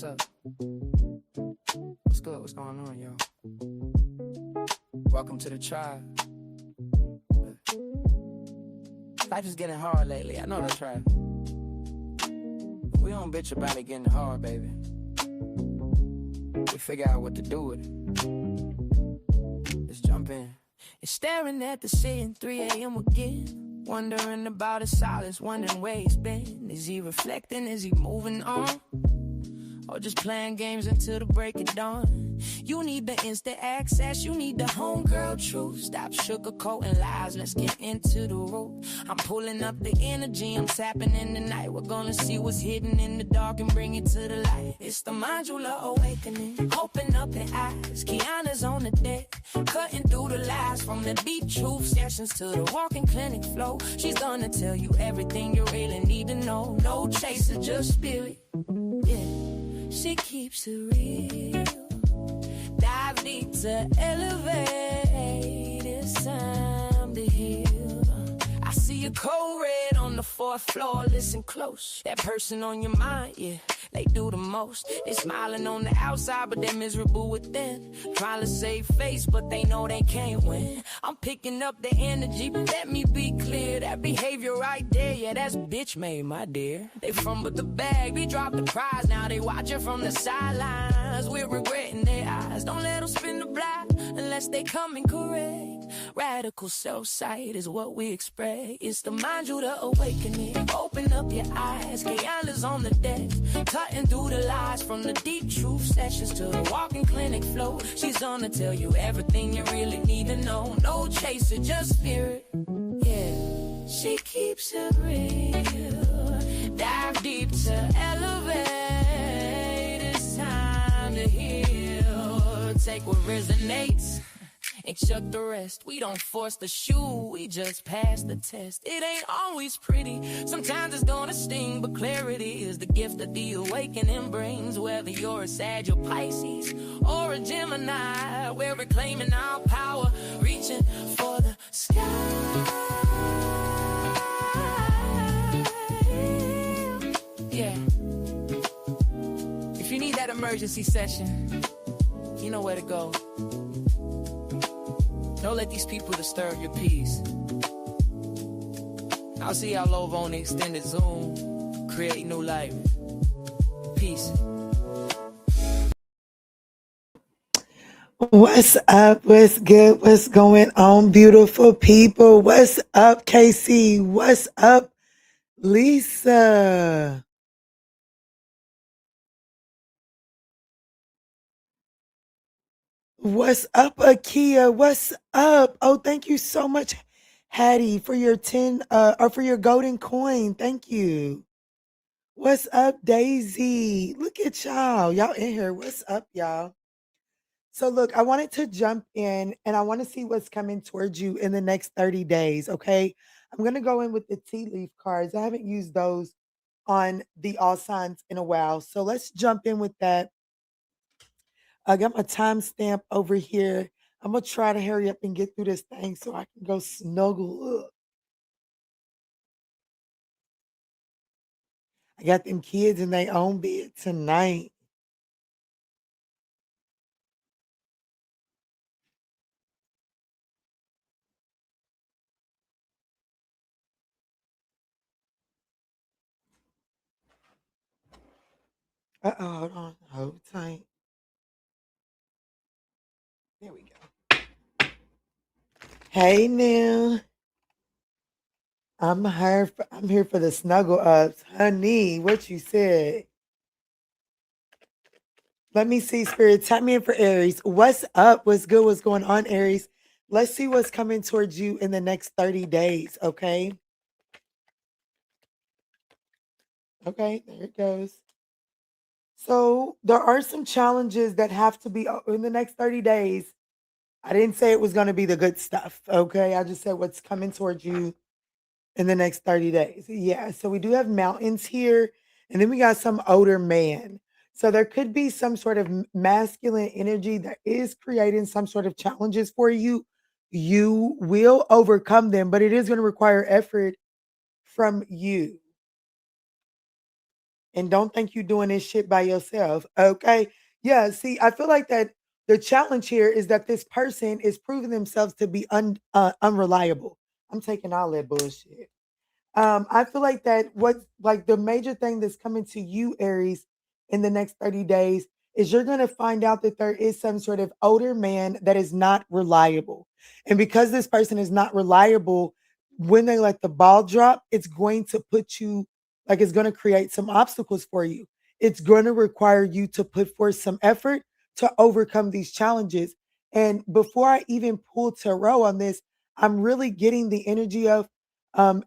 What's up? What's good? What's going on, yo? Welcome to the tribe. Life is getting hard lately. I know that's right. We don't bitch about it getting hard, baby. We figure out what to do with it. Let's jump in. It's staring at the ceiling, 3 a.m. again. Wondering about his silence, wondering where he's been. Is he reflecting? Is he moving on? Or just playing games until the break of dawn? You need the instant access, you need the homegirl truth. Stop sugarcoating lies, let's get into the root. I'm pulling up the energy, I'm tapping in the night. We're gonna see what's hidden in the dark and bring it to the light. It's the Manjula awakening, open up your eyes. Kiana's on the deck, cutting through the lies. From the deep truth sessions to the walking clinic flow. She's gonna tell you everything you really need to know. No chaser, just spirit, yeah. She keeps it real. Dive deep to elevate. It's time to heal. I see a code red on the 4th floor. Listen close. That person on your mind, yeah, they do the most. They smiling on the outside, but they're miserable within. Trying to save face, but they know they can't win. I'm picking up the energy, but let me be clear. That behavior right there, yeah, that's bitch made, my dear. They fumbled the bag, they dropped the prize. Now they watching from the sidelines. We're regretting their eyes. Don't let them spin the block unless they come in correct. Radical self-sight is what we expect. It's the Manjula awakening. Open up your eyes. Kiana's on the deck, cutting through the lies. From the deep truth sessions to the walking clinic flow. She's gonna tell you everything you really need to know. No chaser, just spirit, yeah. She keeps it real. Dive deep to elevate. It's time to heal. Take what resonates and chuck the rest. We don't force the shoe, we just pass the test. It ain't always pretty, sometimes it's gonna sting, but clarity is the gift that the awakening brings. Whether you're a Sag or Pisces or a Gemini, we're reclaiming our power, reaching for the sky. Yeah. If you need that emergency session, you know where to go. Don't let these people disturb your peace. I'll see y'all over on the extended Zoom. Create new life. Peace. What's up? What's good? What's going on, beautiful people? What's up, KC? What's up, Lisa? What's up, Akia? What's up? Oh, thank you so much, Hattie, for your 10 or for your golden coin. Thank you. What's up, Daisy? Look at y'all. Y'all in here. What's up, y'all? So look, I wanted to jump in and I want to see what's coming towards you in the next 30 days. Okay. I'm going to go in with the tea leaf cards. I haven't used those on the all signs in a while. So let's jump in with that. I got my timestamp over here. I'm going to try to hurry up and get through this thing so I can go snuggle up. I got them kids in their own bed tonight. Uh-oh, hold on. Hold tight. There we go. Hey, now. I'm here for the snuggle ups. Honey, what you said. Let me see, Spirit. Tap me in for Aries. What's up? What's good? What's going on, Aries? Let's see what's coming towards you in the next 30 days, okay? Okay, there it goes. So there are some challenges that have to be in the next 30 days. I didn't say it was going to be the good stuff, okay? I just said what's coming towards you in the next 30 days. Yeah, so we do have mountains here, and then we got some older man. So there could be some sort of masculine energy that is creating some sort of challenges for you. You will overcome them, but it is going to require effort from you. And don't think you're doing this shit by yourself. Okay. Yeah. See, I feel like that the challenge here is that this person is proving themselves to be unreliable. I'm taking all that bullshit. I feel like that what like the major thing that's coming to you, Aries, in the next 30 days is you're gonna find out that there is some sort of older man that is not reliable. And because this person is not reliable, when they let the ball drop, it's going to put you it's gonna create some obstacles for you. It's gonna require you to put forth some effort to overcome these challenges. And before I even pull tarot on this, I'm really getting the energy of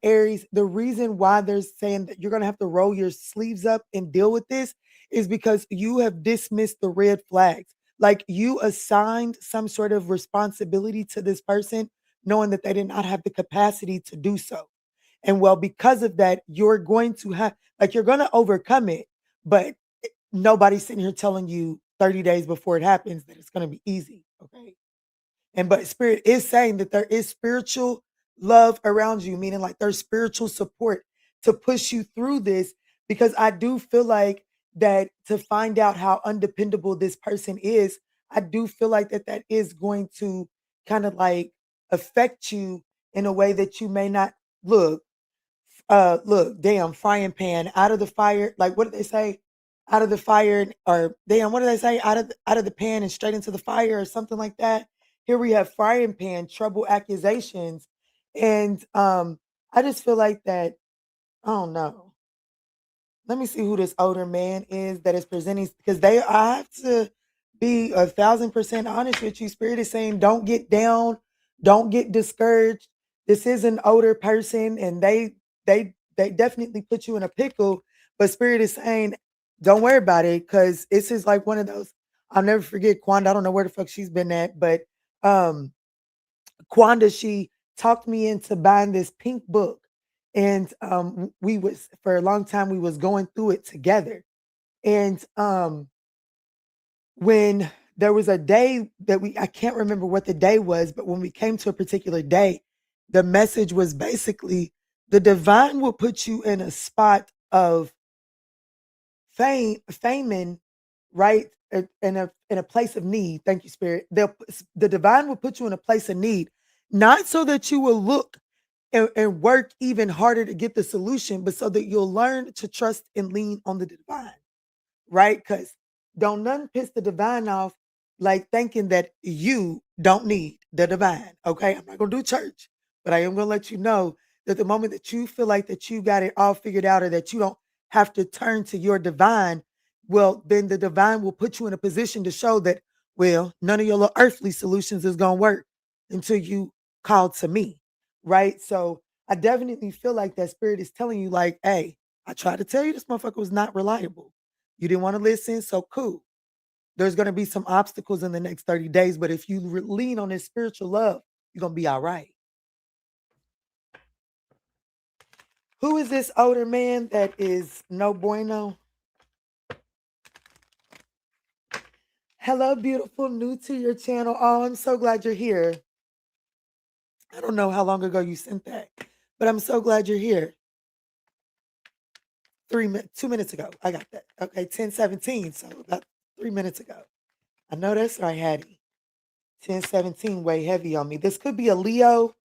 Aries, the reason why they're saying that you're going to have to roll your sleeves up and deal with this is because you have dismissed the red flags. Like you assigned some sort of responsibility to this person, knowing that they did not have the capacity to do so. And well, because of that, you're going to you're going to overcome it, but nobody's sitting here telling you 30 days before it happens that it's going to be easy. Okay. And but spirit is saying that there is spiritual love around you, meaning like there's spiritual support to push you through this. Because I do feel like that to find out how undependable this person is, I do feel like that is going to kind of like affect you in a way that you may not look look, damn, frying pan out of the fire. Like, what did they say? Out of the fire, or damn, what did they say? Out of the pan and straight into the fire, or something like that. Here we have frying pan, trouble accusations, and I just feel like that. I don't know. Let me see who this older man is that is presenting because they I have to be 1,000% honest with you. Spirit is saying don't get down, don't get discouraged. This is an older person and they definitely put you in a pickle. But Spirit is saying, don't worry about it, because this is like one of those. I'll never forget Quanda. I don't know where the fuck she's been at, but um Quanda, she talked me into buying this pink book. And we was for a long time we was going through it together. And when there was a day that I can't remember what the day was, but when we came to a particular day, the message was basically the divine will put you in a spot of famine, right? In a place of need. Thank you, Spirit. The divine will put you in a place of need, not so that you will look and work even harder to get the solution, but so that you'll learn to trust and lean on the divine, right? Because don't none piss the divine off like thinking that you don't need the divine. Okay. I'm not gonna do church, but I am gonna let you know that the moment that you feel like that you got it all figured out or that you don't have to turn to your divine, well, then the divine will put you in a position to show that, well, none of your little earthly solutions is gonna work until you call to me. Right. So I definitely feel like that spirit is telling you, like, hey, I tried to tell you this motherfucker was not reliable. You didn't want to listen, so cool. There's going to be some obstacles in the next 30 days, but if you lean on this spiritual love, you're going to be all right. Who is this older man that is no bueno? Hello, beautiful, new to your channel. Oh, I'm so glad you're here. I don't know how long ago you sent that, but I'm so glad you're here. 2 minutes ago. I got that. Okay, 10:17. So about 3 minutes ago. I know that's right, Hattie. 10:17 weigh heavy on me. This could be a Leo.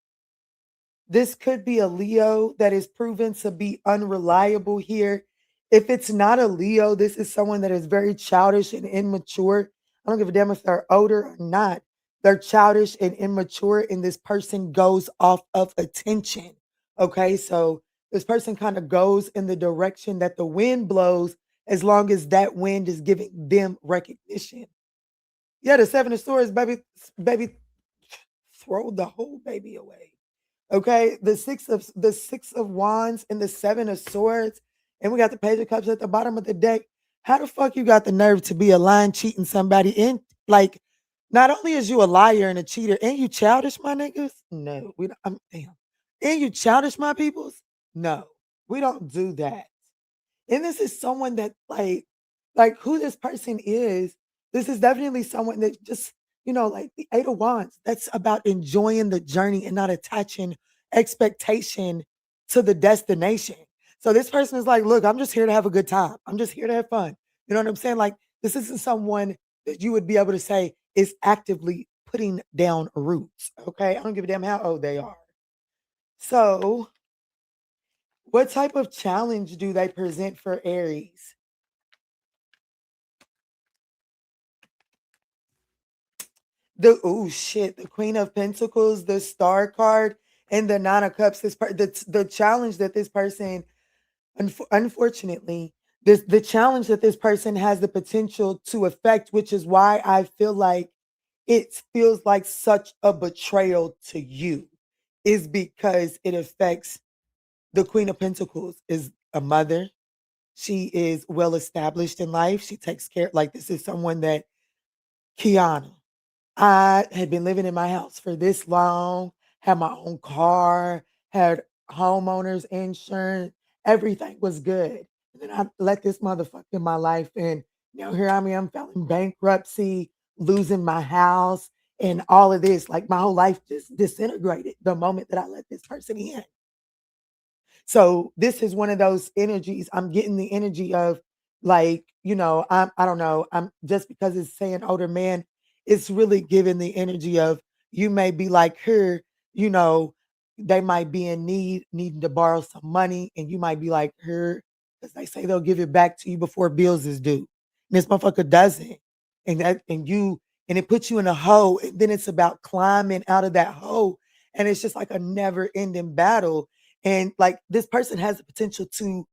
This could be a Leo that is proven to be unreliable here. If it's not a Leo, this is someone that is very childish and immature. I don't give a damn if they're older or not. They're childish and immature, and this person goes off of attention. Okay, so this person kind of goes in the direction that the wind blows as long as that wind is giving them recognition. Yeah, the Seven of Swords, baby, throw the whole baby away. Okay, the 6 of Wands and the 7 of Swords, and we got the Page of Cups at the bottom of the deck. How the fuck you got the nerve to be a lying, cheating somebody? And like, not only is you a liar and a cheater, and you childish, my niggas. No, we don't. Damn. And you childish, my peoples. No, we don't do that. And this is someone that like who this person is. This is definitely someone that just, like the 8 of Wands. That's about enjoying the journey and not attaching expectation to the destination. So this person is like, look, I'm just here to have a good time. I'm just here to have fun. You know what I'm saying? Like, this isn't someone that you would be able to say is actively putting down roots. Okay. I don't give a damn how old they are. So, what type of challenge do they present for Aries? Oh shit, the Queen of Pentacles, the Star card, and the Nine of Cups. The challenge that this person, unfortunately, the challenge that this person has the potential to affect, which is why I feel like it feels like such a betrayal to you, is because it affects the Queen of Pentacles is a mother. She is well established in life. She takes care, like this is someone that Kiana. I had been living in my house for this long, had my own car, had homeowners insurance, everything was good. And then I let this motherfucker in my life, and now here I am filing bankruptcy, losing my house, and all of this. Like my whole life just disintegrated the moment that I let this person in. So this is one of those energies. I'm getting the energy of like, I don't know. I'm just because it's saying older man, it's really giving the energy of you may be like her, you know, they might be in need, needing to borrow some money, and you might be like her, because they say they'll give it back to you before bills is due. And this motherfucker doesn't. And it puts you in a hole, and then it's about climbing out of that hole. And it's just like a never ending battle, and like this person has the potential to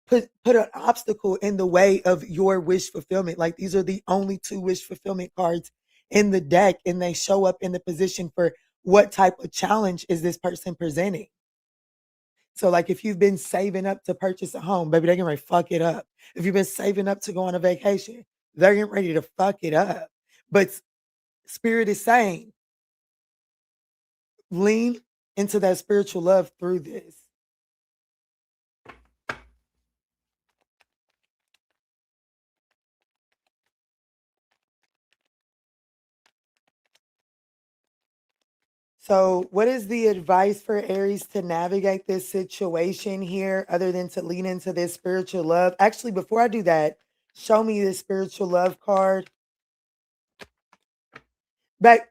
put an obstacle in the way of your wish fulfillment. Like these are the only two wish fulfillment cards in the deck, and they show up in the position for what type of challenge is this person presenting. So like if you've been saving up to purchase a home, baby, they're getting ready to fuck it up. If you've been saving up to go on a vacation, they're getting ready to fuck it up. But spirit is saying lean into that spiritual love through this. So, what is the advice for Aries to navigate this situation here, other than to lean into this spiritual love? Actually, before I do that, show me this spiritual love card. But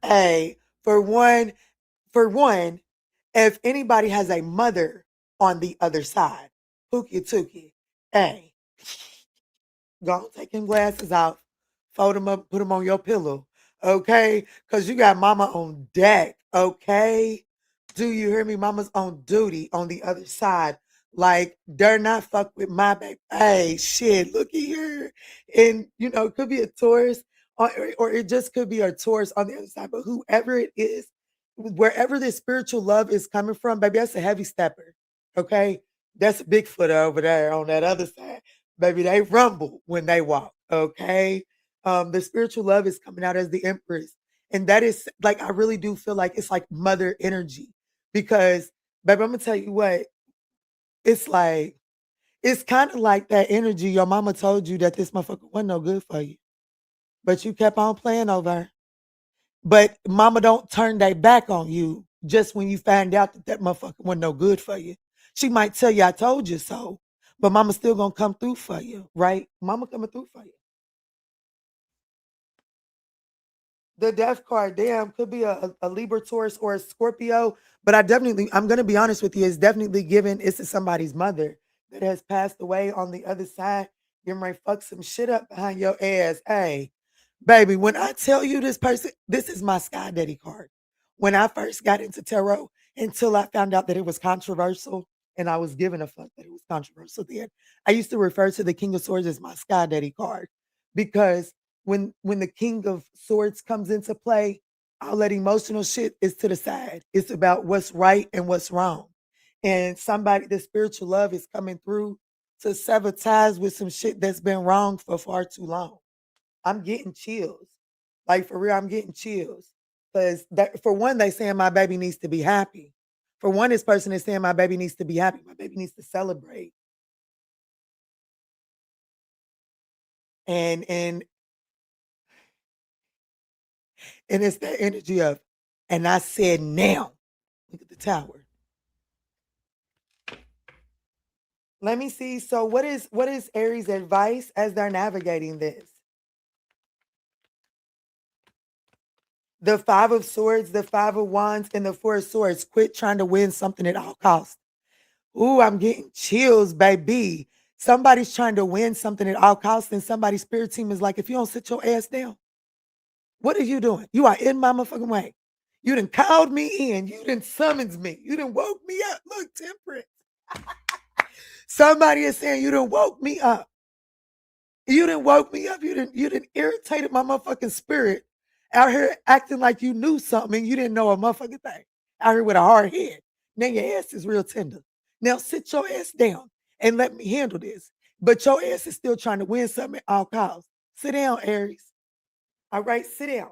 hey, for one, if anybody has a mother on the other side, Pookie Tookie, hey, go on, take them glasses off, fold them up, put them on your pillow, okay? Because you got mama on deck, okay? Do you hear me? Mama's on duty on the other side. Like, dare not fuck with my baby. Hey, shit, looky here. And, it could be a Taurus, or it just could be a Taurus on the other side. But whoever it is, wherever this spiritual love is coming from, baby, that's a heavy stepper, okay? That's a Bigfoot over there on that other side. Baby, they rumble when they walk, okay? The spiritual love is coming out as the Empress. And that is like, I really do feel like it's like mother energy. Because, baby, I'm gonna tell you what, it's like, it's kind of like that energy. Your mama told you that this motherfucker wasn't no good for you, but you kept on playing over her. But mama don't turn their back on you just when you find out that that motherfucker wasn't no good for you. She might tell you, I told you so, but mama still gonna come through for you, right? Mama coming through for you. The death card, damn, could be a Libra, Taurus, or a Scorpio. But I'm going to be honest with you, it's definitely given, it's somebody's mother that has passed away on the other side. You might fuck some shit up behind your ass. Hey, baby, when I tell you this person, this is my Sky Daddy card. When I first got into tarot, until I found out that it was controversial, and I was given a fuck that it was controversial then, I used to refer to the King of Swords as my Sky Daddy card, because when the King of Swords comes into play, all that emotional shit is to the side. It's about what's right and what's wrong. And somebody, the spiritual love is coming through to sever ties with some shit that's been wrong for far too long. I'm getting chills. Like for real, I'm getting chills. Because for one, they saying my baby needs to be happy. For one, this person is saying my baby needs to be happy. My baby needs to celebrate. And and it's that energy of, and I said now, look at the tower. Let me see. So what is Aries' advice as they're navigating this? The Five of Swords, the Five of Wands, and the Four of Swords. Quit trying to win something at all costs. Ooh, I'm getting chills, baby. Somebody's trying to win something at all costs, and somebody's spirit team is like, if you don't sit your ass down, what are you doing? You are in my motherfucking way. You done called me in. You done summons me. You done woke me up. Look, Temperance. Somebody is saying you done woke me up. You done woke me up. You done irritated my motherfucking spirit out here acting like you knew something and you didn't know a motherfucking thing. Out here with a hard head. Now your ass is real tender. Now sit your ass down and let me handle this. But your ass is still trying to win something at all costs. Sit down, Aries. All right, sit down.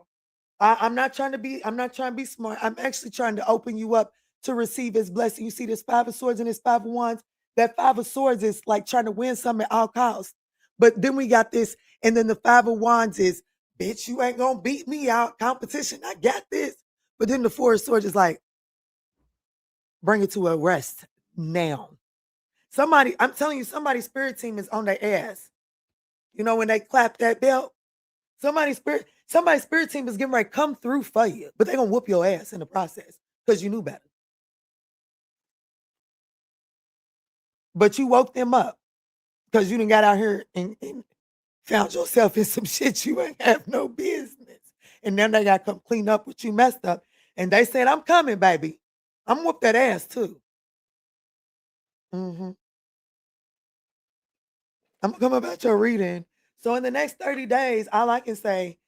I'm not trying to be smart. I'm actually trying to open you up to receive his blessing. You see this Five of Swords and this Five of Wands. That Five of Swords is like trying to win something at all costs. But then we got this, and then the Five of Wands is, bitch, you ain't gonna beat me out. Competition, I got this. But then the Four of Swords is like, bring it to a rest now. Somebody, I'm telling you, somebody's spirit team is on their ass. You know, when they clap that belt, somebody's spirit team is getting ready to come through for you, but they're gonna whoop your ass in the process because you knew better. But you woke them up because you done got out here and found yourself in some shit you ain't have no business. And then they got to come clean up what you messed up. And they said, I'm coming, baby. I'm gonna whoop that ass too. I'm gonna come about your reading. So in the next 30 days, all I can say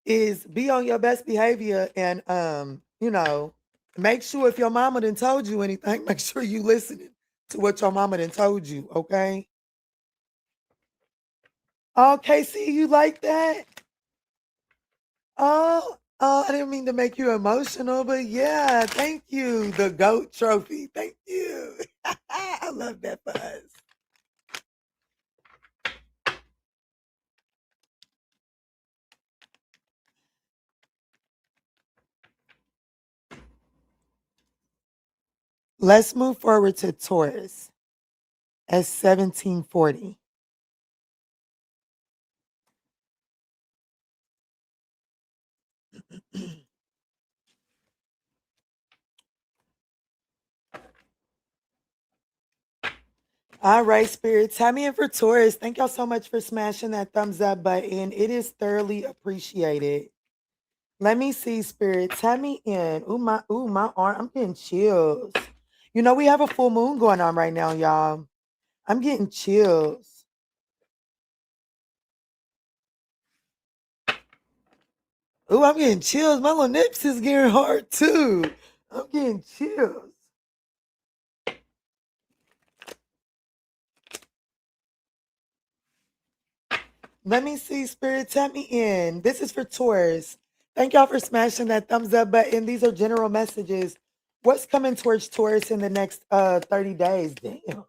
is be on your best behavior and you know, make sure if your mama done told you anything, make sure you listening to what your mama done told you, okay? Okay, see, you like that? Oh, I didn't mean to make you emotional, but yeah, thank you. The GOAT trophy. Thank you. I love that for us. Let's move forward to Taurus at 1740. All right, Spirit. Tap me in for Taurus. Thank y'all so much for smashing that thumbs up button. It is thoroughly appreciated. Let me see, Spirit. Tap me in. My arm. I'm getting chills. You know, we have a full moon going on right now, y'all. I'm getting chills. Ooh, I'm getting chills. My little nips is getting hard too. I'm getting chills. Let me see, Spirit. Tap me in. This is for Taurus. Thank y'all for smashing that thumbs up button. These are general messages. What's coming towards Taurus in the next 30 days? Damn.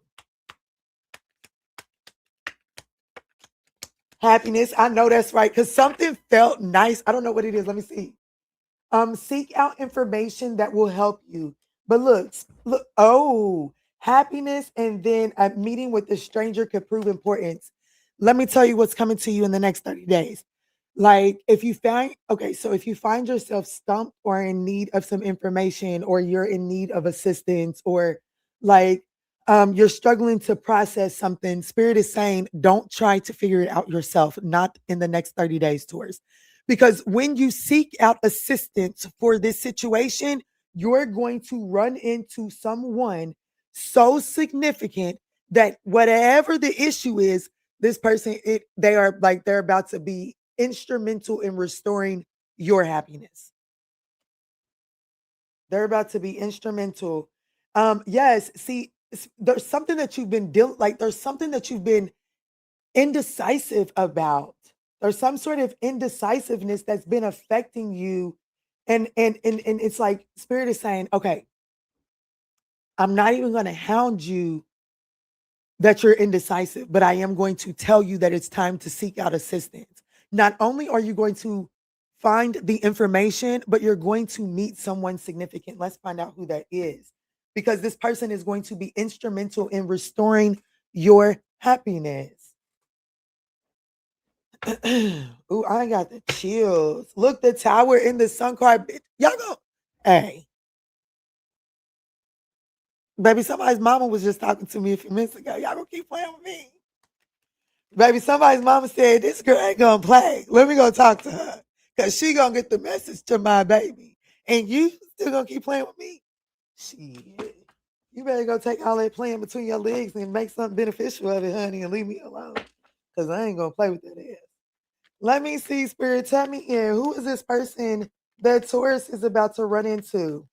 Happiness. I know that's right. Because something felt nice. I don't know what it is. Let me see. Seek out information that will help you. But look, happiness and then a meeting with a stranger could prove importance. Let me tell you what's coming to you in the next 30 days. Like if you find yourself stumped or in need of some information or you're in need of assistance or like you're struggling to process something, Spirit is saying don't try to figure it out yourself, not in the next 30 days, Taurus. Because when you seek out assistance for this situation, you're going to run into someone so significant that whatever the issue is, this person, they're about to be instrumental in restoring your happiness. They're about to be instrumental. Yes, see, there's something that you've been there's something that you've been indecisive about. There's some sort of indecisiveness that's been affecting you. And it's like Spirit is saying, okay, I'm not even going to hound you that you're indecisive, but I am going to tell you that it's time to seek out assistance. Not only are you going to find the information, but you're going to meet someone significant. Let's find out who that is, because this person is going to be instrumental in restoring your happiness. Ooh, I got the chills. Look, the tower in the sun card. Bitch. Y'all go. Hey, baby, somebody's mama was just talking to me a few minutes ago. Y'all gonna keep playing with me. Baby, somebody's mama said, this girl ain't gonna play. Let me go talk to her. Cause she gonna get the message to my baby. And you still gonna keep playing with me? Shit. You better go take all that playing between your legs and make something beneficial of it, honey, and leave me alone. Cause I ain't gonna play with that ass. Let me see, Spirit. Tell me in. Who is this person that Taurus is about to run into?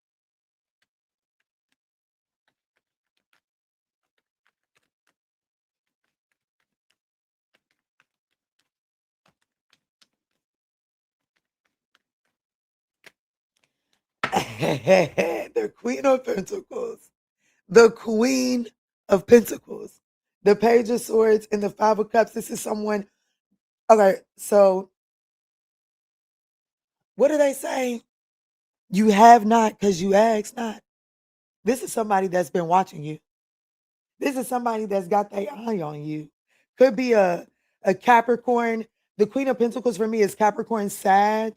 The Queen of Pentacles. The Queen of Pentacles. The Page of Swords and the Five of Cups. This is someone. Okay, so what do they say? You have not because you ask not. This is somebody that's been watching you. This is somebody that's got their eye on you. Could be a Capricorn. The Queen of Pentacles for me is Capricorn Sag.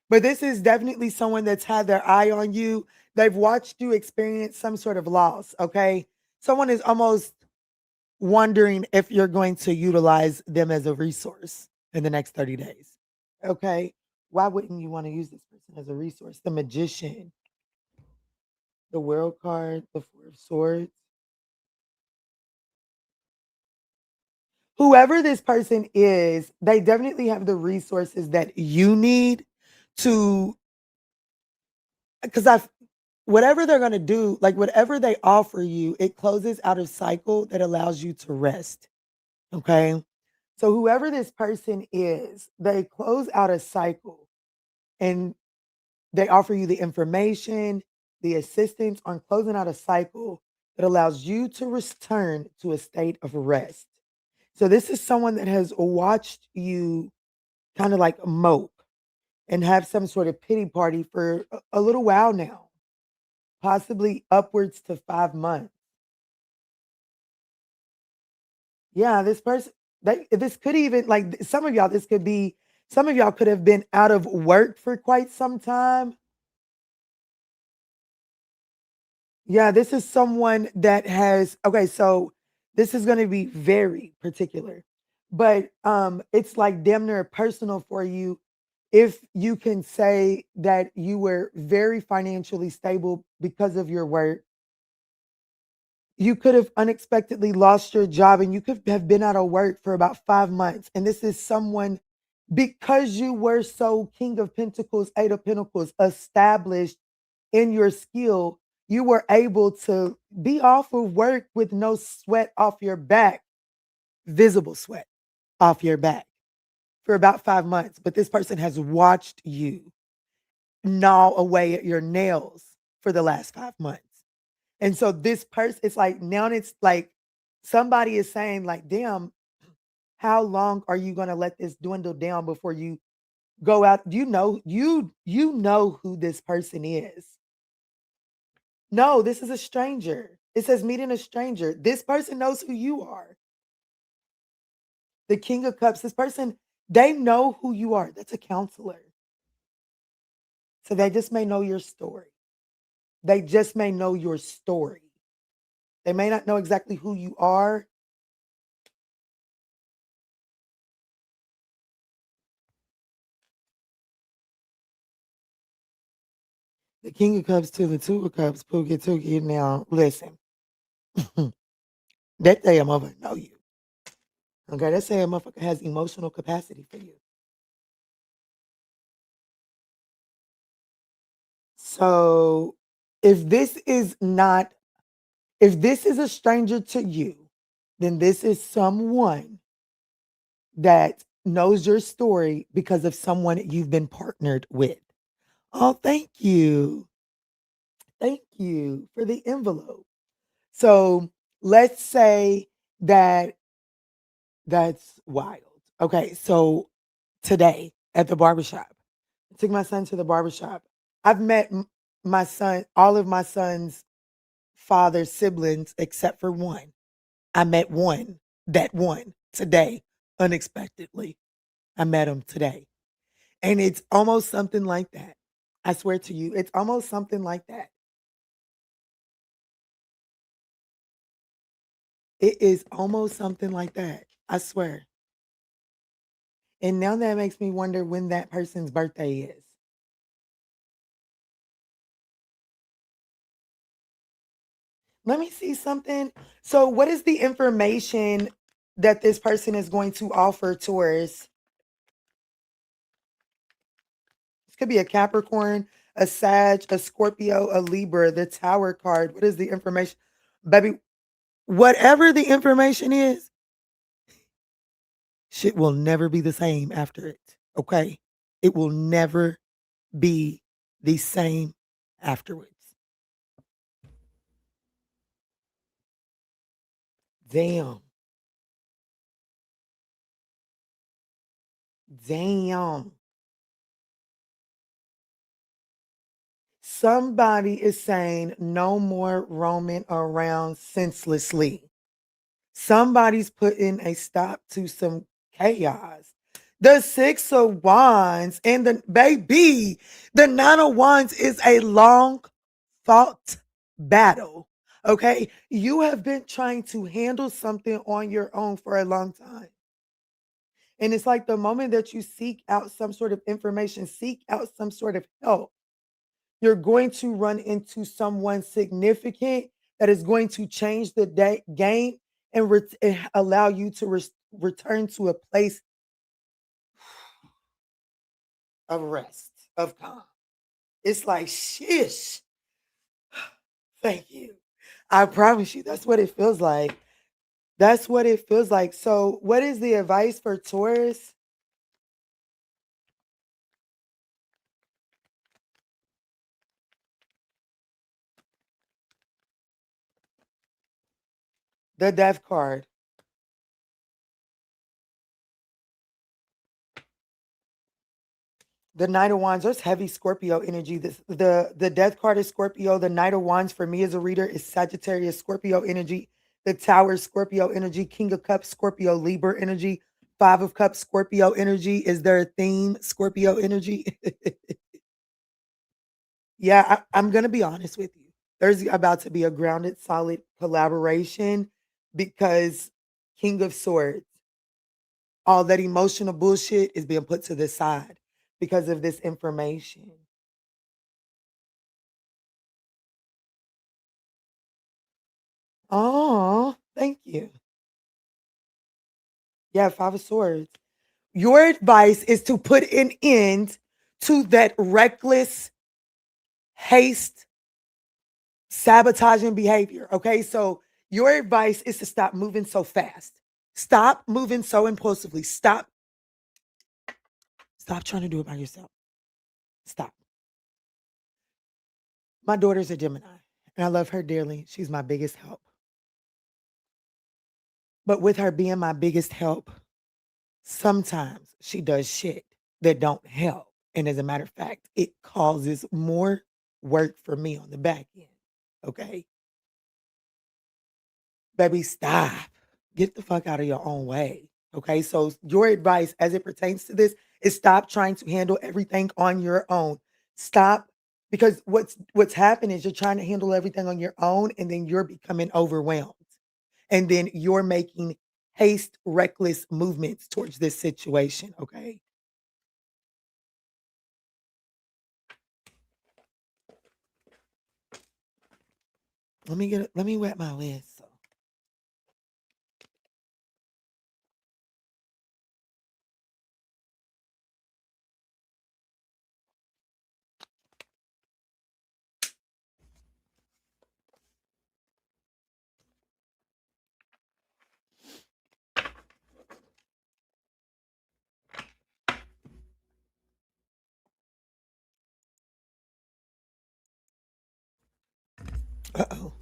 But this is definitely someone that's had their eye on you. They've watched you experience some sort of loss, okay? Someone is almost wondering if you're going to utilize them as a resource in the next 30 days, okay? Why wouldn't you want to use this person as a resource? The Magician, the World card, the Four of Swords. Whoever this person is, they definitely have the resources that you need to, because whatever they're going to do, like whatever they offer you, it closes out a cycle that allows you to rest. Okay. So whoever this person is, they close out a cycle and they offer you the information, the assistance on closing out a cycle that allows you to return to a state of rest. So this is someone that has watched you kind of like mope and have some sort of pity party for a little while now, possibly upwards to 5 months. Yeah, this person, this could even like some of y'all, this could be some of y'all could have been out of work for quite some time. Yeah, this is someone that has okay, so this is going to be very particular. But it's like damn near personal for you if you can say that you were very financially stable because of your work. You could have unexpectedly lost your job and you could have been out of work for about 5 months. And this is someone, because you were so King of Pentacles, Eight of Pentacles, established in your skill, you were able to be off of work with no sweat off your back, visible sweat off your back for about 5 months. But this person has watched you gnaw away at your nails for the last 5 months. And so this person, it's like now it's like somebody is saying, like, damn, how long are you gonna let this dwindle down before you go out? You know who this person is. No, this is a stranger. It says meeting a stranger. This person knows who you are. The King of Cups, this person, they know who you are. That's a counselor. So they just may know your story. They just may know your story. They may not know exactly who you are. The King of Cups to the Two of Cups, Pookie Tookie. Now, listen, that day a motherfucker know you. Okay, that say a motherfucker has emotional capacity for you. So if this is not, if this is a stranger to you, then this is someone that knows your story because of someone you've been partnered with. Oh, thank you. Thank you for the envelope. So let's say that that's wild. Okay, so today at the barbershop, I took my son to the barbershop. I've met my son, all of my son's father siblings except for one. I met that one today, unexpectedly. I met him today. And it's almost something like that. I swear to you, it's almost something like that. It is almost something like that. I swear. And now that makes me wonder when that person's birthday is. Let me see something. So, what is the information that this person is going to offer towards? This could be a Capricorn, a Sag, a Scorpio, a Libra, the Tower card. What is the information? Baby, whatever the information is, shit will never be the same after it. Okay? It will never be the same afterwards. Damn. Damn. Somebody is saying no more roaming around senselessly. Somebody's putting a stop to some chaos. The Six of Wands and the Nine of Wands is a long fought battle. Okay. You have been trying to handle something on your own for a long time. And it's like the moment that you seek out some sort of information, seek out some sort of help, you're going to run into someone significant that is going to change the game and allow you to return to a place of rest, of calm. It's like, shish. Thank you. I promise you, that's what it feels like. That's what it feels like. So, what is the advice for Taurus? The Death card. The Knight of Wands, there's heavy Scorpio energy. The Death card is Scorpio. The Knight of Wands for me as a reader is Sagittarius, Scorpio energy. The Tower, Scorpio energy. King of Cups, Scorpio, Libra energy. Five of Cups, Scorpio energy. Is there a theme? Scorpio energy. Yeah, I'm gonna be honest with you. There's about to be a grounded, solid collaboration because King of Swords, all that emotional bullshit is being put to the side because of this information. Oh, thank you. Yeah, Five of Swords. Your advice is to put an end to that reckless haste, sabotaging behavior. Okay. So your advice is to stop moving so fast. Stop moving so impulsively. Stop trying to do it by yourself. Stop. My daughter's a Gemini and I love her dearly. She's my biggest help. But with her being my biggest help, sometimes she does shit that don't help. And as a matter of fact, it causes more work for me on the back end. Okay. Baby, stop. Get the fuck out of your own way. Okay. So your advice as it pertains to this is stop trying to handle everything on your own. Stop because what's happening is you're trying to handle everything on your own and then you're becoming overwhelmed. And then you're making haste, reckless movements towards this situation. Okay. Let me wet my whistle. Uh-oh.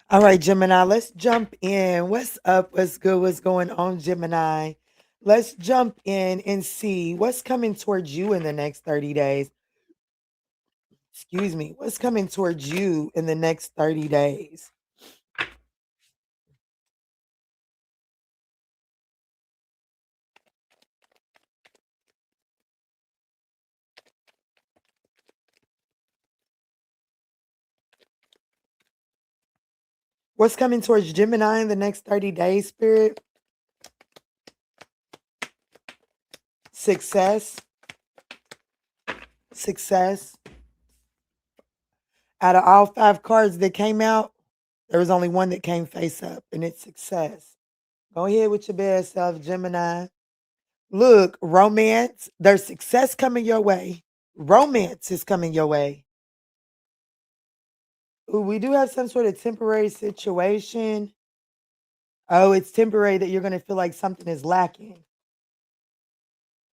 All right, Gemini, let's jump in. What's up? What's good? What's going on, Gemini? Let's jump in and see what's coming towards you in the next 30 days. Excuse me. What's coming towards you in the next 30 days? What's coming towards Gemini in the next 30 days, Spirit? Success. Success. Out of all 5 cards that came out, there was only one that came face up, and it's success. Go ahead with your best self, Gemini. Look, romance, there's success coming your way. Romance is coming your way. Ooh, we do have some sort of temporary situation. Oh, it's temporary that you're going to feel like something is lacking.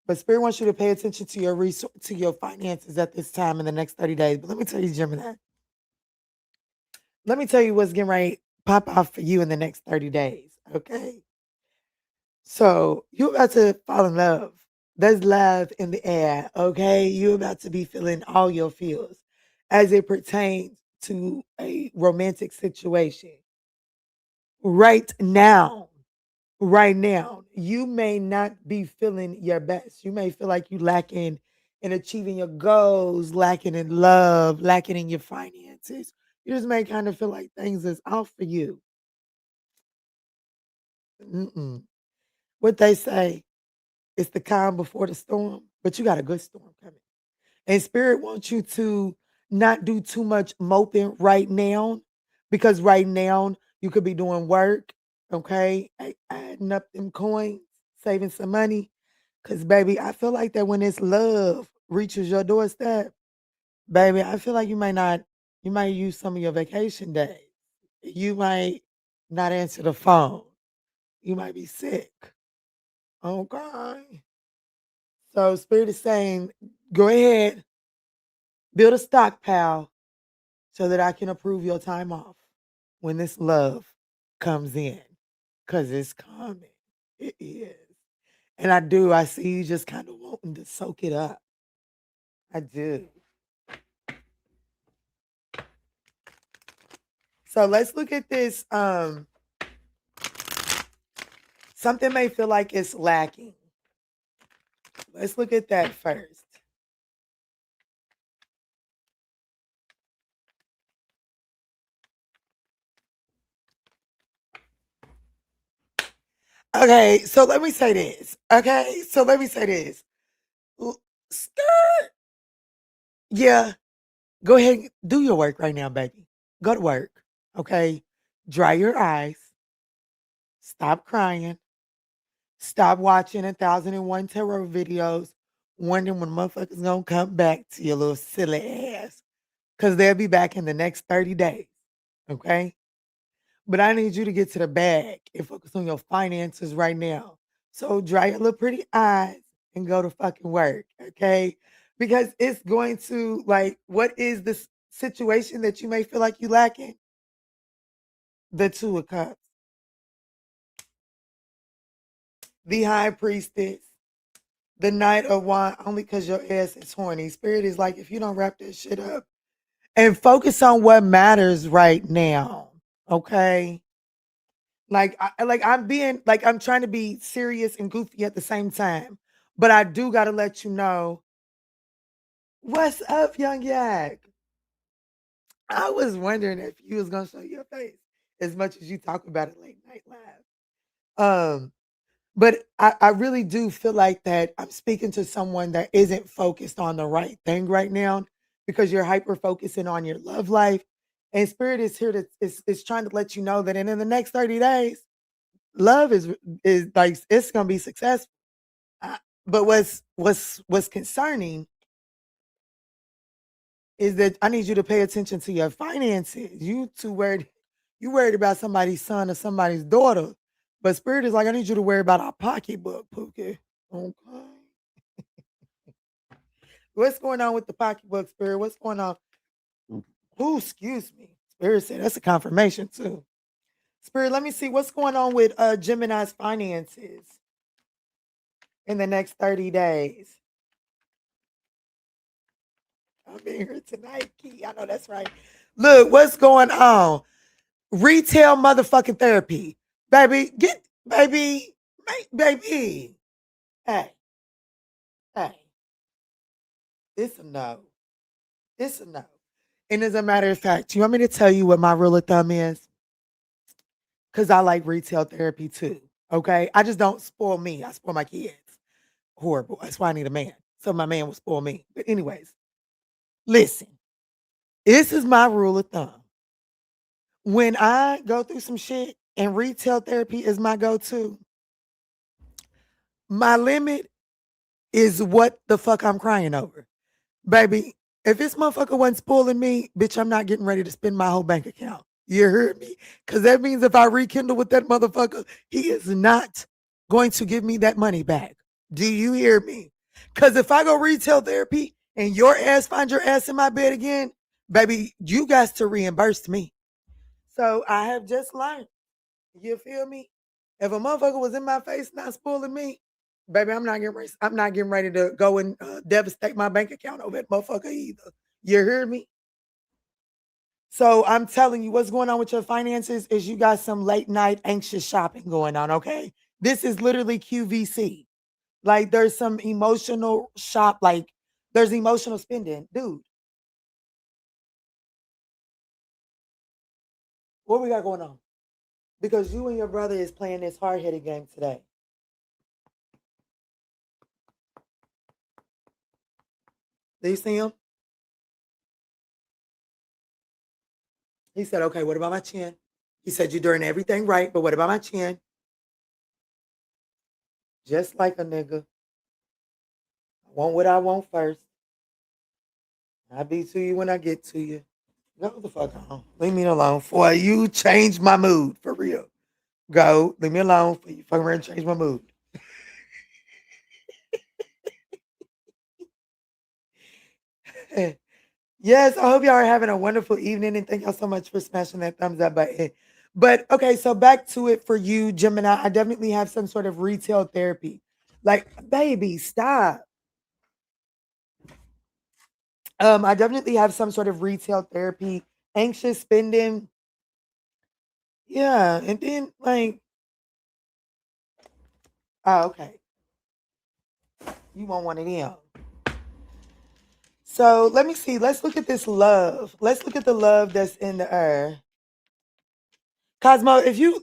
But Spirit wants you to pay attention to your to your finances at this time in the next 30 days. But let me tell you, Gemini. Let me tell you what's getting ready to pop off for you in the next 30 days. Okay. So you're about to fall in love. There's love in the air. Okay. You're about to be feeling all your feels as it pertains to a romantic situation. Right now, you may not be feeling your best. You may feel like you lacking in achieving your goals, lacking in love, lacking in your finances. You just may kind of feel like things is off for you. Mm-mm. What they say, it's the calm before the storm, but you got a good storm coming. And Spirit wants you to not do too much moping right now, because right now you could be doing work, okay, adding up them coins, saving some money. Because, baby, I feel like that when this love reaches your doorstep, baby, I feel like you might use some of your vacation days. You might not answer the phone. You might be sick. Okay. So Spirit is saying, go ahead, build a stockpile so that I can approve your time off when this love comes in. Cause it's coming. It is. And I see you just kind of wanting to soak it up. I do. So let's look at this. Something may feel like it's lacking. Let's look at that first. Okay, so let me say this. Okay, so let me say this. Skirt. Yeah, go ahead and do your work right now, baby. Go to work. Okay, dry your eyes. Stop crying. Stop watching 1,001 tarot videos, wondering when motherfuckers gonna come back to your little silly ass. Cause they'll be back in the next 30 days. Okay? But I need you to get to the bag and focus on your finances right now. So dry your little pretty eyes and go to fucking work. Okay? Because it's going to, like, what is this situation that you may feel like you lacking? The Two of Cups. The High Priestess. The Knight of Wands, only because your ass is horny. Spirit is like, if you don't wrap that shit up and focus on what matters right now, okay? I'm trying to be serious and goofy at the same time, but I do got to let you know what's up, young yak. I was wondering if you was gonna show your face as much as you talk about it late night live. But I really do feel like that I'm speaking to someone that isn't focused on the right thing right now, because you're hyper focusing on your love life. And Spirit is here is trying to let you know that in the next 30 days, love is like it's gonna be successful. But what's concerning is that I need you to pay attention to your finances. You worried about somebody's son or somebody's daughter. But Spirit is like, I need you to worry about our pocketbook, Pookie. Okay. What's going on with the pocketbook, Spirit? What's going on? Oh, excuse me. Spirit said that's a confirmation too. Spirit, let me see what's going on with Gemini's finances in the next 30 days. I'm in here tonight, Key. I know that's right. Look, what's going on? Retail motherfucking therapy. Baby, baby. Hey, hey. It's a no. It's a no. And as a matter of fact, you want me to tell you what my rule of thumb is? Because I like retail therapy too. Okay. I just don't spoil me. I spoil my kids. Horrible. That's why I need a man. So my man will spoil me. But, anyways, listen, this is my rule of thumb. When I go through some shit and retail therapy is my go to, my limit is what the fuck I'm crying over. Baby, if this motherfucker wasn't spoiling me, bitch, I'm not getting ready to spend my whole bank account. You heard me? Because that means if I rekindle with that motherfucker, he is not going to give me that money back. Do you hear me? Because if I go retail therapy and your ass find your ass in my bed again, baby, you got to reimburse me. So I have just learned. You feel me? If a motherfucker was in my face not spoiling me, baby, I'm not getting ready to go and devastate my bank account over that motherfucker either. You hear me? So I'm telling you, what's going on with your finances is you got some late night anxious shopping going on. Okay, this is literally QVC. Like there's some emotional shop. Like there's emotional spending, dude. What we got going on? Because you and your brother is playing this hard headed game today. Do you see him? He said, okay, what about my chin? He said, you're doing everything right, but what about my chin? Just like a nigga. I want what I want first. I'll be to you when I get to you. Go the fuck on. Leave me alone. For you change my mood. For real. Go. Leave me alone. For you fucking around change my mood. Yes, I hope y'all are having a wonderful evening and thank y'all so much for smashing that thumbs up button. But okay, so back to it for you, Gemini. I definitely have some sort of retail therapy. Like, baby, stop. I definitely have some sort of retail therapy, anxious spending. Yeah, and then like, oh, okay, you want one of them. So let me see. Let's look at this love. Let's look at the love that's in the air. Cosmo, if you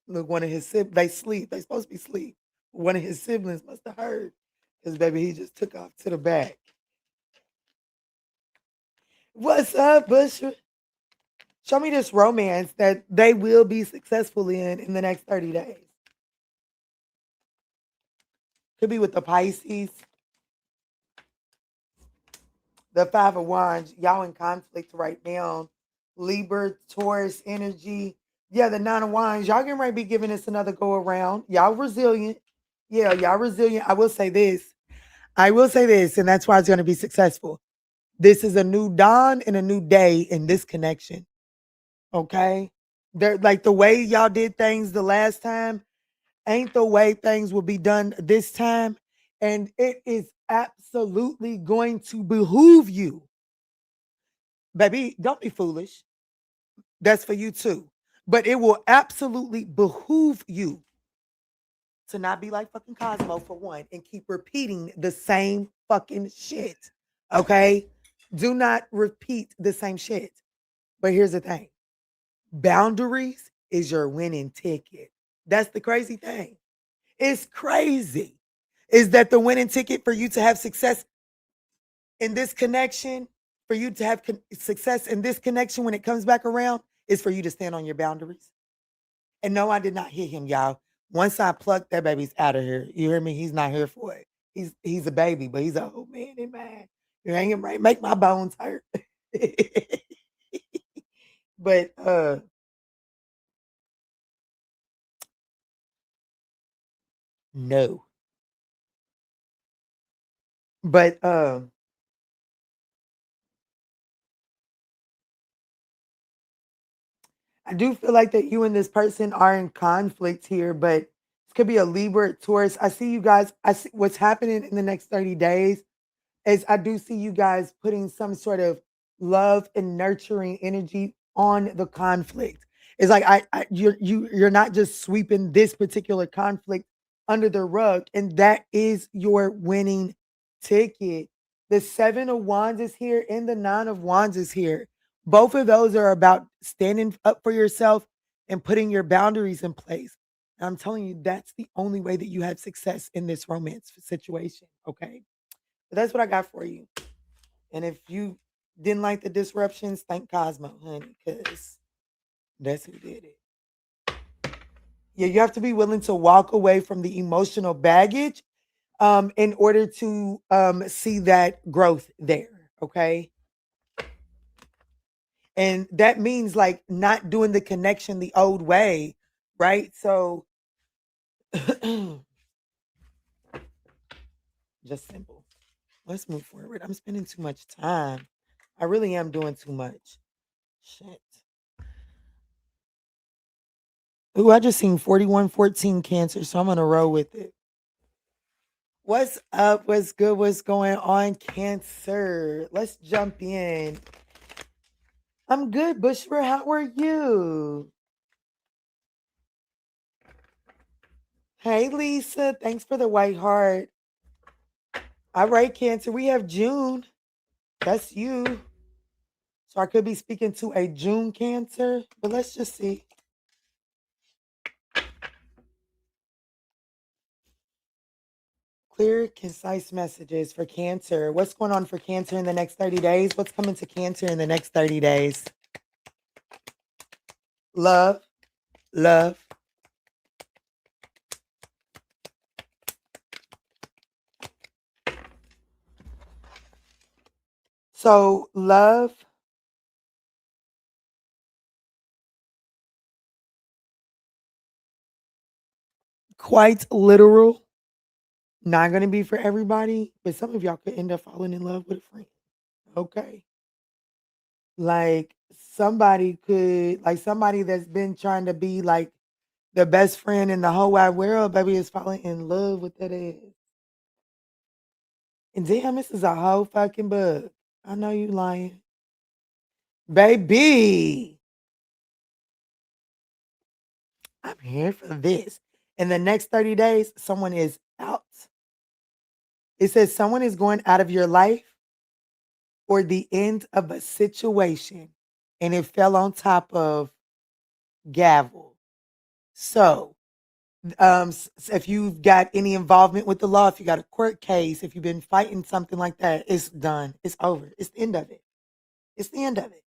look, one of his siblings, they sleep. They supposed to be sleep. One of his siblings must have heard. Because baby, he just took off to the back. What's up, Bush? Show me this romance that they will be successful in the next 30 days. Could be with the Pisces, the Five of Wands. Y'all in conflict right now. Libra, Taurus energy. Yeah, the Nine of Wands. Y'all getting ready to be giving this another go around. Y'all resilient. Yeah, y'all resilient. I will say this. I will say this, and that's why it's going to be successful. This is a new dawn and a new day in this connection. Okay? They're like the way y'all did things the last time ain't the way things will be done this time. And it is absolutely going to behoove you. Baby, don't be foolish. That's for you too. But it will absolutely behoove you to not be like fucking Cosmo for one and keep repeating the same fucking shit. Okay? Do not repeat the same shit. But here's the thing. Boundaries is your winning ticket. That's the crazy thing. It's crazy. Is that the winning ticket for you to have success in this connection? For you to have success in this connection when it comes back around is for you to stand on your boundaries. And no, I did not hit him, y'all. Once I plucked that baby's out of here. You hear me? He's not here for it. He's a baby, but he's a old man in man. You ain't right. Make my bones hurt. But no. But I do feel like that you and this person are in conflict here, but it's could be a Libra, Taurus. I see you guys. I see what's happening in the next 30 days is I do see you guys putting some sort of love and nurturing energy on the conflict. It's like you're not just sweeping this particular conflict under the rug, and that is your winning ticket. The 7 of Wands is here and the 9 of Wands is here. Both of those are about standing up for yourself and putting your boundaries in place. And I'm telling you, that's the only way that you have success in this romance situation. Okay. But that's what I got for you. And if you didn't like the disruptions, thank Cosmo, honey, because that's who did it. Yeah, you have to be willing to walk away from the emotional baggage in order to see that growth there. Okay. And that means like not doing the connection the old way, right? So just simple. Let's move forward. I'm spending too much time. I really am doing too much. Shit. Ooh, I just seen 4114 Cancer, so I'm gonna roll with it. What's up? What's good? What's going on, Cancer? Let's jump in. I'm good, Bushra. How are you? Hey, Lisa. Thanks for the white heart. All right, Cancer. We have June. That's you. So I could be speaking to a June Cancer, but let's just see. Clear, concise messages for Cancer. What's going on for Cancer in the next 30 days? What's coming to Cancer in the next 30 days? Love, love. So, love, quite literal. Not going to be for everybody, but some of y'all could end up falling in love with a friend. Okay. Like somebody that's been trying to be like the best friend in the whole wide world, baby, is falling in love with that ass. And damn, this is a whole fucking bug. I know you lying. Baby, I'm here for this. In the next 30 days, someone is out. It says someone is going out of your life or the end of a situation. And it fell on top of gavel. So, if you've got any involvement with the law, if you got a court case, if you've been fighting something like that, it's done. It's over. It's the end of it. It's the end of it.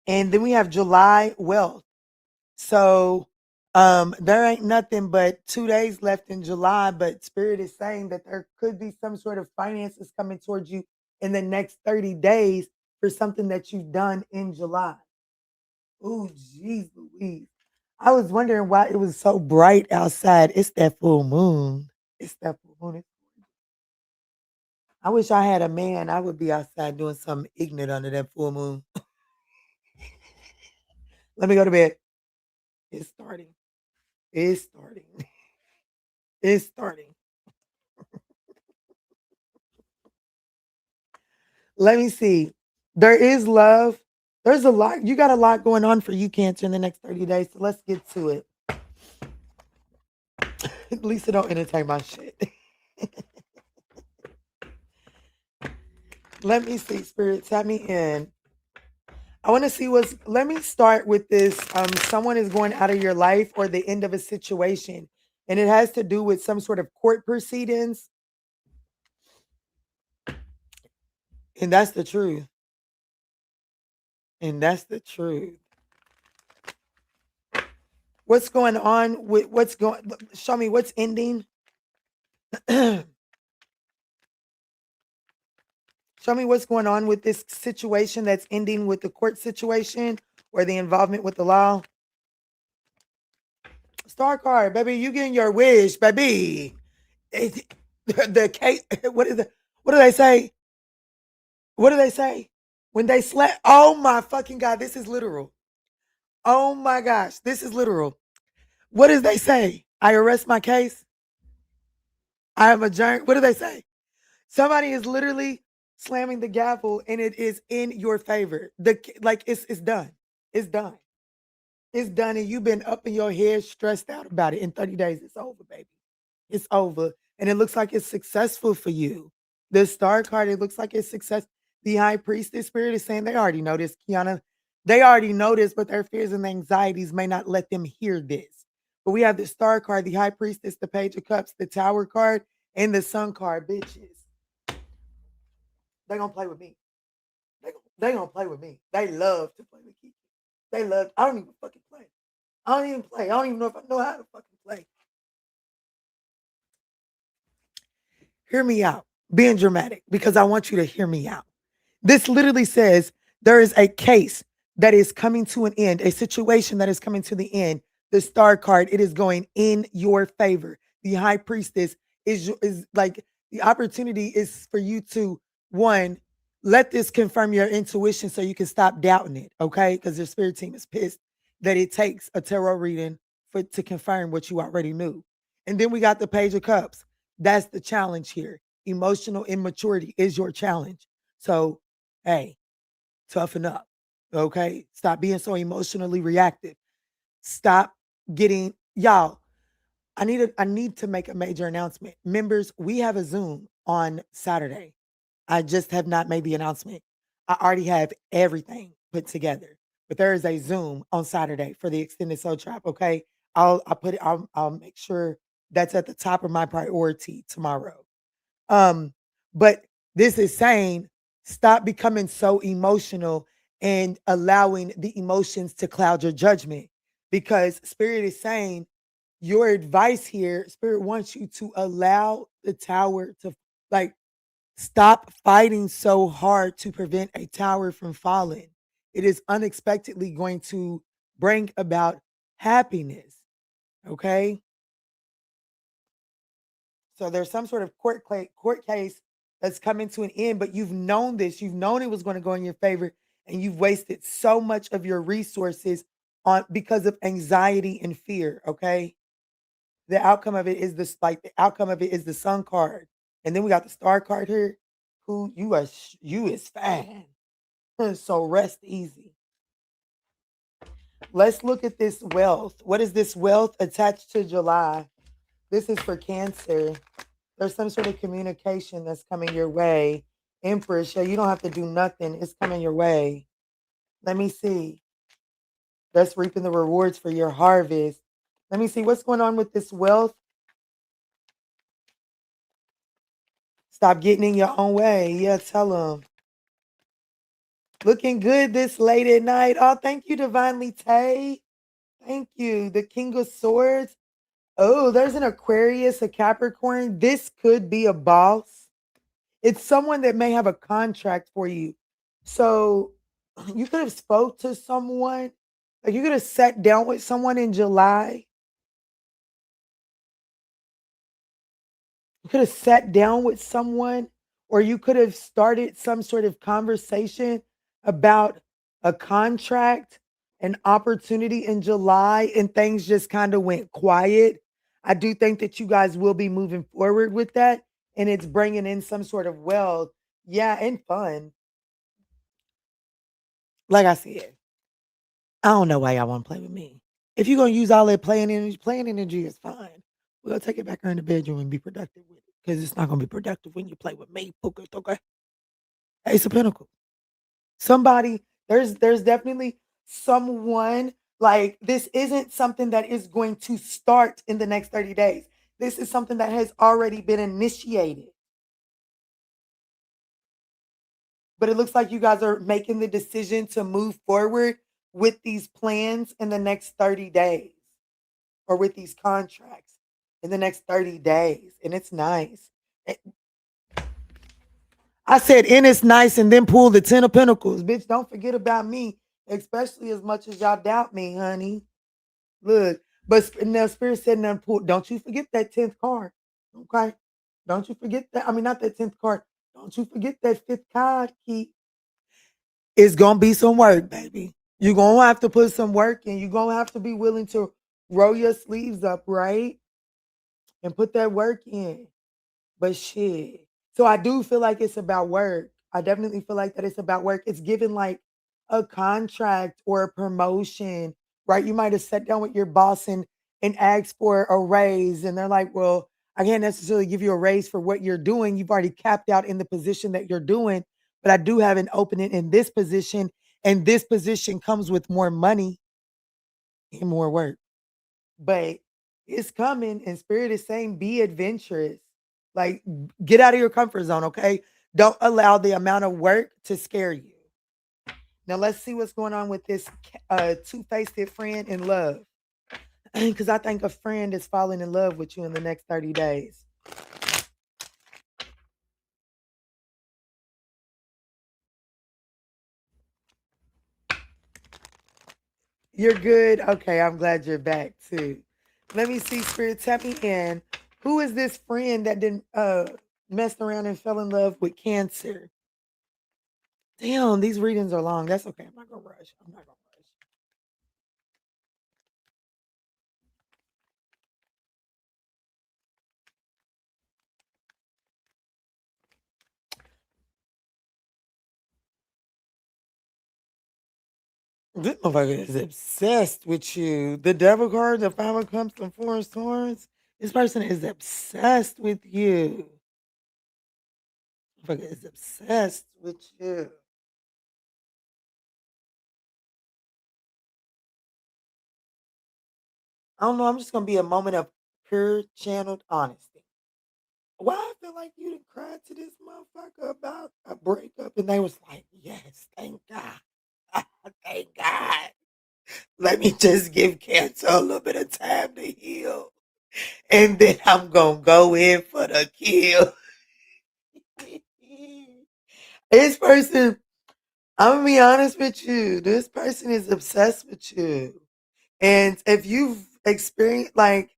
And then we have July wealth. So there ain't nothing but 2 days left in July, but Spirit is saying that there could be some sort of finances coming towards you in the next 30 days for something that you've done in July. Ooh, jeez Louise. I was wondering why it was so bright outside. It's that full moon. It's that full moon. I wish I had a man. I would be outside doing something ignorant under that full moon. Let me go to bed. It's starting. It's starting. It's starting. Let me see. There is love. There's a lot. You got a lot going on for you, Cancer, in the next 30 days. So let's get to it. Lisa, don't entertain my shit. Let me see, Spirit. Tap me in. I want to see let me start with this. Someone is going out of your life or the end of a situation. And it has to do with some sort of court proceedings. And that's the truth. And that's the truth. What's going on with show me what's ending. Show me what's going on with this situation that's ending with the court situation or the involvement with the law. Star card, baby, you getting your wish, baby. The case, what do they say? What do they say? When they slept, oh my fucking God, this is literal. Oh my gosh, this is literal. What does they say? I arrest my case. I am adjourned. What do they say? Somebody is literally slamming the gavel and it is in your favor. It's done. It's done. It's done. And you've been up in your head, stressed out about it. In 30 days, it's over, baby. It's over. And it looks like it's successful for you. The star card, it looks like it's success. The high priestess spirit is saying they already know this, Kiana. They already know this, but their fears and anxieties may not let them hear this. But we have the star card, the high priestess, the page of cups, the tower card, and the sun card, bitches. They gonna play with me. They gonna play with me. They love to play with Kiki. They love. I don't even fucking play. I don't even play. I don't even know if I know how to fucking play. Hear me out. Being dramatic because I want you to hear me out. This literally says there is a case that is coming to an end, a situation that is coming to the end. The star card, it is going in your favor. The high priestess is like the opportunity is for you to one, let this confirm your intuition so you can stop doubting it, okay? Because the spirit team is pissed that it takes a tarot reading to confirm what you already knew. And then we got the page of cups. That's the challenge here. Emotional immaturity is your challenge. So, hey, toughen up. Okay? Stop being so emotionally reactive. Stop getting y'all. I need to make a major announcement. Members, we have a Zoom on Saturday. I just have not made the announcement. I already have everything put together. But there is a Zoom on Saturday for the extended soul trap. Okay. I'll make sure that's at the top of my priority tomorrow. But this is saying stop becoming so emotional and allowing the emotions to cloud your judgment. Because spirit is saying your advice here, spirit wants you to allow the tower to like stop fighting so hard to prevent a tower from falling. It is unexpectedly going to bring about happiness. Okay. So there's some sort of court case that's coming to an end, but you've known this. You've known it was going to go in your favor, and you've wasted so much of your resources on because of anxiety and fear. Okay. The outcome of it is the sun card. And then we got the star card here. Who you is fine. So rest easy. Let's look at this wealth. What is this wealth attached to July? This is for Cancer. There's some sort of communication that's coming your way. Empress, yeah, you don't have to do nothing. It's coming your way. Let me see. That's reaping the rewards for your harvest. Let me see what's going on with this wealth. Stop getting in your own way. Yeah, tell them. Looking good this late at night. Oh, thank you, Divinely Tay. Thank you. The King of Swords. Oh, there's an Aquarius, a Capricorn. This could be a boss. It's someone that may have a contract for you. So you could have spoke to someone. Like you could have sat down with someone in July. You could have sat down with someone, or you could have started some sort of conversation about a contract, an opportunity in July, and things just kind of went quiet. I do think that you guys will be moving forward with that, and it's bringing in some sort of wealth. Yeah, and fun. Like I said, I don't know why y'all want to play with me. If you're going to use all that playing energy is fine. We're going to take it back in the bedroom and be productive with it. Because it's not going to be productive when you play with me. Okay? Ace of Pentacles. Somebody, there's definitely someone like this isn't something that is going to start in the next 30 days. This is something that has already been initiated. But it looks like you guys are making the decision to move forward with these plans in the next 30 days or with these contracts in the next 30 days. And it's nice. I said, and it's nice, and then pull the 10 of Pentacles. Bitch, don't forget about me, especially as much as y'all doubt me, honey. Look, but now Spirit said, now pull. Don't you forget that 10th card, okay? Don't you forget that. I mean, not that 10th card. Don't you forget that 5th card, Key. It's going to be some work, baby. You're going to have to put some work in. You're going to have to be willing to roll your sleeves up, right? and put that work in. But shit. So I do feel like it's about work. I definitely feel like that it's about work. It's given like a contract or a promotion, right? You might have sat down with your boss and asked for a raise, and they're like, well, I can't necessarily give you a raise for what you're doing. You've already capped out in the position that you're doing, but I do have an opening in this position, and this position comes with more money and more work. But it's coming, and spirit is saying be adventurous. Like, get out of your comfort zone, okay? Don't allow the amount of work to scare you. Now let's see what's going on with this two-faced friend in love. Because I think a friend is falling in love with you in the next 30 days. You're good? Okay, I'm glad you're back too. Let me see, spirit, tap me in. Who is this friend that didn't mess around and fell in love with Cancer? Damn, these readings are long. That's okay. I'm not gonna rush. I'm not gonna rush. This motherfucker is obsessed with you. The devil card, the five of cups, the four of swords. This person is obsessed with you. Motherfucker is obsessed with you. I don't know. I'm just gonna be a moment of pure channeled honesty. Why I feel like you done cried to this motherfucker about a breakup, and they was like, "Yes, thank God, thank God. Let me just give Cancer a little bit of time to heal, and then I'm gonna go in for the kill." This person, I'm gonna be honest with you. This person is obsessed with you, and if you've experienced like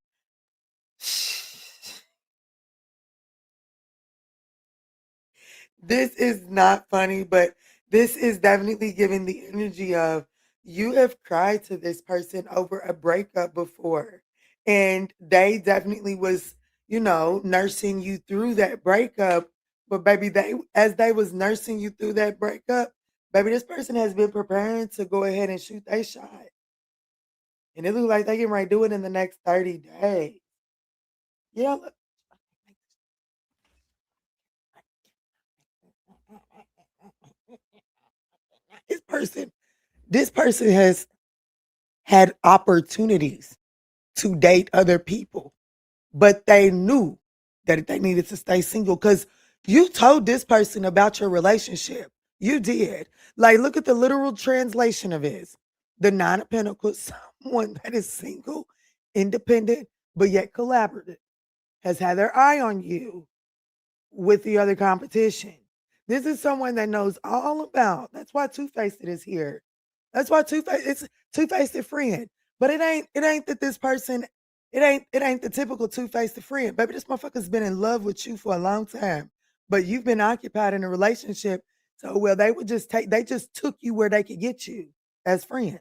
this is not funny, but this is definitely giving the energy of you have cried to this person over a breakup before. And they definitely was, nursing you through that breakup. But baby, they as they was nursing you through that breakup, baby, this person has been preparing to go ahead and shoot their shot. And it looks like they getting ready to do it in the next 30 days. Yeah, look. This person, this person has had opportunities to date other people, but they knew that they needed to stay single because you told this person about your relationship. You did. Like, look at the literal translation of this. The Nine of Pentacles, someone that is single, independent, but yet collaborative, has had their eye on you with the other competition. This is someone that knows all about. That's why Two-Faced is here. That's why Two-Faced it's Two-Faced friend. But it ain't that this person it ain't the typical Two-Faced friend. Baby, this motherfucker's been in love with you for a long time. But you've been occupied in a relationship. So well, they just took you where they could get you as friends.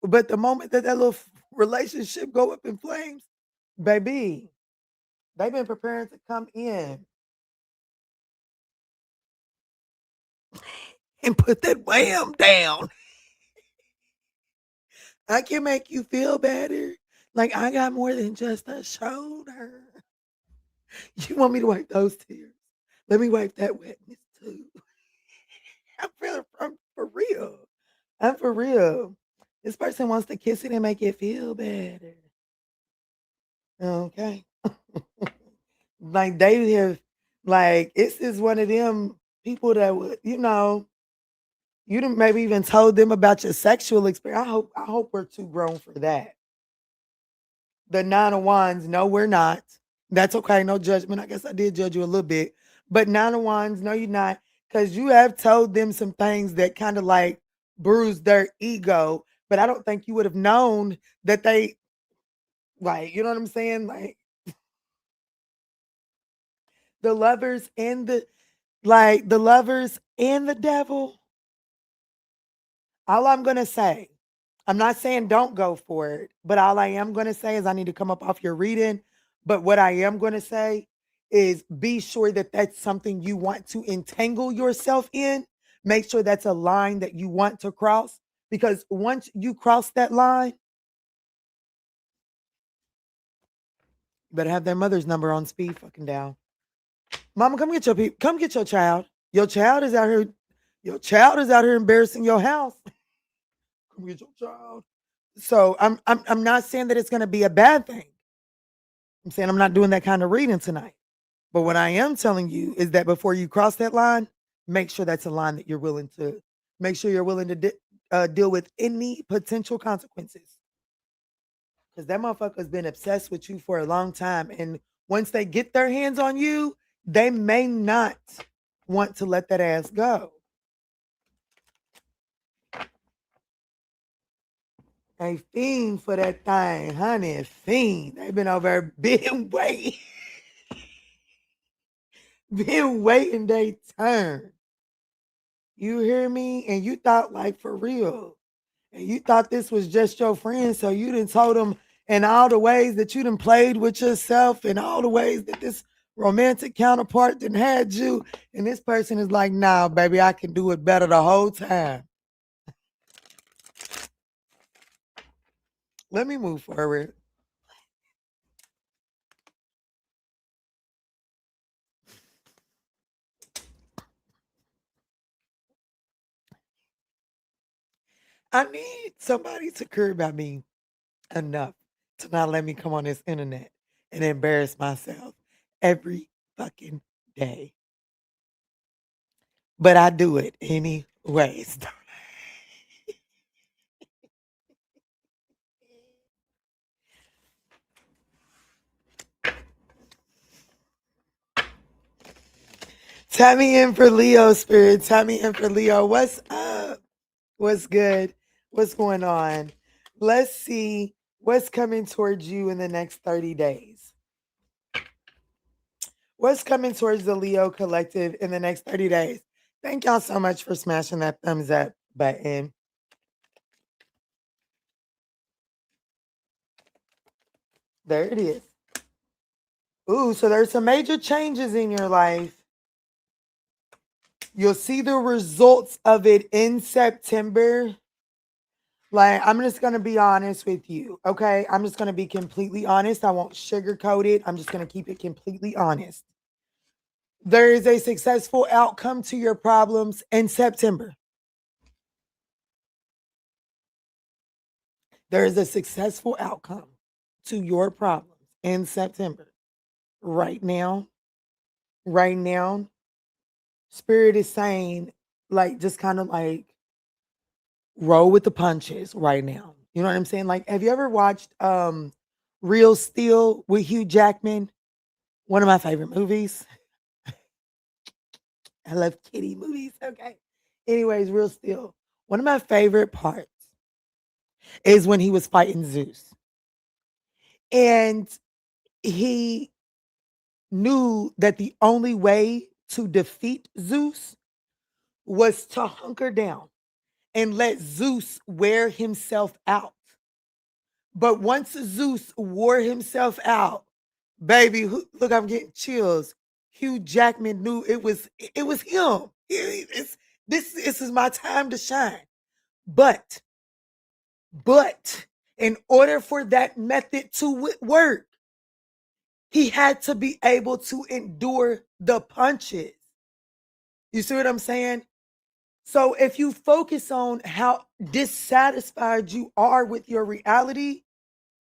But the moment that little relationship go up in flames, baby, they've been preparing to come in and put that wham down. I can make you feel better. Like I got more than just a shoulder. You want me to wipe those tears? Let me wipe that wetness too. I'm for real. I'm for real. This person wants to kiss it and make it feel better. Okay. Like they have, like this is one of them people that would, you done maybe even told them about your sexual experience. I hope we're too grown for that. The Nine of Wands, no, we're not. That's okay, no judgment. I guess I did judge you a little bit. But Nine of Wands, no, you're not. Because you have told them some things that kind of like bruised their ego. But I don't think you would have known that they, like, you know what I'm saying? Like the lovers and the lovers and the devil. All I'm going to say, I'm not saying don't go for it, but all I am going to say is I need to come up off your reading But what I am going to say is be sure that that's something you want to entangle yourself in. Make sure that's a line that you want to cross, because once you cross that line, you better have their mother's number on speed fucking dial. Mama, come get come get your child. Your child is out here. Your child is out here embarrassing your house. Come get your child. So I'm not saying that it's going to be a bad thing. I'm saying I'm not doing that kind of reading tonight. But what I am telling you is that before you cross that line, make sure that's a line that you're willing to make sure you're willing to deal with any potential consequences. Because that motherfucker's been obsessed with you for a long time. And once they get their hands on you, they may not want to let that ass go. A fiend for that thing, honey. Fiend. They've been over there, been waiting. Been waiting their turn. You hear me? And you thought, like, for real. And you thought this was just your friend, so you done told them in all the ways that you done played with yourself and all the ways that this romantic counterpart done had you. And this person is like, nah, baby, I can do it better the whole time. Let me move forward. I need somebody to care about me enough to not let me come on this internet and embarrass myself every fucking day. But I do it anyways. Tap me in for Leo, spirit. Tap me in for Leo. What's up? What's good? What's going on? Let's see what's coming towards you in the next 30 days. What's coming towards the Leo collective in the next 30 days? Thank y'all so much for smashing that thumbs up button. There it is. Ooh, so there's some major changes in your life. You'll see the results of it in September. Like, I'm just going to be honest with you, okay? I'm just going to be completely honest. I won't sugarcoat it. I'm just going to keep it completely honest. There is a successful outcome to your problems in September. There is a successful outcome to your problems in September. Right now, Spirit is saying, like, just kind of like roll with the punches right now. You know what I'm saying? Like, have you ever watched Real Steel with Hugh Jackman? One of my favorite movies. I love kitty movies. Okay. Anyways, Real Steel. One of my favorite parts is when he was fighting Zeus. And he knew that the only way to defeat Zeus was to hunker down and let Zeus wear himself out. But once Zeus wore himself out, baby, look, I'm getting chills. Hugh Jackman knew it was him. This is my time to shine. But in order for that method to work, he had to be able to endure the punches. You see what I'm saying? So if you focus on how dissatisfied you are with your reality,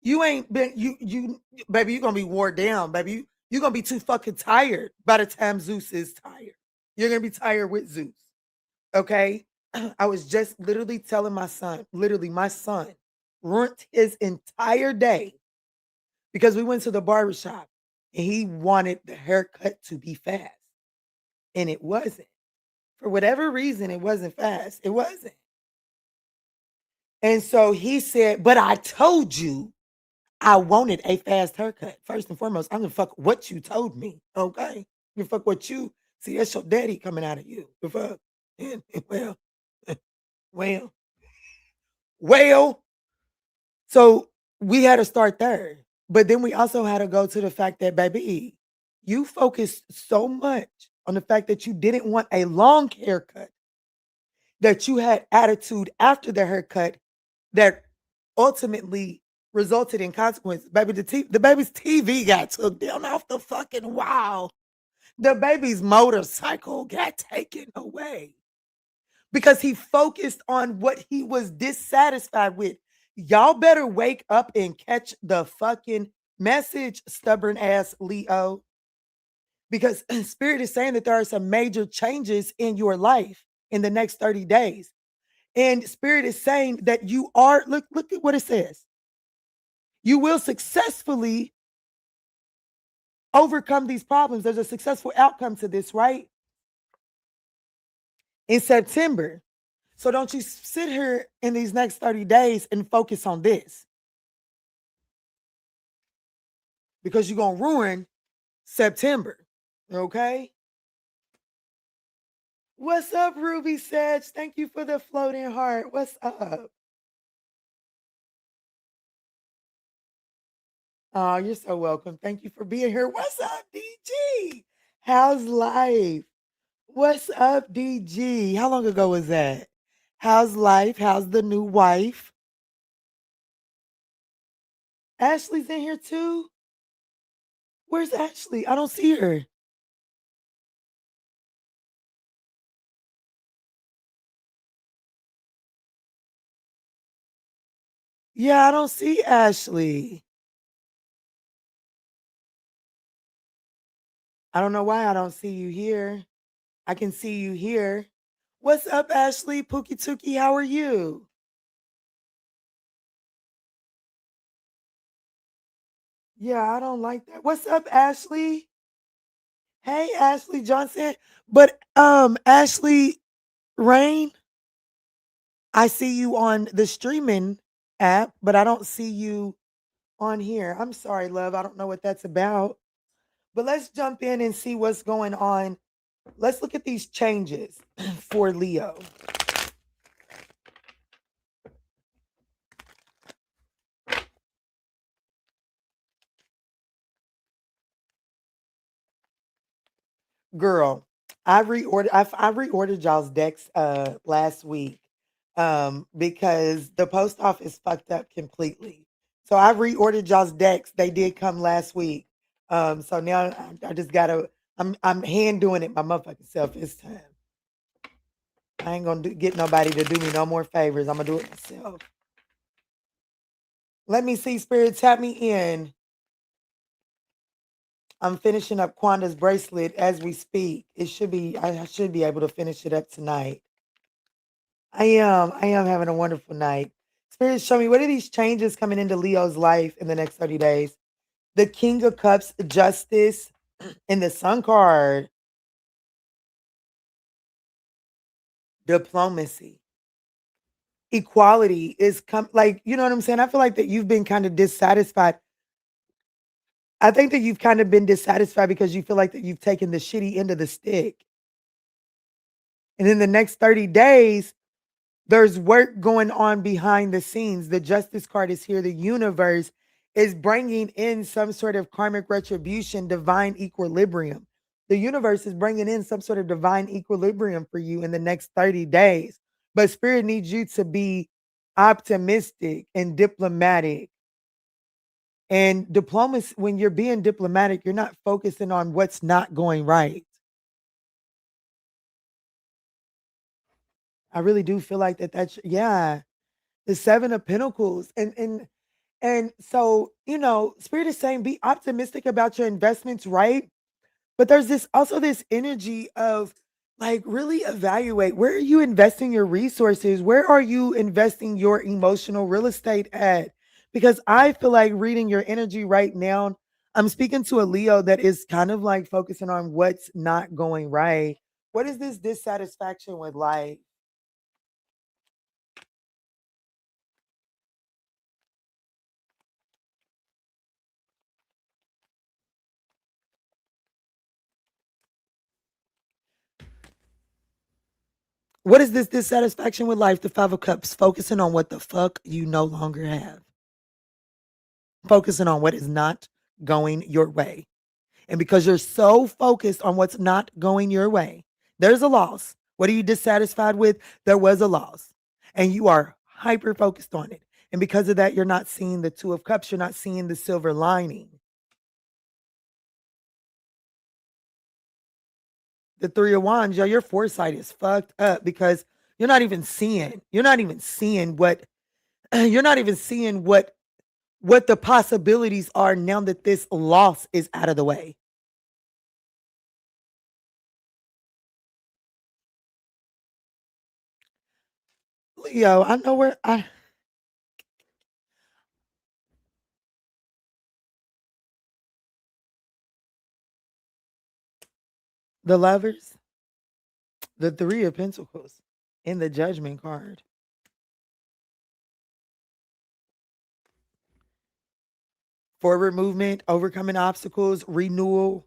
you ain't been baby, you're gonna be wore down, baby. You're gonna be too fucking tired by the time Zeus is tired. You're gonna be tired with Zeus. Okay. I was just literally telling my son, my son ruined his entire day because we went to the barbershop and he wanted the haircut to be fast. And it wasn't. For whatever reason, it wasn't fast. It wasn't. And so he said, but I told you I wanted a fast haircut. First and foremost, I'm gonna fuck what you told me. Okay. You fuck what you see, that's your daddy coming out of you. The fuck. And, well. So we had to start there. But then we also had to go to the fact that, baby, you focused so much on the fact that you didn't want a long haircut, that you had attitude after the haircut that ultimately resulted in consequences. Baby, the baby's TV got took down off the fucking wall. The baby's motorcycle got taken away because he focused on what he was dissatisfied with. Y'all better wake up and catch the fucking message, stubborn ass Leo, because Spirit is saying that there are some major changes in your life in the next 30 days. And Spirit is saying that you are, look at what it says. You will successfully overcome these problems. There's a successful outcome to this, right? In September. So don't you sit here in these next 30 days and focus on this, because you're going to ruin September. Okay? What's up, Ruby Sag? Thank you for the floating heart. What's up? Oh, you're so welcome. Thank you for being here. What's up, DG? How's life? What's up, DG? How long ago was that? How's life? How's the new wife? Ashley's in here too? Where's Ashley? I don't see her. Yeah, I don't see Ashley. I don't know why I don't see you here. I can see you here. What's up, Ashley? Pookie Tookie, how are you? Yeah, I don't like that. What's up, Ashley? Hey, Ashley Johnson. But Ashley Rain, I see you on the streaming app, but I don't see you on here. I'm sorry, love. I don't know what that's about. But let's jump in and see what's going on. Let's look at these changes for Leo. Girl, I reordered y'all's decks last week because the post office fucked up completely. So I reordered y'all's decks. They did come last week. So now I just gotta I'm hand doing it my motherfucking self this time. I ain't gonna get nobody to do me no more favors. I'm gonna do it myself. Let me see, Spirit, tap me in. I'm finishing up Quanda's bracelet as we speak. I should be able to finish it up tonight. I am having a wonderful night. Spirit, show me, what are these changes coming into Leo's life in the next 30 days? The King of Cups, Justice, and the Sun card, diplomacy. Equality is like, you know what I'm saying? I feel like that you've been kind of dissatisfied. I think that you've kind of been dissatisfied because you feel like that you've taken the shitty end of the stick. And in the next 30 days, there's work going on behind the scenes. The Justice card is here. The universe is bringing in some sort of karmic retribution, divine equilibrium. The universe is bringing in some sort of divine equilibrium for you in the next 30 days. But Spirit needs you to be optimistic and diplomatic. And diplomacy, when you're being diplomatic, you're not focusing on what's not going right. I really do feel like that's yeah. The 7 of Pentacles. And so, Spirit is saying be optimistic about your investments, right? But there's this energy of like really evaluate, where are you investing your resources? Where are you investing your emotional real estate at? Because I feel like reading your energy right now, I'm speaking to a Leo that is kind of like focusing on what's not going right. What is this dissatisfaction with life? What is this dissatisfaction with life? The 5 of Cups, focusing on what the fuck you no longer have. focusing on what is not going your way. And because you're so focused on what's not going your way, there's a loss. What are you dissatisfied with? There was a loss. And you are hyper focused on it. And because of that, you're not seeing the Two of Cups. You're not seeing the silver lining. The Three of Wands, yo, your foresight is fucked up because you're not even seeing what you're not even seeing what the possibilities are now that this loss is out of the way. Leo, I know where the Lovers, the Three of Pentacles, and the Judgment card. Forward movement, overcoming obstacles, renewal.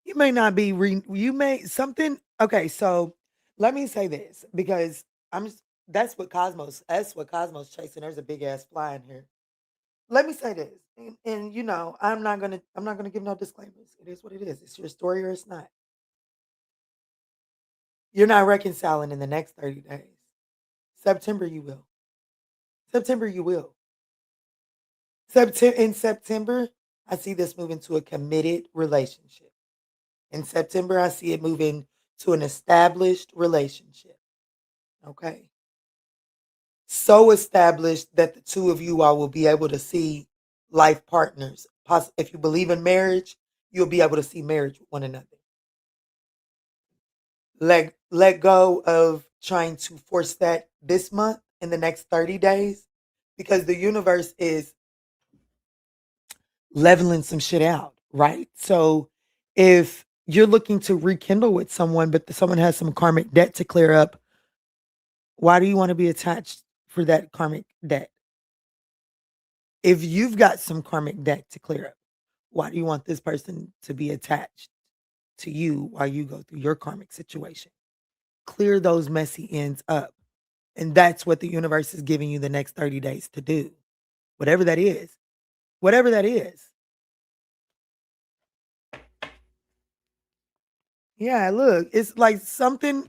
You may not be you may something okay, so let me say this because that's what Cosmos chasing. There's a big ass fly in here. Let me say this. And you know, I'm not gonna give no disclaimers. It is what it is. It's your story or it's not. You're not reconciling in the next 30 days. September you will. September you will. In September, I see this moving to a committed relationship. In September, I see it moving to an established relationship. Okay. So established that the two of you all will be able to see life partners. If you believe in marriage, you'll be able to see marriage with one another. Let go of trying to force that this month in the next 30 days because the universe is leveling some shit out, right? So if you're looking to rekindle with someone, but someone has some karmic debt to clear up, why do you want to be attached for that karmic debt? If you've got some karmic debt to clear up, why do you want this person to be attached to you while you go through your karmic situation? Clear those messy ends up. And that's what the universe is giving you the next 30 days to do. Whatever that is. Whatever that is. Yeah, look, it's like something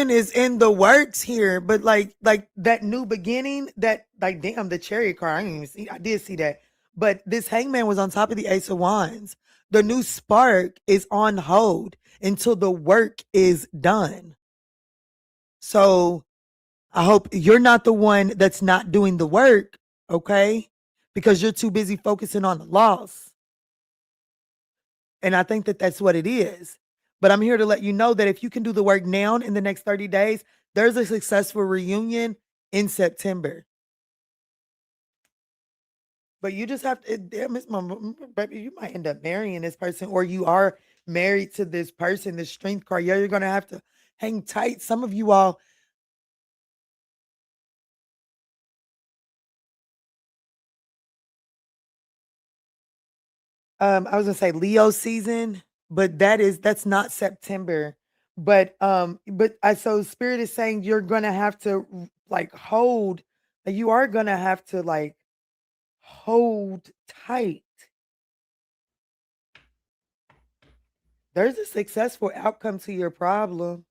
is in the works here, but like that new beginning, that like damn the chariot car. I didn't even see. I did see that, but this hangman was on top of the Ace of Wands. The new spark is on hold until the work is done. So I hope you're not the one that's not doing the work, okay? Because you're too busy focusing on the loss. And I think that that's what it is. But I'm here to let you know that if you can do the work now in the next 30 days, there's a successful reunion in September. But you just have to, damn, it's baby, you might end up marrying this person or you are married to this person, the strength card. Yeah, you're going to have to hang tight. Some of you all, I was gonna say Leo season, but that's not September. But I so spirit is saying you're gonna have to like hold, you are gonna have to like hold tight. There's a successful outcome to your problem.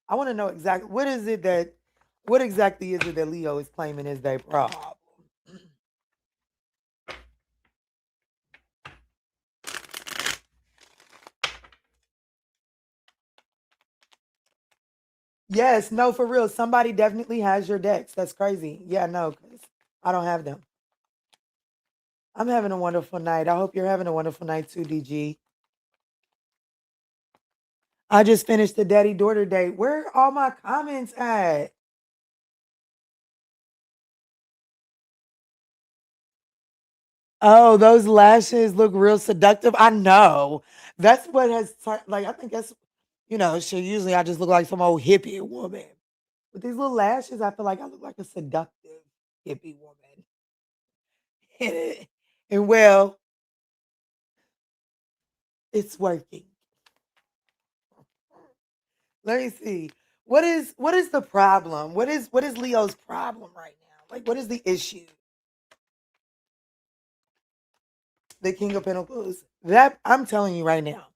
I want to know exactly what exactly is it that Leo is claiming is their problem. Yes, no, for real. Somebody definitely has your decks. That's crazy. Yeah, no, 'cause I don't have them. I'm having a wonderful night. I hope you're having a wonderful night too, DG. I just finished the daddy daughter date. Where are all my comments at? Oh, those lashes look real seductive. I know. That's what has like I think that's shit, usually I just look like some old hippie woman. With these little lashes, I feel like I look like a seductive hippie woman. And well, it's working. Let me see. What is the problem? What is Leo's problem right now? Like, what is the issue? The King of Pentacles. That I'm telling you right now.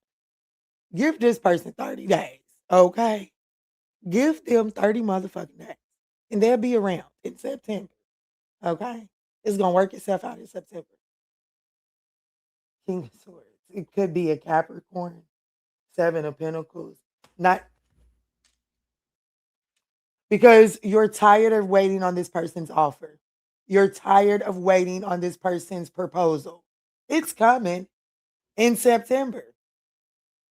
Give this person 30 days. Okay. Give them 30 motherfucking days. And they'll be around in September. Okay. It's gonna work itself out in September. King of Swords. It could be a Capricorn. Seven of Pentacles. Not because you're tired of waiting on this person's offer. You're tired of waiting on this person's proposal. It's coming in September.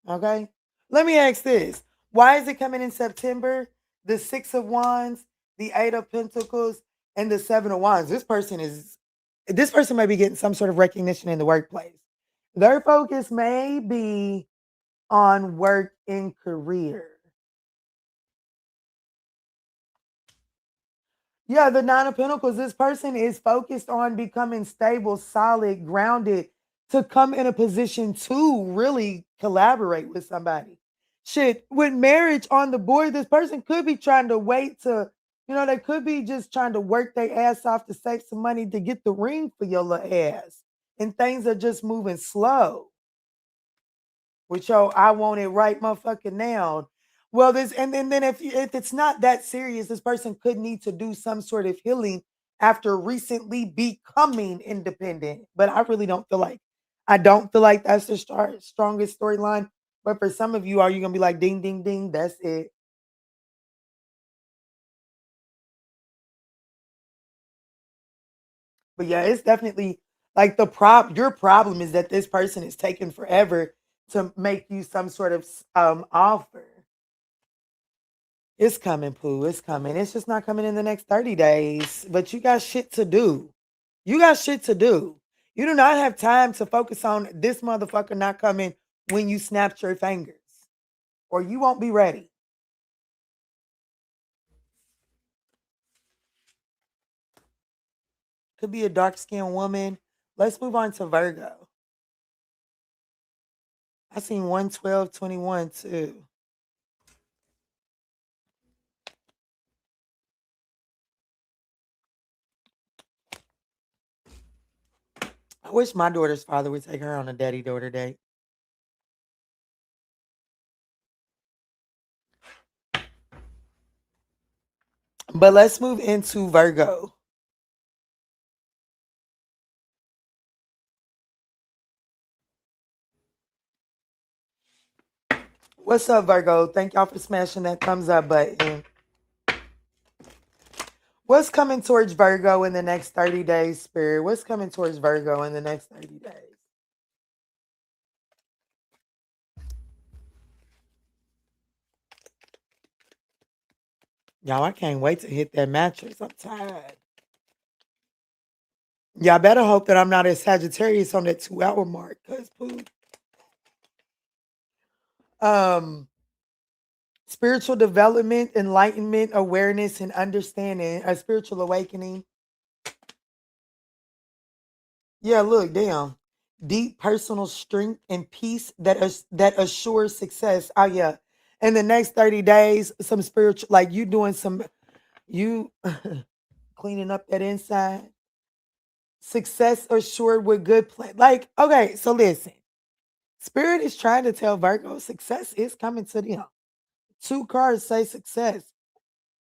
Okay. Let me ask this. Why is it coming in September? The Six of Wands, the Eight of Pentacles, and the Seven of Wands. This person may be getting some sort of recognition in the workplace. Their focus may be on work and career. Yeah, the Nine of Pentacles. This person is focused on becoming stable, solid, grounded, to come in a position to really collaborate with somebody. Shit, with marriage on the board, this person could be trying to wait to, they could be just trying to work their ass off to save some money to get the ring for your little ass. And things are just moving slow. With your I want it right motherfucking now. Well, then if it's not that serious, this person could need to do some sort of healing after recently becoming independent. But I really don't feel like that's the strongest storyline. But for some of you, are you gonna be like ding ding ding? That's it. But yeah, it's definitely like your problem is that this person is taking forever to make you some sort of offer. It's coming, Pooh. It's coming. It's just not coming in the next 30 days. But you got shit to do. You got shit to do. You do not have time to focus on this motherfucker not coming when you snapped your fingers. Or you won't be ready. Could be a dark-skinned woman. Let's move on to Virgo. I seen 11221 too. I wish my daughter's father would take her on a daddy-daughter date. But let's move into Virgo. What's up, Virgo? Thank y'all for smashing that thumbs up button. What's coming towards Virgo in the next 30 days, Spirit? What's coming towards Virgo in the next 30 days? Y'all, I can't wait to hit that mattress. I'm tired. Y'all better hope that I'm not a Sagittarius on that 2-hour mark, because spiritual development, enlightenment, awareness, and understanding, a spiritual awakening. Yeah, look, damn. Deep personal strength and peace that assures success. Oh yeah. In the next 30 days, some spiritual, like you cleaning up that inside. Success assured with good plan. Like, okay, so listen. Spirit is trying to tell Virgo success is coming to them. 2 cards say success.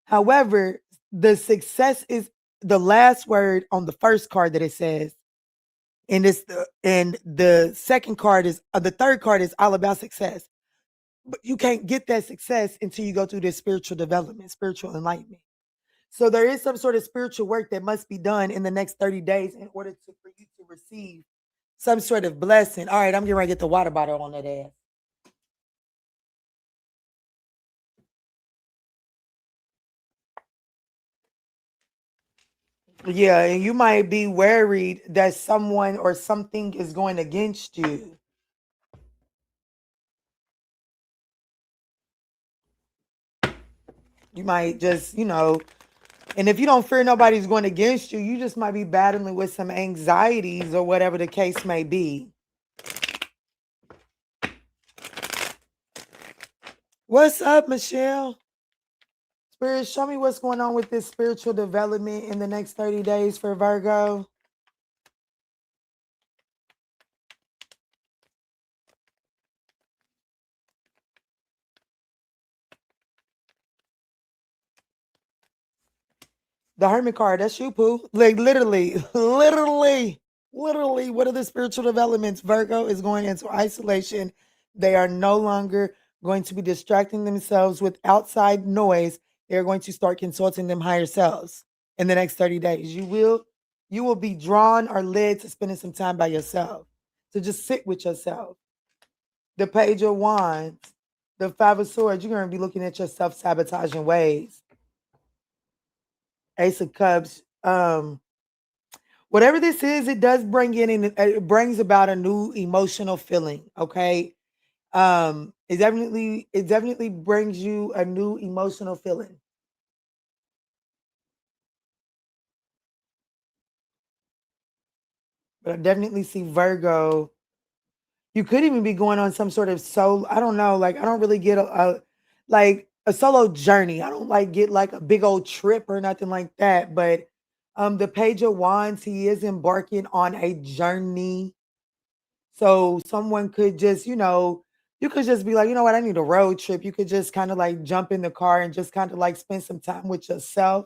However, the success is the last word on the first card that it says. And the second card is the third card is all about success. But you can't get that success until you go through this spiritual development, spiritual enlightenment. So there is some sort of spiritual work that must be done in the next 30 days in order for you to receive some sort of blessing. All right, I'm getting ready to get the water bottle on that ass. Yeah, and you might be worried that someone or something is going against you. You might just, and if you don't fear nobody's going against you, you just might be battling with some anxieties or whatever the case may be. What's up, Michelle? Spirit, show me what's going on with this spiritual development in the next 30 days for Virgo. The Hermit card, that's you, Pooh. Like literally, what are the spiritual developments? Virgo is going into isolation. They are no longer going to be distracting themselves with outside noise. They're going to start consulting them higher selves in the next 30 days. You will be drawn or led to spending some time by yourself, to just sit with yourself. The Page of Wands, the Five of Swords, you're going to be looking at your self-sabotaging ways. Ace of Cups. Whatever this is, it does bring in, it brings about a new emotional feeling. Okay. It definitely brings you a new emotional feeling. But I definitely see Virgo. You could even be going on some sort of solo. I don't know. Like I don't really get like a solo journey. I don't like get like a big old trip or nothing like that. But the Page of Wands, he is embarking on a journey. So someone could just, you could just be like, you know what, I need a road trip. You could just kind of like jump in the car and just kind of like spend some time with yourself.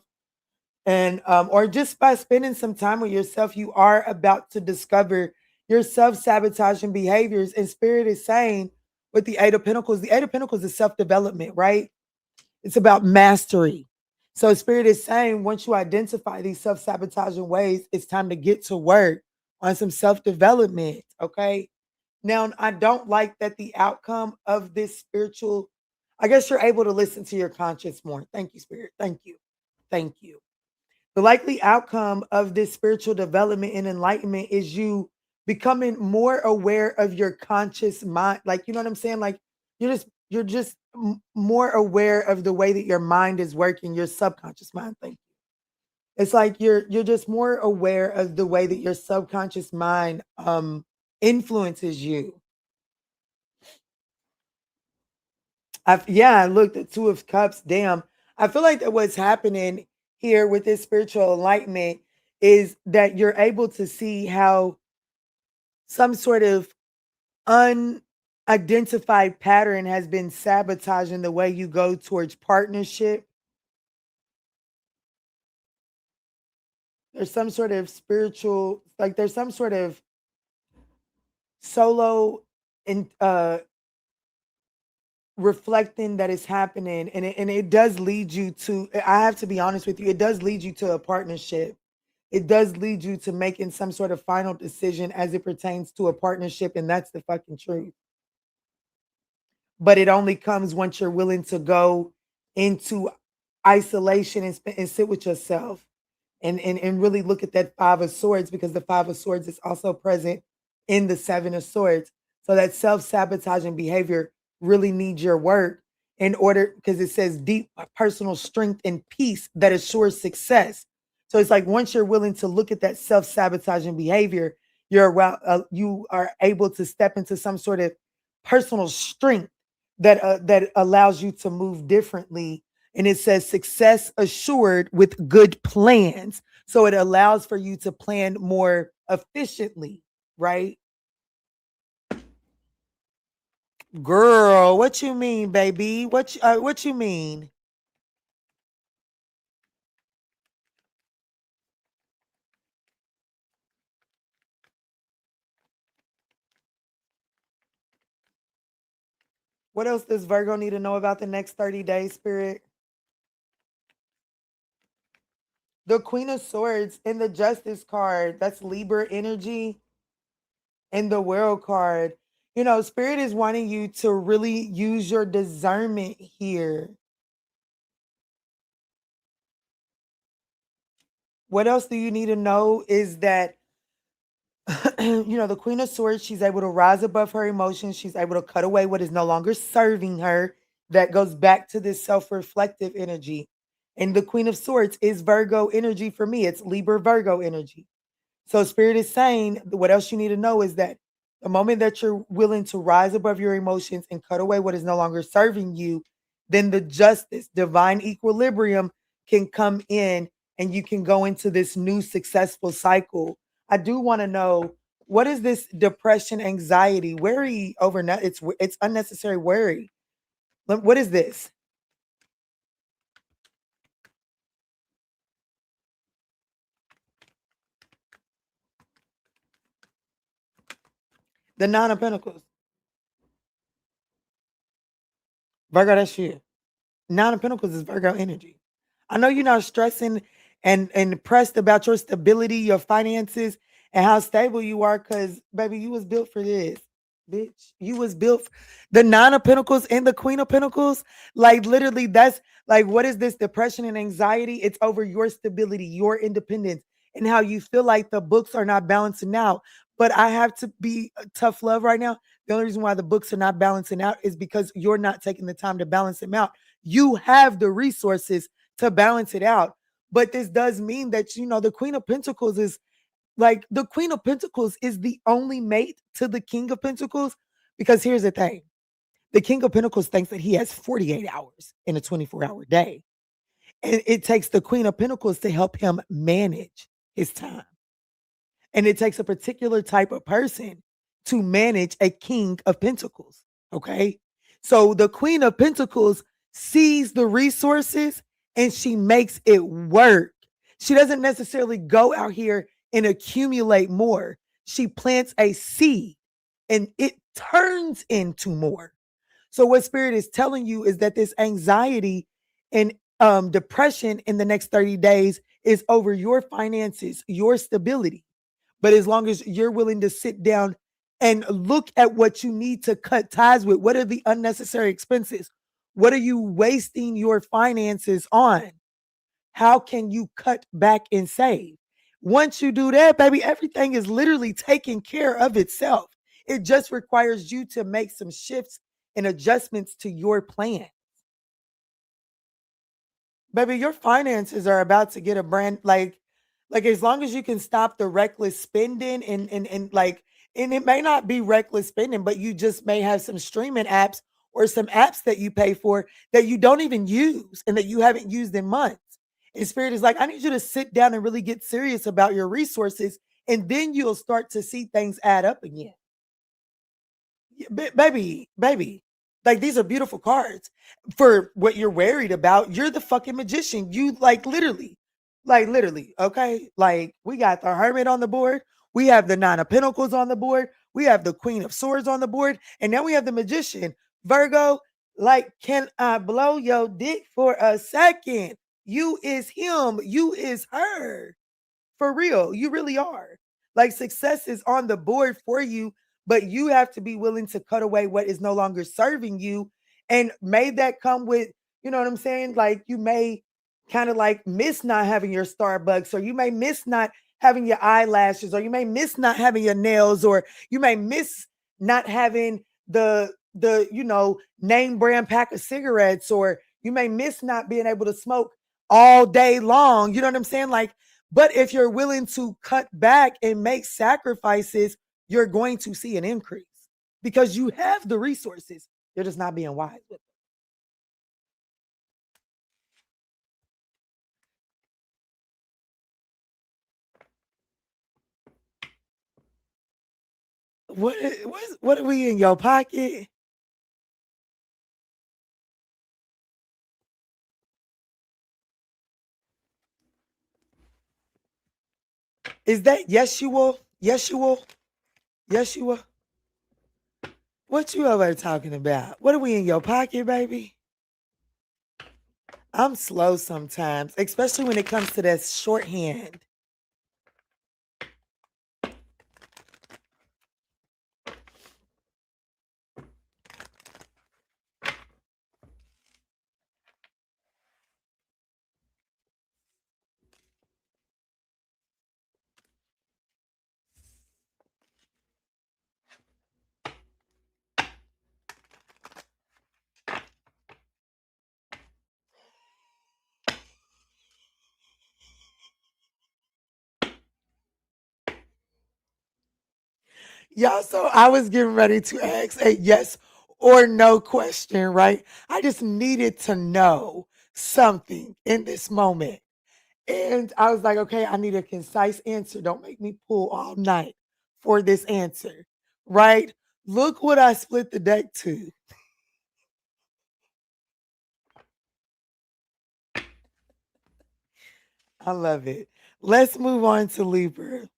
And or just by spending some time with yourself, you are about to discover your self-sabotaging behaviors. And Spirit is saying with the Eight of Pentacles is self-development, right? It's about mastery. So Spirit is saying once you identify these self-sabotaging ways, it's time to get to work on some self-development. Okay. Now, I don't like that the outcome of this spiritual, I guess you're able to listen to your conscience more. Thank you, Spirit. Thank you. Thank you. The likely outcome of this spiritual development and enlightenment is you becoming more aware of your conscious mind. Like, you know what I'm saying? Like you're just more aware of the way that your mind is working, your subconscious mind. Thank you. It's like you're just more aware of the way that your subconscious mind influences you. Yeah, look, the Two of Cups. Damn, I feel like that what's happening here with this spiritual enlightenment is that you're able to see how some sort of unidentified pattern has been sabotaging the way you go towards partnership. There's some sort of spiritual, like there's some sort of solo and reflecting that is happening, and it does lead you to, I have to be honest with you, it does lead you to a partnership. It does lead you to making some sort of final decision as it pertains to a partnership, and that's the fucking truth. But it only comes once you're willing to go into isolation and sit with yourself and really look at that Five of Swords, because the Five of Swords is also present in the Seven of Swords. So that self-sabotaging behavior really needs your work in order, because it says deep personal strength and peace that assures success. So it's like once you're willing to look at that self-sabotaging behavior, you are able to step into some sort of personal strength that allows you to move differently. And it says success assured with good plans. So it allows for you to plan more efficiently, right? Girl, what you mean, baby? What you mean? What else does Virgo need to know about the next 30 days, Spirit? The Queen of Swords and the Justice card, that's Libra energy, and the World card. You know, Spirit is wanting you to really use your discernment here. What else do you need to know is that the Queen of Swords, she's able to rise above her emotions. She's able to cut away what is no longer serving her. That goes back to this self-reflective energy. And the Queen of Swords is Virgo energy for me. It's Libra Virgo energy. So Spirit is saying what else you need to know is that the moment that you're willing to rise above your emotions and cut away what is no longer serving you, then the justice, divine equilibrium can come in and you can go into this new successful cycle. I do want to know, what is this depression, anxiety, worry over it's unnecessary worry. What is this? The Nine of Pentacles. Virgo, that's you. Nine of Pentacles is Virgo energy. I know you're not stressing and pressed about your stability, your finances, and how stable you are, because baby, you was built for this, bitch. You was built the Nine of Pentacles and the Queen of Pentacles. Like literally, that's like, what is this depression and anxiety? It's over your stability, your independence, and how you feel like the books are not balancing out. But I have to be tough love right now. The only reason why the books are not balancing out is because you're not taking the time to balance them out. You have the resources to balance it out. But this does mean that, the Queen of Pentacles is like, the Queen of Pentacles is the only mate to the King of Pentacles. Because here's the thing, the King of Pentacles thinks that he has 48 hours in a 24-hour day. And it takes the Queen of Pentacles to help him manage his time. And it takes a particular type of person to manage a King of Pentacles. Okay. So the Queen of Pentacles sees the resources and she makes it work. She doesn't necessarily go out here and accumulate more. She plants a seed and it turns into more. So what Spirit is telling you is that this anxiety and depression in the next 30 days is over your finances, your stability. But as long as you're willing to sit down and look at what you need to cut ties with, what are the unnecessary expenses? What are you wasting your finances on? How can you cut back and save? Once you do that, baby, everything is literally taking care of itself. It just requires you to make some shifts and adjustments to your plan. Baby, your finances are about to get a brand, like as long as you can stop the reckless spending and like, and it may not be reckless spending, but you just may have some streaming apps or some apps that you pay for that you don't even use and that you haven't used in months. And Spirit is like, I need you to sit down and really get serious about your resources, and then you'll start to see things add up again. Baby, like these are beautiful cards for what you're worried about. You're the fucking magician. You like literally, okay? Like we got the Hermit on the board. We have the Nine of Pentacles on the board. We have the Queen of Swords on the board. And now we have the Magician. Virgo, like, can I blow your dick for a second? You is him. You is her. For real, you really are. Like success is on the board for you, but you have to be willing to cut away what is no longer serving you. And may that come with, you know what I'm saying? Like you may kind of like miss not having your Starbucks, or you may miss not having your eyelashes, or you may miss not having your nails, or you may miss not having the name brand pack of cigarettes, or you may miss not being able to smoke all day long. You know what I'm saying? Like, but if you're willing to cut back and make sacrifices, you're going to see an increase because you have the resources. You're just not being wise with them. What are we in your pocket? Is that Yeshua? Yeshua? Yeshua? What you over there talking about? What are we in your pocket, baby? I'm slow sometimes, especially when it comes to that shorthand. Y'all, so I was getting ready to ask a yes or no question, right? I just needed to know something in this moment. And I was like, okay, I need a concise answer. Don't make me pull all night for this answer, right? Look what I split the deck to. I love it. Let's move on to Libra.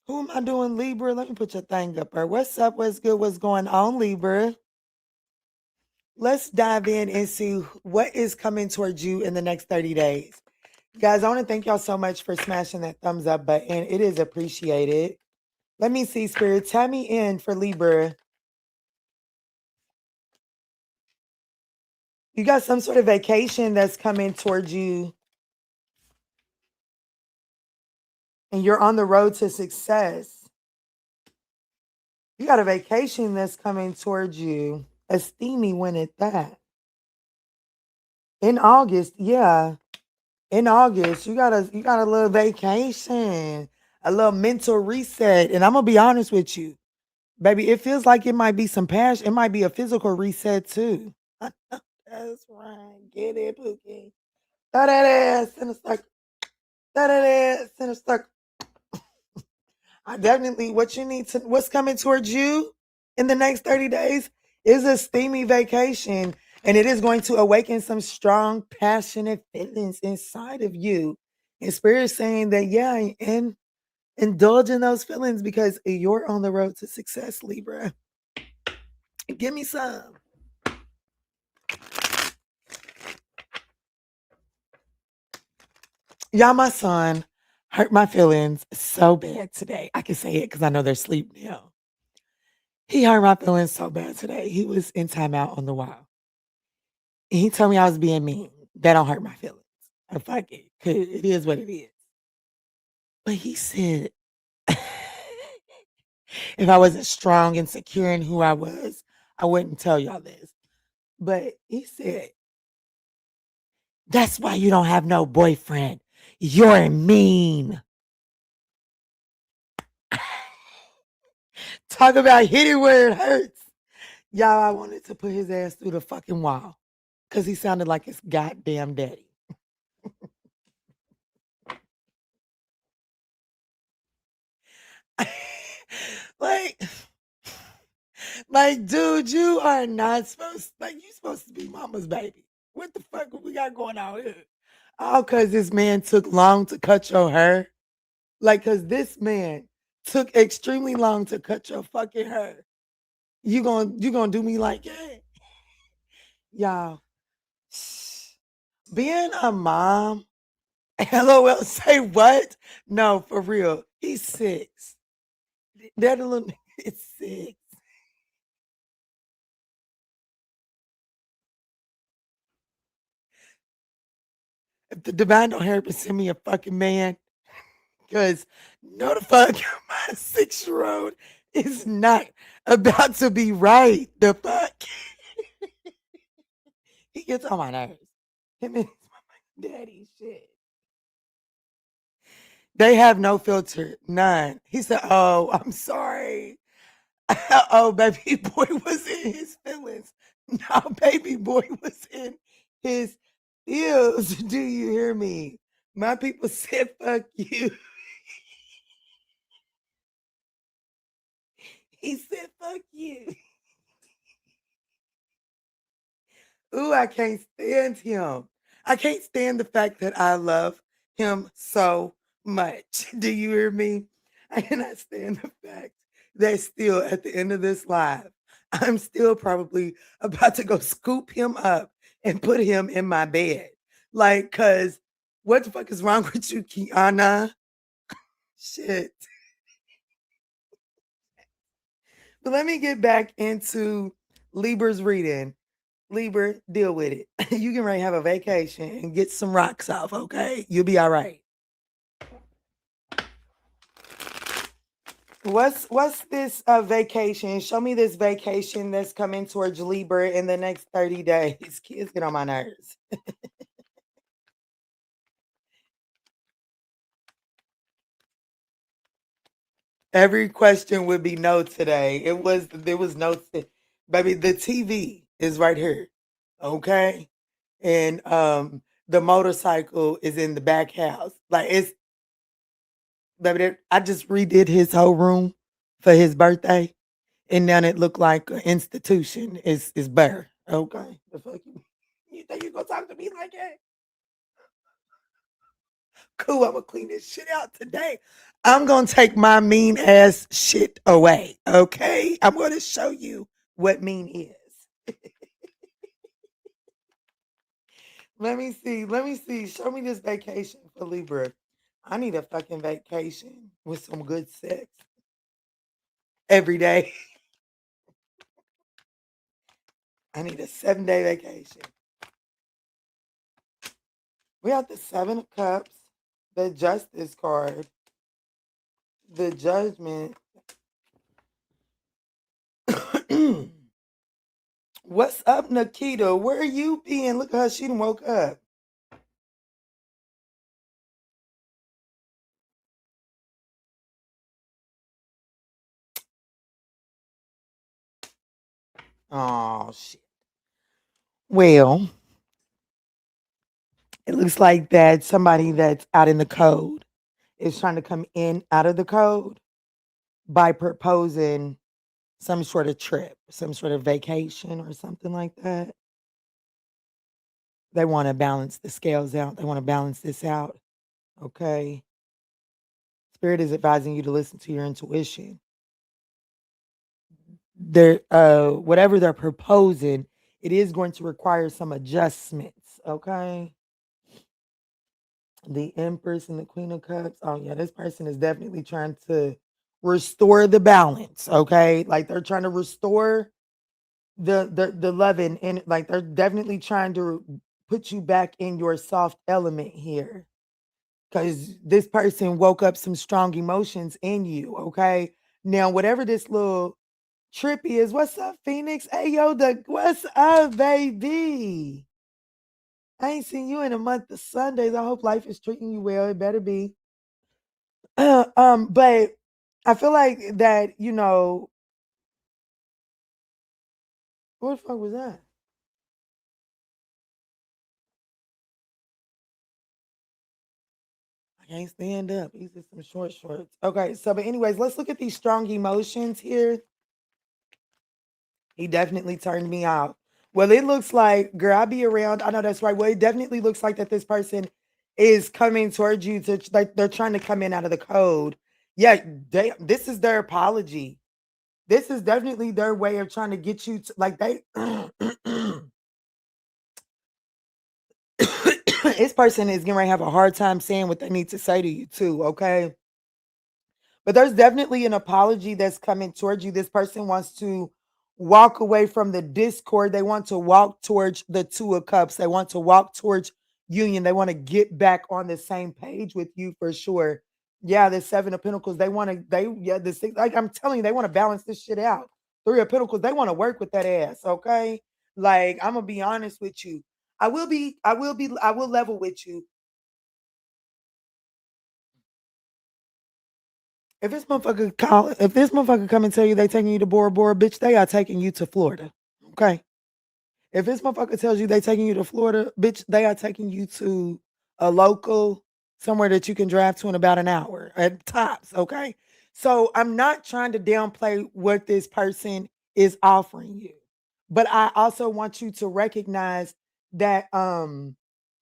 Who am I doing, Libra? Let me put your thing up there. What's up? What's good? What's going on, Libra? Let's dive in and see what is coming towards you in the next 30 days. Guys, I want to thank y'all so much for smashing that thumbs up button. It is appreciated. Let me see, Spirit. Tell me in for Libra. You got some sort of vacation that's coming towards you, and you're on the road to success. You got a vacation that's coming towards you. A steamy one at that. In August, yeah. In August, you got a little vacation, a little mental reset. And I'm gonna be honest with you, baby. It feels like it might be some passion. It might be a physical reset too. That's right. Get it, Pookie. Throw that ass in a circle. Throw that ass in a circle. I definitely, what's coming towards you in the next 30 days is a steamy vacation. And it is going to awaken some strong, passionate feelings inside of you. And Spirit's saying that, yeah, and indulge in those feelings because you're on the road to success, Libra. Give me some. Y'all, my son hurt my feelings so bad today. I can say it because I know they're asleep now. He hurt my feelings so bad today. He was in timeout on the wall. And he told me I was being mean. That don't hurt my feelings. I fuck it. 'Cause it is what it is. But he said, if I wasn't strong and secure in who I was, I wouldn't tell y'all this. But he said, that's why you don't have no boyfriend. You're mean. Talk about hit it where it hurts. Y'all, I wanted to put his ass through the fucking wall because he sounded like his goddamn daddy. like, dude, you are not supposed, you supposed to be mama's baby. What the fuck we got going on here? All because this man took long to cut your hair. Because this man took extremely long to cut your fucking hair. You gonna do me like that? Y'all, being a mom, LOL, say what? No, for real. He's 6. That little nigga is 6. If the divine don't hurry up send me a fucking man, because no the fuck my 6-year-old is not about to be right. The fuck? He gets on my nerves. Him and his daddy shit. They have no filter, none. He said, "Oh, I'm sorry. Oh, baby boy was in his feelings. No, baby boy was in his feels. Do you hear me? My people said, fuck you." He said, fuck you. Ooh, I can't stand him. I can't stand the fact that I love him so much. Do you hear me? I cannot stand the fact that still at the end of this live, I'm still probably about to go scoop him up and put him in my bed. Cause what the fuck is wrong with you, Kiana? Shit. But let me get back into Libra's reading. Libra, deal with it. You can ready to have a vacation and get some rocks off, okay? You'll be all right. What's this vacation? Show me this vacation that's coming towards Libra in the next 30 days. Kids get on my nerves. Every question would be no today. There was no baby, the TV is right here. Okay? And the motorcycle is in the back house. Like it's baby, I just redid his whole room for his birthday. And now it looked like an institution. It's bare. Okay. The fuck you think you gonna talk to me like that? Cool, I'm gonna clean this shit out today. I'm gonna take my mean ass shit away. Okay. I'm gonna show you what mean is. Let me see. Let me see. Show me this vacation for Libra. I need a fucking vacation with some good sex every day. I need a 7-day vacation. We have the 7 of Cups, the Justice card, the Judgment. What's up, Nikita? Where are you being? Look at her. She done woke up. Oh, shit. Well, it looks like that somebody that's out in the code is trying to come in out of the code by proposing some sort of trip, some sort of vacation or something like that. They want to balance the scales out. They want to balance this out. Okay. Spirit is advising you to listen to your intuition. They're whatever they're proposing, it is going to require some adjustments. Okay. The Empress and the Queen of Cups. Oh yeah, this person is definitely trying to restore the balance. Okay. Like they're trying to restore the loving, and like they're definitely trying to put you back in your soft element here. Because this person woke up some strong emotions in you. Okay. Now, whatever this little trip is, what's up, Phoenix? Hey, yo, what's up, baby? I ain't seen you in a month of Sundays. I hope life is treating you well. It better be. But I feel like that, what the fuck was that? I can't stand up. These are some short shorts. Okay, so but anyways, let's look at these strong emotions here. He definitely turned me out. Well, it looks like, girl, I'll be around. I know that's right. Well, it definitely looks like that this person is coming towards you to like they're trying to come in out of the code. Yeah, this is their apology. This is definitely their way of trying to get you to like they this person is gonna have a hard time saying what they need to say to you too, okay? But there's definitely an apology that's coming towards you. This person wants to walk away from the discord. They want to walk towards the 2 of Cups. They want to walk towards union. They want to get back on the same page with you for sure. Yeah, the 7 of Pentacles. The six, like I'm telling you, they want to balance this shit out. 3 of Pentacles, they want to work with that ass, okay? Like, I'm gonna be honest with you. I will level with you. If this motherfucker come and tell you they taking you to Bora Bora, bitch, they are taking you to Florida. Okay. If this motherfucker tells you they taking you to Florida, bitch, they are taking you to a local somewhere that you can drive to in about an hour at tops. Okay. So I'm not trying to downplay what this person is offering you, but I also want you to recognize that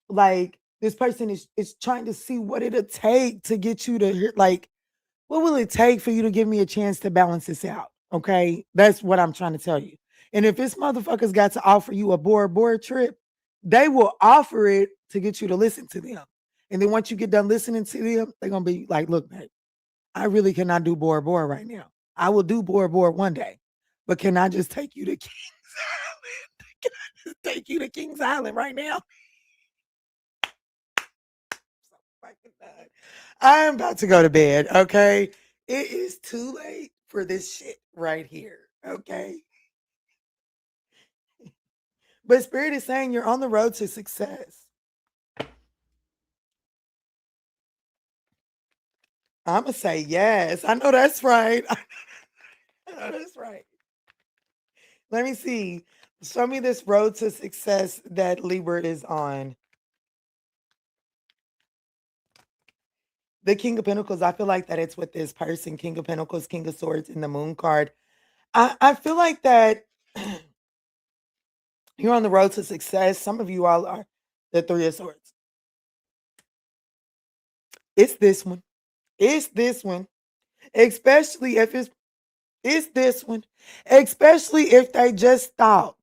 like this person is trying to see what it'll take to get you to like what will it take for you to give me a chance to balance this out? Okay. That's what I'm trying to tell you. And if this motherfucker's got to offer you a Bora Bora trip, they will offer it to get you to listen to them. And then once you get done listening to them, they're going to be like, look, man, I really cannot do Bora Bora right now. I will do Bora Bora one day, but can I just take you to Kings Island? Can I just take you to Kings Island right now? I'm about to go to bed, okay? It is too late for this shit right here. Okay. But Spirit is saying you're on the road to success. I'm going to say yes. I know that's right. I know that's right. Let me see. Show me this road to success that Libra is on. The King of Pentacles, I feel like that it's with this person, King of Pentacles, King of Swords, and the Moon card. I feel like that you're on the road to success. Some of you all are the Three of Swords. It's this one. It's this one. Especially if it's this one. Especially if they just thought.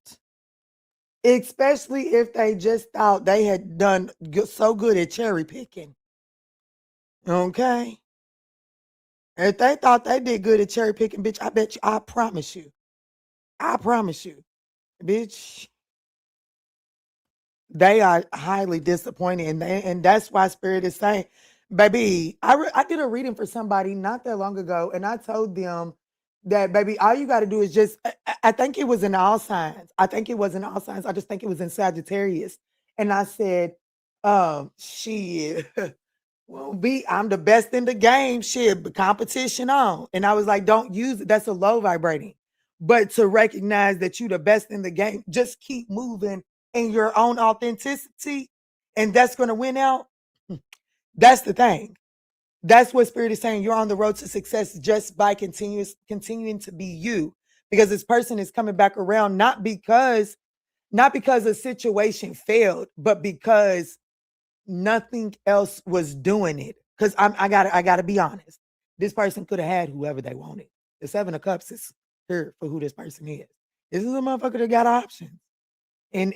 Especially if they just thought they had done so good at cherry picking. Okay? If they thought they did good at cherry picking, bitch, I bet you, I promise you, bitch, they are highly disappointed. And that's why Spirit is saying, baby, I did a reading for somebody not that long ago, and I told them that, baby, all you got to do is just, I think it was in all signs. I just think it was in Sagittarius. And I said, shit. Well, I'm the best in the game. Shit, but competition on. And I was like, don't use it. That's a low vibrating. But to recognize that you the best in the game, just keep moving in your own authenticity, and that's going to win out. That's the thing. That's what Spirit is saying. You're on the road to success just by continuing to be you. Because this person is coming back around not because a situation failed, but because nothing else was doing it. Because I gotta be honest. This person could have had whoever they wanted. The Seven of Cups is here for who this person is. This is a motherfucker that got options. And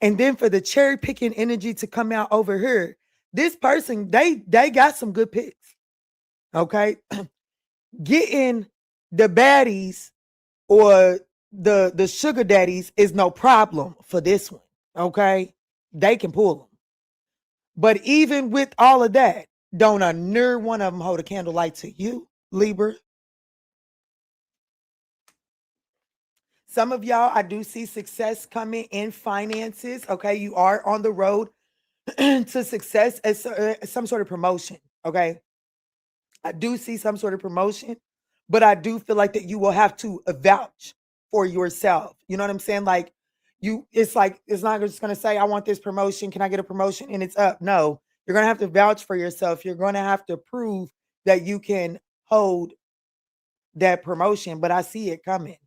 then for the cherry picking energy to come out over here, this person, they got some good picks. Okay. Getting the baddies or the sugar daddies is no problem for this one. Okay. They can pull them. But even with all of that, don't a near one of them hold a candlelight to you, Libra. Some of y'all, I do see success coming in finances. Okay, you are on the road to success as some sort of promotion. Okay, I do see some sort of promotion, but I do feel like that you will have to vouch for yourself. You know what I'm saying? Like it's not just gonna say, I want this promotion. Can I get a promotion? And it's up. No, you're gonna have to vouch for yourself. You're gonna have to prove that you can hold that promotion. But I see it coming.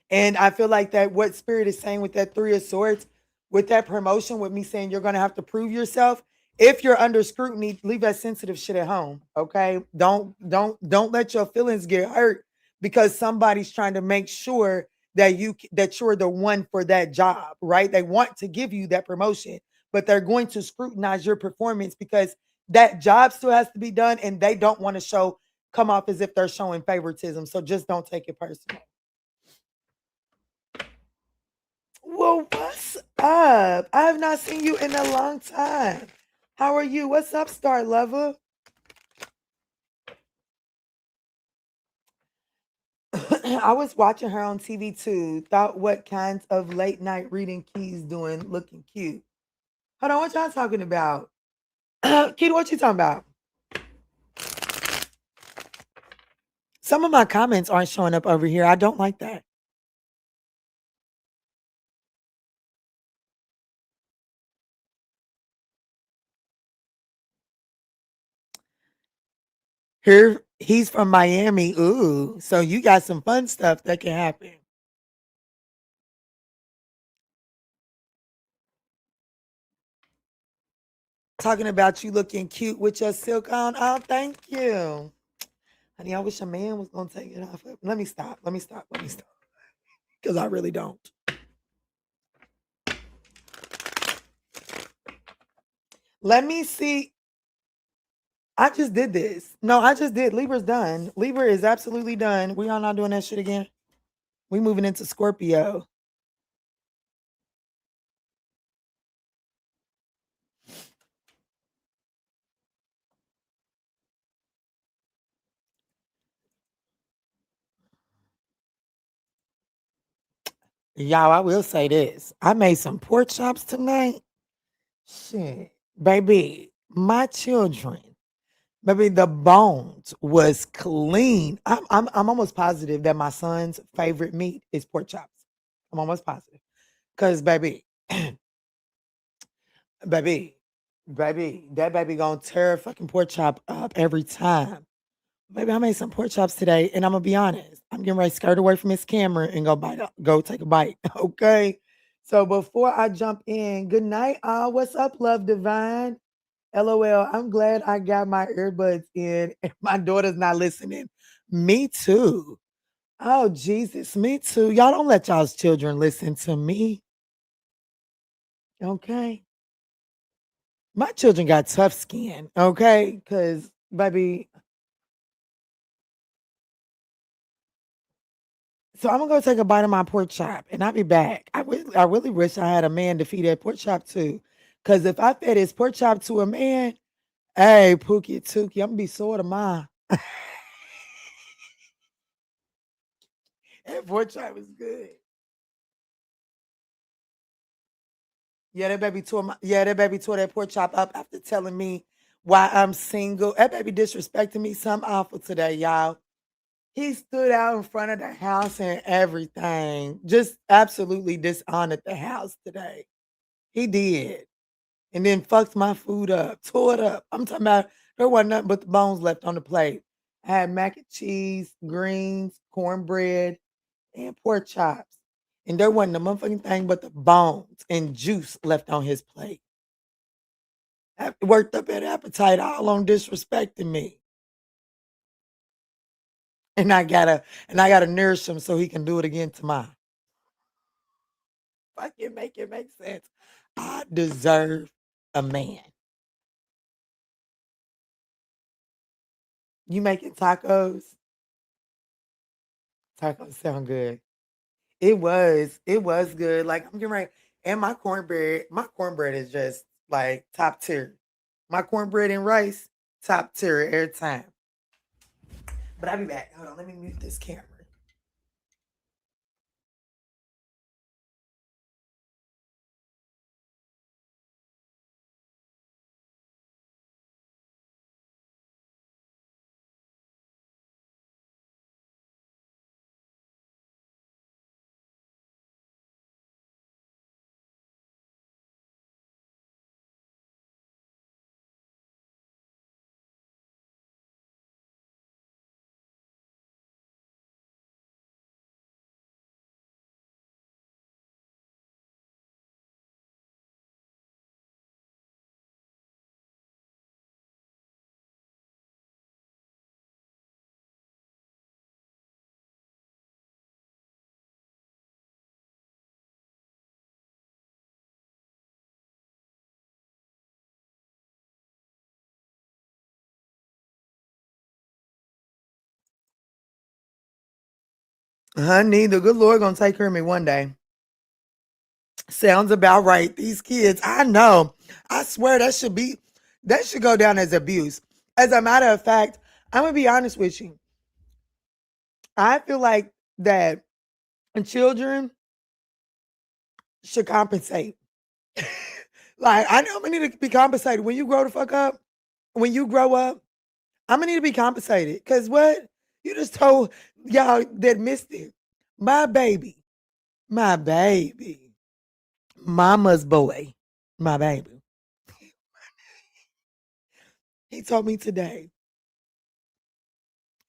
And I feel like that what Spirit is saying with that Three of Swords, with that promotion, with me saying you're going to have to prove yourself. If you're under scrutiny, leave that sensitive shit at home. Okay, don't let your feelings get hurt because somebody's trying to make sure that you're the one for that job, right? They want to give you that promotion, but they're going to scrutinize your performance because that job still has to be done, and they don't want to come off as if they're showing favoritism. So just don't take it personal. Well, what's up? I have not seen you in a long time. How are you? What's up, Star Lover? I was watching her on TV too. Thought what kinds of late night reading Key's doing looking cute. Hold on, what y'all talking about? Key, what you talking about? Some of my comments aren't showing up over here. I don't like that. Here, he's from Miami. Ooh, so you got some fun stuff that can happen. Talking about you looking cute with your silk on. Oh, thank you. Honey, I wish a man was gonna take it off. Let me stop. Because I really don't. Let me see. I just did this. No, I just did. Libra's done. Libra is absolutely done. We are not doing that shit again. We moving into Scorpio. Y'all, I will say this. I made some pork chops tonight. Shit. Baby, my children, baby, the bones was clean. I'm almost positive that my son's favorite meat is pork chops. I'm almost positive. Cause baby, baby, that baby gonna tear a fucking pork chop up every time. Baby, I made some pork chops today, and I'm gonna be honest. I'm getting ready to skirt away from this camera and go take a bite. Okay. So before I jump in, good night. What's up, love divine? LOL. I'm glad I got my earbuds in and my daughter's not listening. Me too. Oh Jesus, me too. Y'all don't let y'all's children listen to me. Okay. My children got tough skin, okay? Because baby, so I'm gonna go take a bite of my pork chop and I'll be back. I really wish I had a man to feed that pork chop to. Cause if I fed this pork chop to a man, hey, Pookie Tookie, I'm gonna be sore tomorrow. That pork chop is good. That baby tore that pork chop up after telling me why I'm single. That baby disrespecting me some awful today, y'all. He stood out in front of the house and everything. Just absolutely dishonored the house today. He did. And then fucked my food up, tore it up. I'm talking about there wasn't nothing but the bones left on the plate. I had mac and cheese, greens, cornbread, and pork chops. And there wasn't a motherfucking thing but the bones and juice left on his plate. I worked up that appetite all on disrespecting me. And I gotta nourish him so he can do it again tomorrow. If I can make it make sense. I deserve a man. You making tacos? Tacos sound good. It was good. Like I'm getting right. And my cornbread is just like top tier. My cornbread and rice, top tier every time. But I'll be back. Hold on, let me mute this camera. Honey, the good Lord gonna take care of me one day. Sounds about right. These kids, I know. I swear that should go down as abuse. As a matter of fact, I'm gonna be honest with you. I feel like that children should compensate. Like I know I'm gonna need to be compensated when you grow the fuck up. When you grow up, I'm gonna need to be compensated. Cause what you just told y'all that missed it. My baby, mama's boy, my baby. He told me today,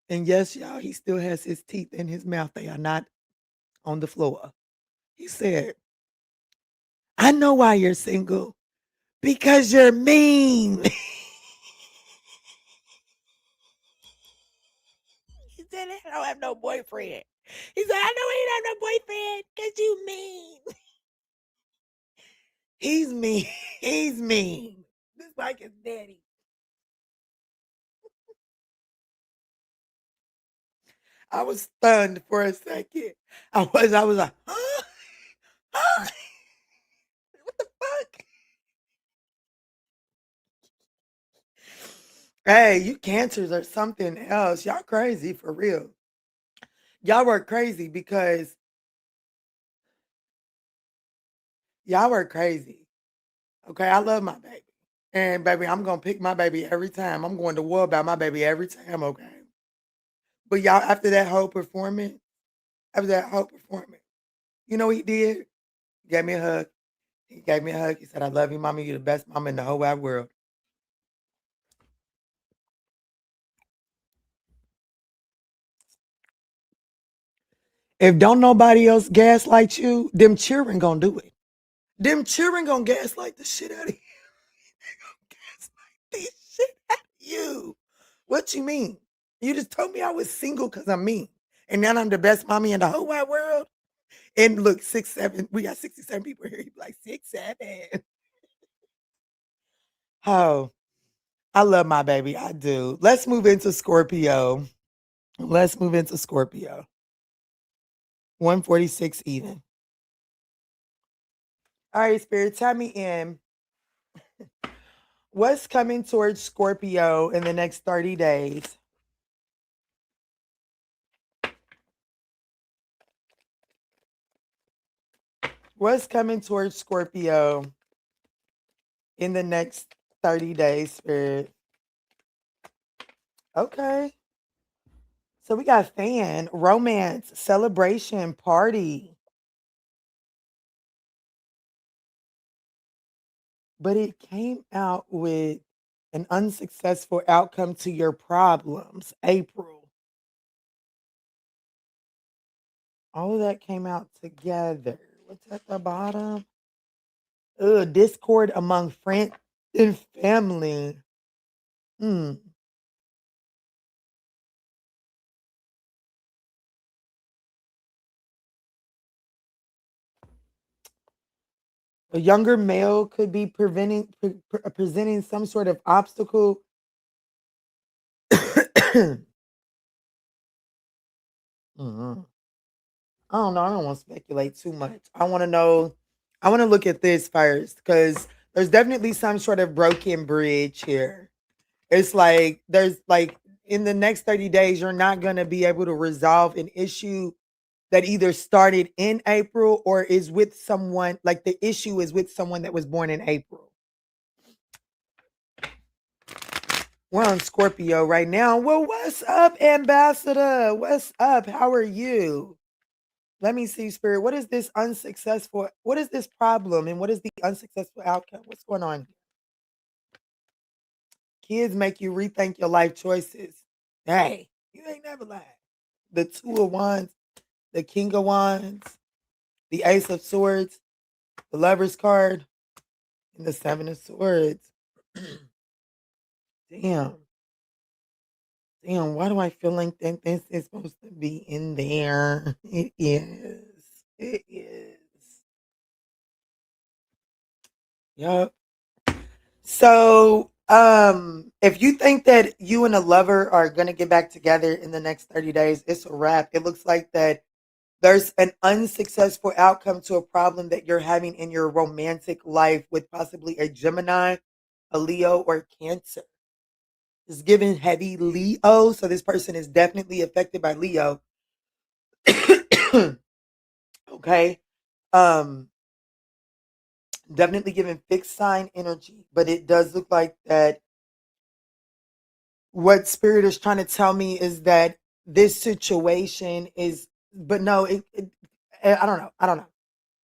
and yes, y'all, he still has his teeth in his mouth. They are not on the floor. He said, "I know why you're single because you're mean." He said, "I don't have no boyfriend." He said, "I know he don't have no boyfriend because you mean." He's mean. He's mean. Just like his daddy. I was stunned for a second. I was like, huh? Huh? What the fuck? Hey, you cancers are something else. Y'all crazy for real. Y'all were crazy because Y'all are crazy. Okay, I love my baby. And baby, I'm gonna pick my baby every time. I'm going to war about my baby every time, okay? But y'all, after that whole performance, you know what he did? He gave me a hug. He gave me a hug. He said, I love you, mama. You're the best mama in the whole wide world. If don't nobody else gaslight you, them children gonna do it. Them children gonna gaslight the shit out of you. Gaslight the shit out of you. What you mean? You just told me I was single because I'm mean. And now I'm the best mommy in the whole wide world. And look, 6, 7, we got 67 people here. You be like 6, 7. Oh, I love my baby. I do. Let's move into Scorpio. Let's move into Scorpio. 146 even. All right, Spirit, tell me in. What's coming towards Scorpio in the next 30 days? What's coming towards Scorpio in the next 30 days, Spirit? Okay. So we got fan, romance, celebration, party. But it came out with an unsuccessful outcome to your problems, April. All of that came out together. What's at the bottom? Ugh, discord among friends and family. Hmm. A younger male could be presenting some sort of obstacle. Mhm. I don't know. I don't want to speculate too much. I want to know. I want to look at this first because there's definitely some sort of broken bridge here. It's like there's like in the next 30 days, you're not going to be able to resolve an issue that either started in April or is with someone, like the issue is with someone that was born in April. We're on Scorpio right now. Well, what's up, Ambassador? What's up? How are you? Let me see, Spirit. What is this unsuccessful? What is this problem? And what is the unsuccessful outcome? What's going on? Kids make you rethink your life choices. Hey, you ain't never lied. The Two of Wands, the King of Wands, the Ace of Swords, the Lover's card, and the Seven of Swords. Damn. Damn, why do I feel like that this is supposed to be in there? It is. It is. Yup. So, if you think that you and a lover are gonna get back together in the next 30 days, it's a wrap. It looks like that there's an unsuccessful outcome to a problem that you're having in your romantic life with possibly a Gemini, a Leo, or Cancer. It's giving heavy Leo, so this person is definitely affected by Leo. Okay. Um, definitely giving fixed sign energy, but it does look like that what spirit is trying to tell me is that this situation is, but no, I don't know. I don't know.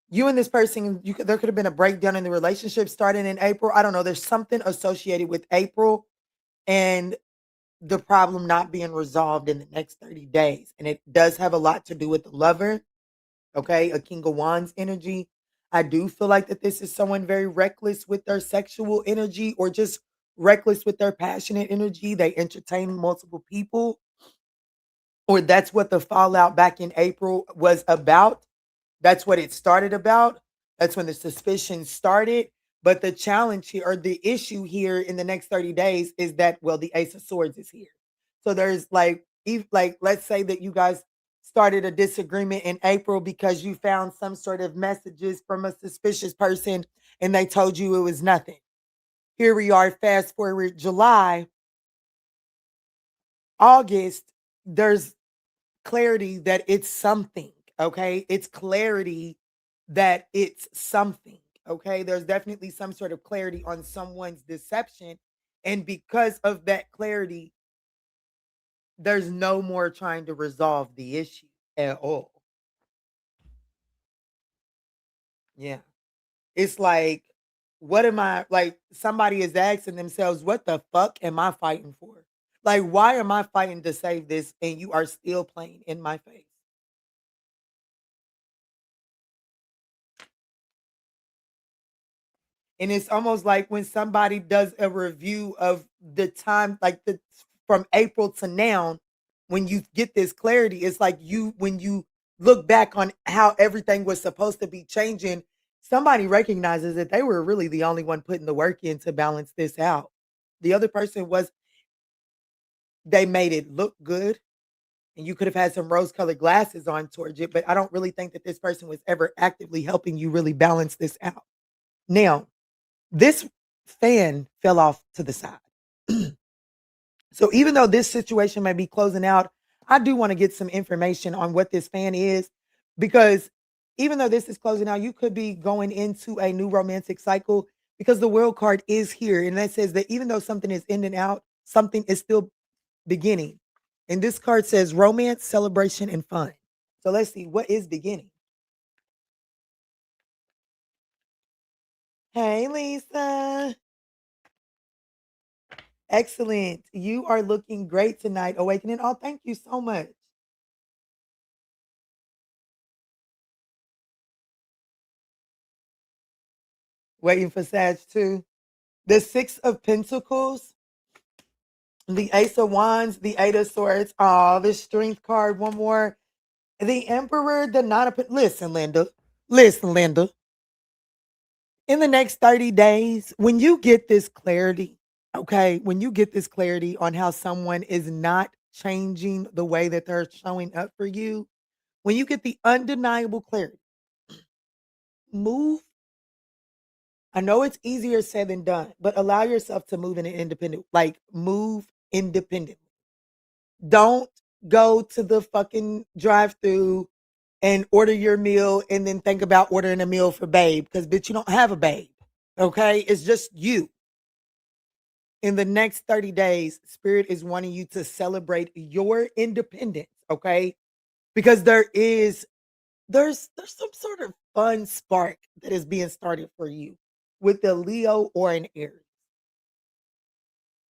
You and this person, there could have been a breakdown in the relationship starting in April. I don't know. There's something associated with April and the problem not being resolved in the next 30 days. And it does have a lot to do with the lover. Okay, a King of Wands energy. I do feel like that this is someone very reckless with their sexual energy or just reckless with their passionate energy. They entertain multiple people, or that's what the fallout back in April was about. That's what it started about. That's when the suspicion started. But the challenge here or the issue here in the next 30 days is that, well, the Ace of Swords is here. So there's like, like, let's say that you guys started a disagreement in April because you found some sort of messages from a suspicious person and they told you it was nothing. Here we are, fast forward July, August, there's clarity that it's something. Okay. It's clarity that it's something. Okay, there's definitely some sort of clarity on someone's deception. And because of that clarity, there's no more trying to resolve the issue at all. Yeah. It's like, what am I like? Somebody is asking themselves, what the fuck am I fighting for? Like, why am I fighting to save this and you are still playing in my face? And it's almost like when somebody does a review of the time, like the from April to now, when you get this clarity, it's like when you look back on how everything was supposed to be changing, somebody recognizes that they were really the only one putting the work in to balance this out. The other person was, they made it look good, and you could have had some rose colored glasses on towards it, but I don't really think that this person was ever actively helping you really balance this out. Now, this fan fell off to the side. So even though this situation may be closing out, I do want to get some information on what this fan is, because even though this is closing out, you could be going into a new romantic cycle, because the world card is here. And that says that even though something is ending out, something is still beginning. And this card says romance, celebration, and fun. So let's see, what is beginning? Hey, Lisa. Excellent. You are looking great tonight, Awakening. Oh, thank you so much. Waiting for Sag too. The Six of Pentacles, the Ace of Wands, the Eight of Swords. Oh, the Strength card. One more. The Emperor, the Nine of Listen, Linda. Listen, Linda. In the next 30 days, when you get this clarity, okay, when you get this clarity on how someone is not changing the way that they're showing up for you, when you get the undeniable clarity, move. I know it's easier said than done, but allow yourself to move in an independent, like move independently. Don't go to the fucking drive-through and order your meal and then think about ordering a meal for babe, because bitch, you don't have a babe. Okay? It's just you. In the next 30 days, Spirit is wanting you to celebrate your independence, okay? Because there's some sort of fun spark that is being started for you with the Leo or an Aries.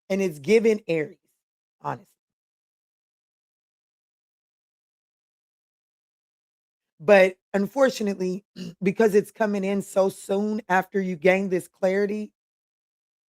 And it's given Aries, honestly. But unfortunately, because it's coming in so soon after you gain this clarity,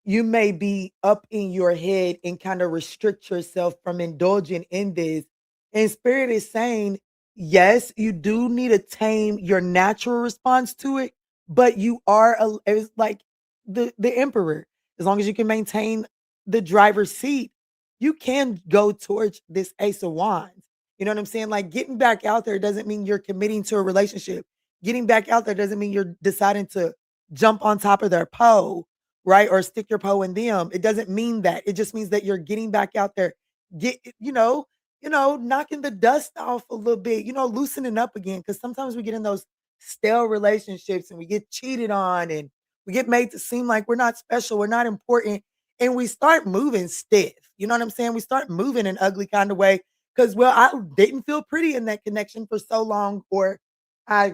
you may be up in your head and kind of restrict yourself from indulging in this. And Spirit is saying, yes, you do need to tame your natural response to it, but you are it's like the emperor. As long as you can maintain the driver's seat, you can go towards this Ace of Wands. You know what I'm saying? Like, getting back out there doesn't mean you're committing to a relationship. Getting back out there doesn't mean you're deciding to jump on top of their pole, right? Or stick your toe in them. It doesn't mean that. It just means that you're getting back out there, get knocking the dust off a little bit, loosening up again. Because sometimes we get in those stale relationships and we get cheated on and we get made to seem like we're not special, we're not important, and we start moving stiff. You know what I'm saying? We start moving an ugly kind of way because, well, I didn't feel pretty in that connection for so long, or I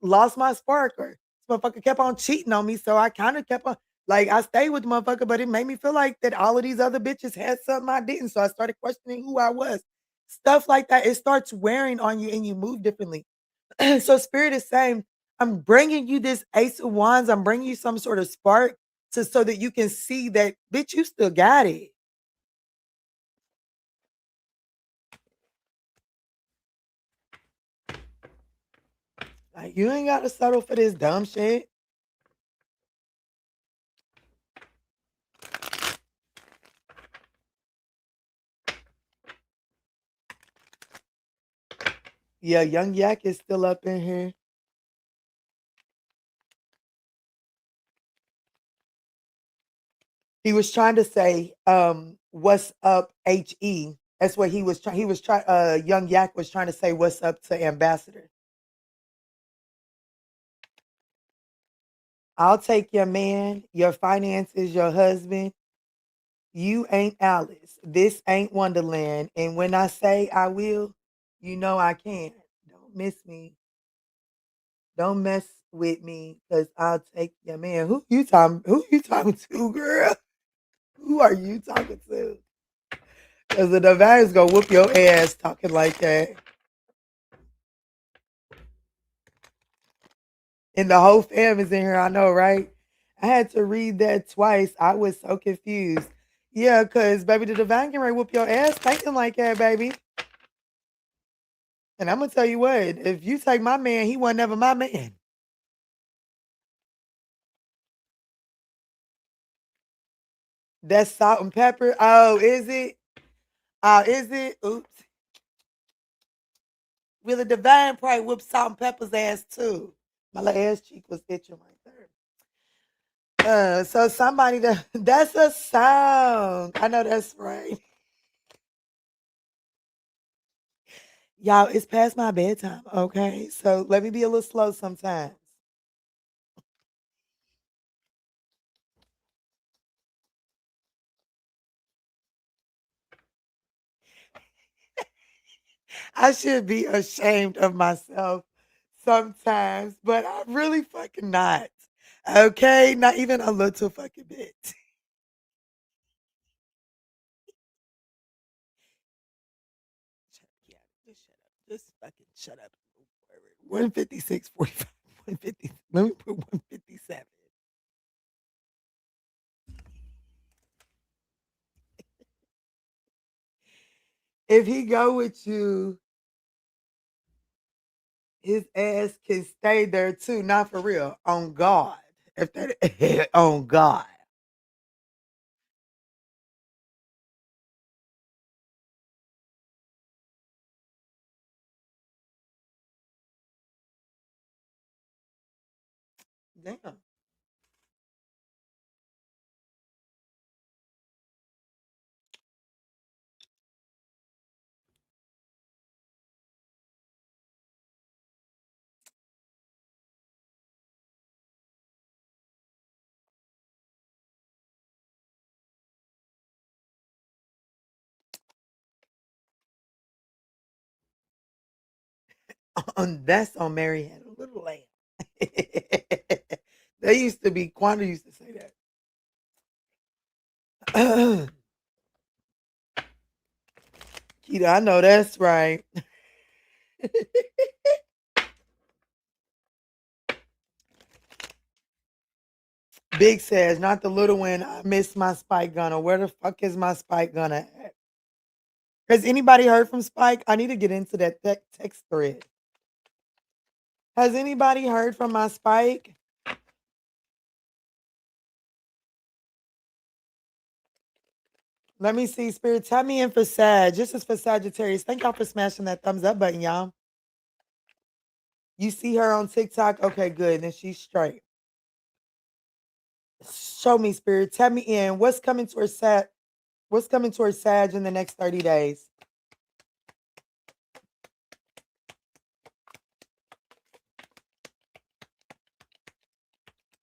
lost my spark, or this motherfucker kept on cheating on me. So I kind of kept on, like, I stayed with the motherfucker, but it made me feel like that all of these other bitches had something I didn't. So I started questioning who I was. Stuff like that. It starts wearing on you and you move differently. So Spirit is saying, I'm bringing you this Ace of Wands. I'm bringing you some sort of spark so that you can see that, bitch, you still got it. Like, you ain't got to settle for this dumb shit. Yeah, Young Yak is still up in here. He was trying to say, "What's up, HE?" That's what he was trying. He was trying. Young Yak was trying to say, "What's up" to Ambassador. I'll take your man, your finances, your husband. You ain't Alice. This ain't Wonderland. And when I say I will, you know I can. Don't miss me. Don't mess with me because I'll take your man. Who you talking to, girl? Who are you talking to? Because the divine's gonna whoop your ass talking like that. And the whole fam is in here, I know, right? I had to read that twice. I was so confused. Yeah, because baby, the divine can ready whoop your ass thinking like that, baby. And I'm gonna tell you what, if you take my man, he wasn't ever my man. That's salt and pepper. Oh, is it? Oh, is it? Oops. Will the divine probably whoop salt and pepper's ass too? My little ass cheek was itching right there. So somebody that's a song. I know that's right. Y'all, it's past my bedtime, okay? So let me be a little slow sometimes. I should be ashamed of myself sometimes, but I'm really fucking not. Okay? Not even a little fucking bit. Yeah, just shut up. Just fucking shut up. 156.45. 150. Let me put 157. If he go with you, his ass can stay there too. Not for real. On God. If that on God. Damn. That's on Mary Had a Little Lamb. They used to be, Quanda used to say that. Keita, I know that's right. Big says, not the little one. I miss my Spike Gunner. Where the fuck is my Spike Gunner at? Has anybody heard from Spike? I need to get into that text thread. Has anybody heard from my Spike? Let me see, Spirit. Tap me in for Sag. This is for Sagittarius. Thank y'all for smashing that thumbs up button, y'all. You see her on TikTok? Okay, good. Then she's straight. Show me, Spirit. Tap me in. What's coming to her Sag? What's coming to her Sag in the next 30 days?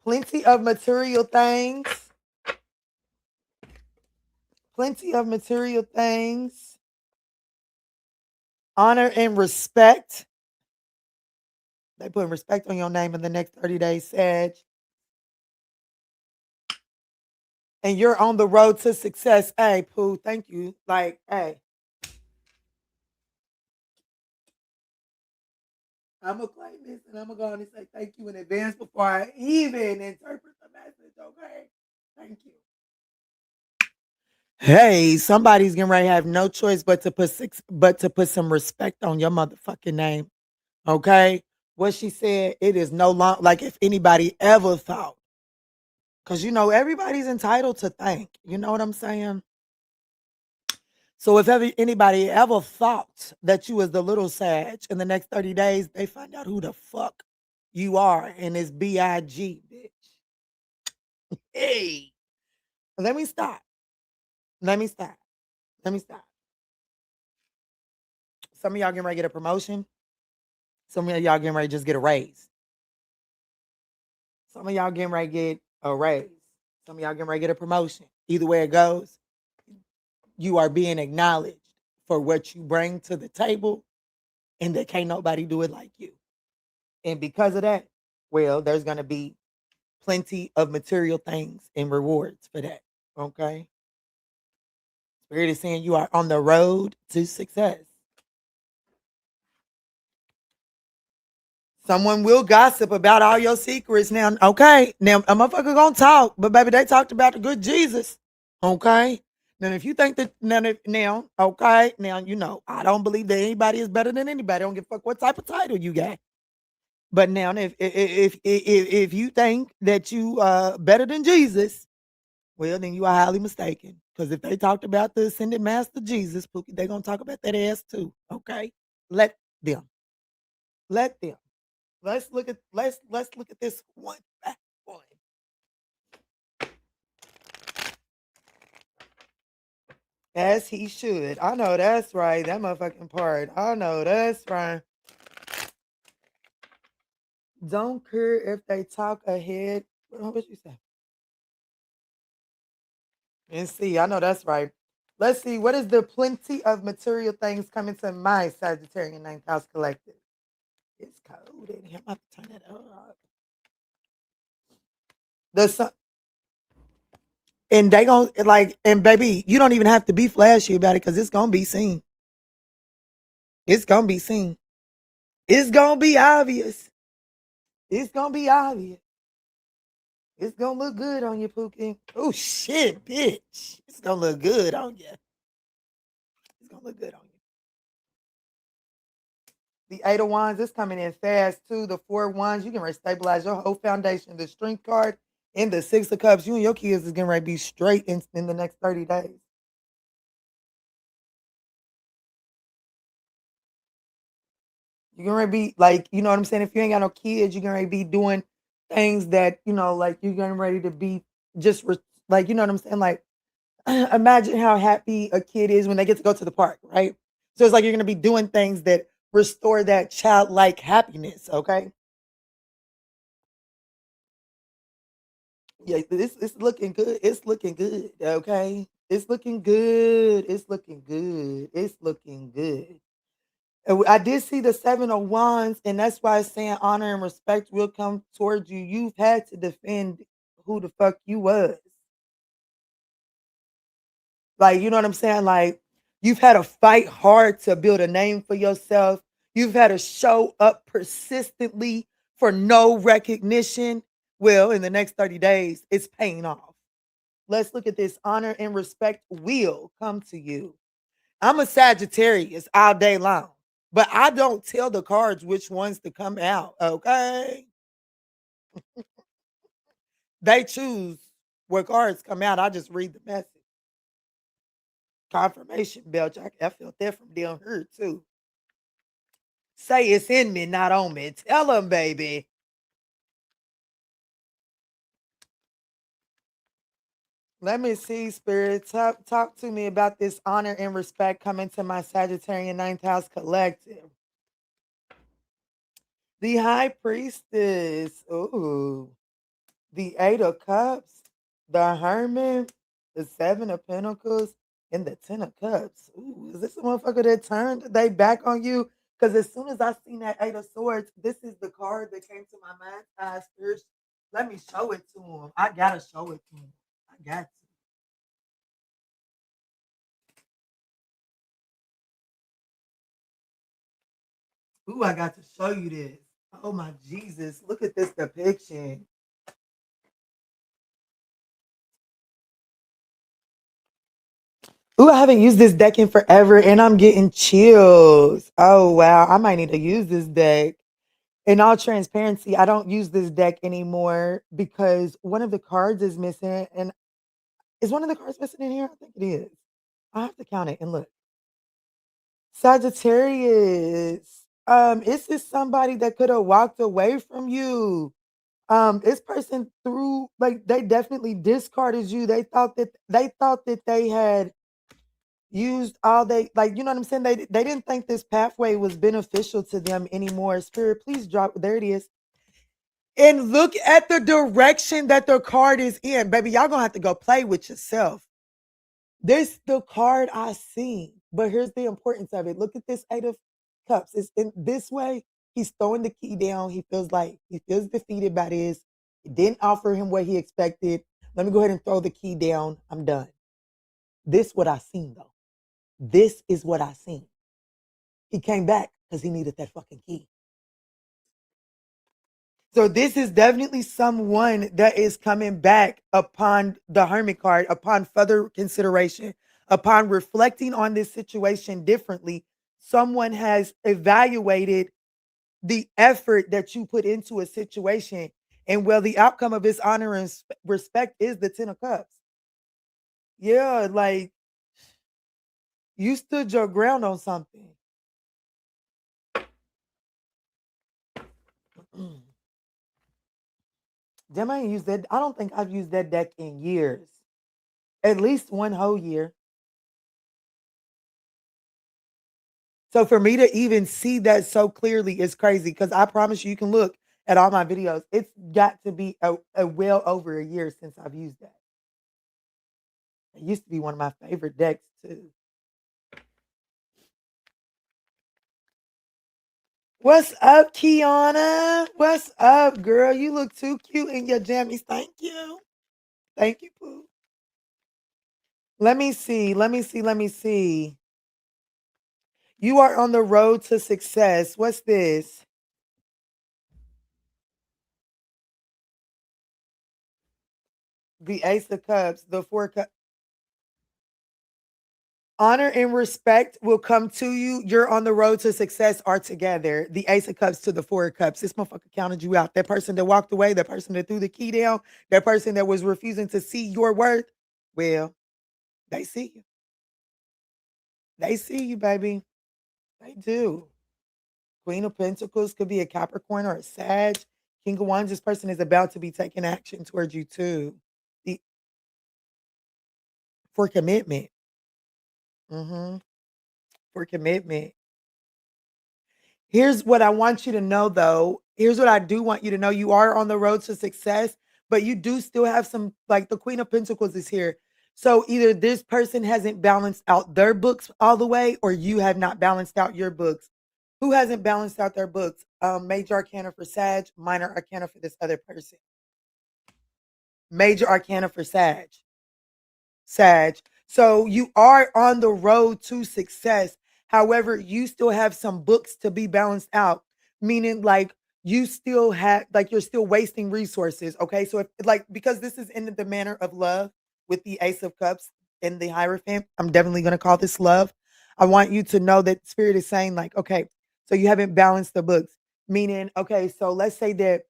Plenty of material things. Plenty of material things. Honor and respect. They put respect on your name in the next 30 days, Sag. And you're on the road to success. Hey, Pooh, thank you. Like, hey. I'm going to claim this and I'm going to go on and say thank you in advance before I even interpret the message, okay? Thank you. Hey, somebody's getting ready to have no choice but to put some respect on your motherfucking name. Okay? What she said, it is no longer like if anybody ever thought. Because you know, everybody's entitled to think. You know what I'm saying? So if anybody ever thought that you was the little Sag in the next 30 days, they find out who the fuck you are, and it's B-I-G, bitch. Hey, let me stop. Let me stop. Let me stop. Some of y'all getting ready to get a promotion. Some of y'all getting ready to just get a raise. Some of y'all getting ready to get a raise. Some of y'all getting ready to get a promotion. Either way it goes, you are being acknowledged for what you bring to the table, and that can't nobody do it like you. And because of that, well, there's going to be plenty of material things and rewards for that. Okay. Spirit is saying you are on the road to success. Someone will gossip about all your secrets now. Okay. Now, a motherfucker gonna talk, but baby, they talked about the good Jesus. Okay. Now, if you think that now, okay, now you know I don't believe that anybody is better than anybody. I don't give a fuck what type of title you got. But now, if you think that you better than Jesus, well, then you are highly mistaken. Because if they talked about the ascended master Jesus, Pookie, they're gonna talk about that ass too. Okay, let them. Let them. Let's look at this one by one. As he should. I know that's right. That motherfucking part. I know that's right. Don't care if they talk ahead. What you say? And see, I know that's right. Let's see. What is the plenty of material things coming to my Sagittarian ninth house collective? It's cold in here. I'm about to turn it up. The sun. And they gonna like, and baby, you don't even have to be flashy about it because it's gonna be seen. It's gonna be seen. It's gonna be obvious. It's gonna be obvious. It's gonna look good on you, Pookie. Oh shit, bitch. It's gonna look good on you. It's gonna look good on you. The 8 of Wands is coming in fast too. The 4 of Wands, you can restabilize your whole foundation. The Strength card and the 6 of Cups, you and your kids is getting ready to be straight in the next 30 days. You're gonna be like, you know what I'm saying? If you ain't got no kids, you're gonna be doing things that, you know, like you're getting ready to be just like, you know what I'm saying? Like, imagine how happy a kid is when they get to go to the park, right? So it's like you're gonna be doing things that restore that childlike happiness, okay? Yeah, this it's looking good. It's looking good, okay? It's looking good. It's looking good. It's looking good. I did see the 7 of Wands, and that's why it's saying honor and respect will come towards you. You've had to defend who the fuck you was. Like, you know what I'm saying? Like, you've had to fight hard to build a name for yourself. You've had to show up persistently for no recognition. Well, in the next 30 days, it's paying off. Let's look at this. Honor and respect will come to you. I'm a Sagittarius all day long, but I don't tell the cards which ones to come out. Okay. They choose what cards come out. I just read the message. Confirmation belt. I felt that from down here too. Say it's in me, not on me. Tell them, baby. Let me see, Spirit. Talk to me about this honor and respect coming to my Sagittarian ninth house collective. The High Priestess. Ooh. The 8 of Cups. The Hermit. The 7 of Pentacles. And the 10 of Cups. Ooh, is this a motherfucker that turned they back on you? Because as soon as I seen that 8 of Swords, this is the card that came to my mind. Spirit, let me show it to him. I gotta show it to him. I got to. Ooh, I got to show you this. Oh my Jesus. Look at this depiction. Ooh, I haven't used this deck in forever and I'm getting chills. Oh wow. I might need to use this deck. In all transparency, I don't use this deck anymore because one of the cards is missing. And is one of the cards missing in here? I think it is. I have to count it and look. Sagittarius. Is this somebody that could have walked away from you? This person threw like they definitely discarded you. They thought that they had used all they like, you know what I'm saying? They didn't think this pathway was beneficial to them anymore. Spirit, please drop. There it is. And look at the direction that the card is in. Baby, y'all gonna have to go play with yourself. This the card I seen. But here's the importance of it. Look at this 8 of Cups. It's in this way. He's throwing the key down. He feels defeated by this. It didn't offer him what he expected. Let me go ahead and throw the key down. I'm done. This what I seen though. This is what I seen. He came back because he needed that fucking key. So this is definitely someone that is coming back upon the Hermit card, upon further consideration, upon reflecting on this situation differently. Someone has evaluated the effort that you put into a situation, and well, the outcome of his honor and respect is the 10 of Cups. Yeah, like you stood your ground on something. Damn, I ain't used that. I don't think I've used that deck in years. At least one whole year. So for me to even see that so clearly is crazy because I promise you, you can look at all my videos. It's got to be a well over a year since I've used that. It used to be one of my favorite decks too. What's up, Kiana? What's up, girl? You look too cute in your jammies. Thank you. Thank you, Pooh. Let me see. Let me see. Let me see. You are on the road to success. What's this? The Ace of Cups, the 4 Cups. Honor and respect will come to you. You're on the road to success are together. The Ace of Cups to the 4 of Cups. This motherfucker counted you out. That person that walked away, that person that threw the key down, that person that was refusing to see your worth. Well, they see you. They see you, baby. They do. Queen of Pentacles could be a Capricorn or a Sag. King of Wands, this person is about to be taking action towards you too. The, for commitment. Mm-hmm. For commitment. Here's what I want you to know, though. Here's what I do want you to know. You are on the road to success, but you do still have some, like the Queen of Pentacles is here. So either this person hasn't balanced out their books all the way, or you have not balanced out your books. Who hasn't balanced out their books? Major Arcana for Sag, Minor Arcana for this other person. Major Arcana for Sag. Sag. So you are on the road to success. However, you still have some books to be balanced out, meaning like you still have, like you're still wasting resources. Okay. So if like, because this is in the manner of love with the Ace of Cups and the Hierophant, I'm definitely going to call this love. I want you to know that Spirit is saying, like, okay, so you haven't balanced the books, meaning, okay, so let's say that,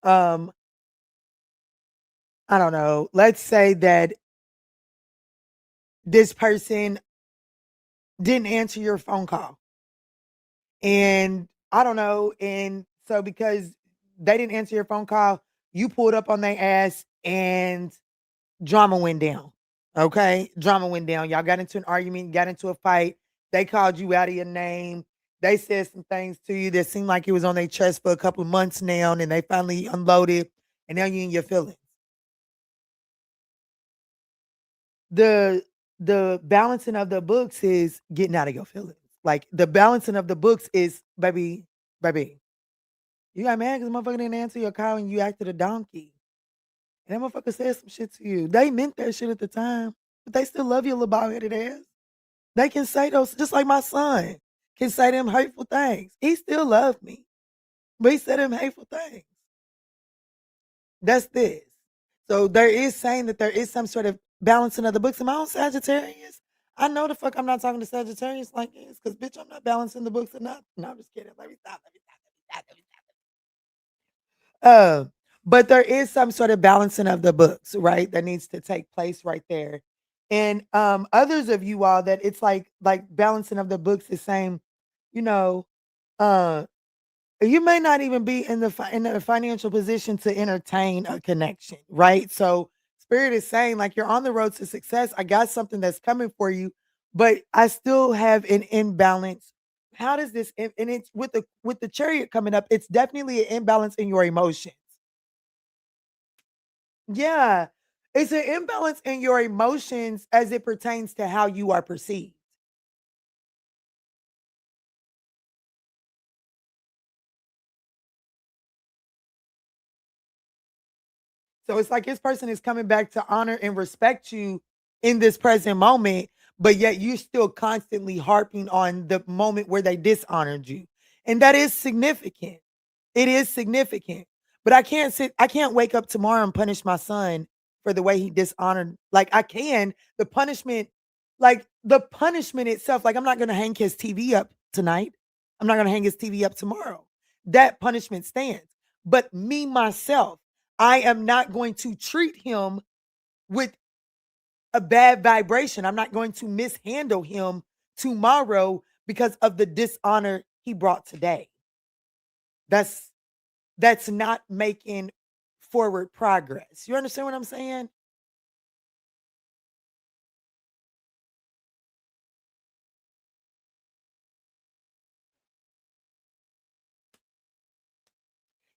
um, I don't know, let's say that this person didn't answer your phone call. And I don't know. And so because they didn't answer your phone call, you pulled up on their ass and drama went down. Okay. Drama went down. Y'all got into an argument, got into a fight. They called you out of your name. They said some things to you that seemed like it was on their chest for a couple of months now. And they finally unloaded. And now you're in your feelings. The balancing of the books is getting out of your feelings. Like the balancing of the books is, baby, you got mad because motherfucker didn't answer your call and you acted a donkey. And that motherfucker said some shit to you. They meant that shit at the time, but they still love you, little bald headed ass. They can say those, just like my son can say them hateful things. He still loved me, but he said them hateful things. That's this. So there is saying that there is some sort of balancing of the books. Am I on Sagittarius? I know the fuck I'm not talking to Sagittarius like this because bitch, I'm not balancing the books enough. No, I'm just kidding. Let me stop. Let me stop. Let me stop. Let me stop. But there is some sort of balancing of the books, right? That needs to take place right there. And others of you all that it's like balancing of the books is saying, you know, uh you may not even be in the financial position to entertain a connection, right? So Spirit is saying like you're on the road to success. I got something that's coming for you, but I still have an imbalance how does this and it's with the chariot coming up, it's definitely an imbalance in your emotions. Yeah. It's an imbalance in your emotions as it pertains to how you are perceived. So it's like this person is coming back to honor and respect you in this present moment, but yet you're still constantly harping on the moment where they dishonored you. And that is significant. It is significant. But I can't wake up tomorrow and punish my son for the way he dishonored. Like I can, the punishment, like the punishment itself, like I'm not gonna hang his TV up tonight. I'm not gonna hang his TV up tomorrow. That punishment stands. But me myself, I am not going to treat him with a bad vibration. I'm not going to mishandle him tomorrow because of the dishonor he brought today. That's that's not making forward progress. You understand what I'm saying?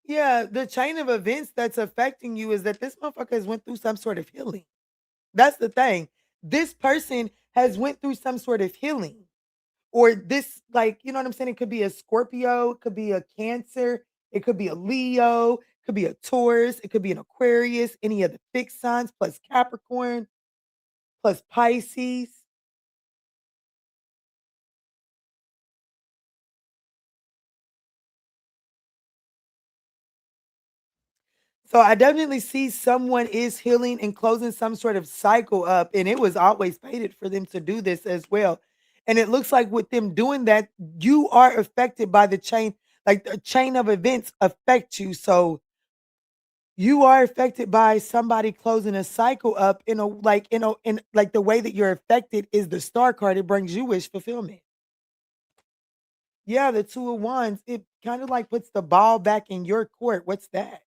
Yeah, the chain of events that's affecting you is that this motherfucker has went through some sort of healing. That's the thing. This person has went through some sort of healing. Or this, like, you know what I'm saying? It could be a Scorpio, it could be a Cancer, it could be a Leo, it could be a Taurus, it could be an Aquarius, any of the fixed signs, plus Capricorn, plus Pisces. So I definitely see someone is healing and closing some sort of cycle up, and it was always fated for them to do this as well. And it looks like with them doing that, you are affected by the chain, like the chain of events affect you. So you are affected by somebody closing a cycle up in a in like the way that you're affected is the star card. It brings you wish fulfillment. Yeah, the two of wands. It kind of like puts the ball back in your court. What's that?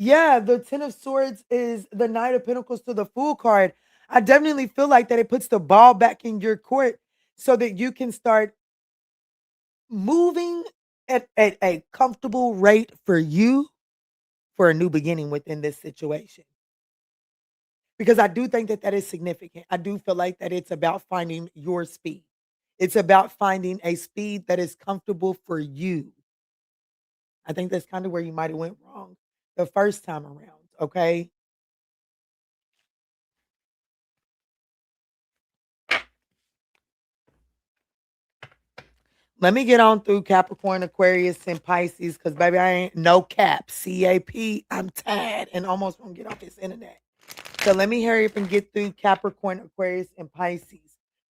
Yeah, the Ten of Swords is the Knight of Pentacles to the Fool card. I definitely feel like that it puts the ball back in your court so that you can start moving at a comfortable rate for you for a new beginning within this situation. Because I do think that that is significant. I do feel like that it's about finding your speed. It's about finding a speed that is comfortable for you. I think that's kind of where you might have went wrong the first time around, okay? Let me get on through Capricorn, Aquarius, and Pisces because, baby, I ain't no cap. CAP. I'm tired and almost won't get off this internet. So let me hurry up and get through Capricorn, Aquarius, and Pisces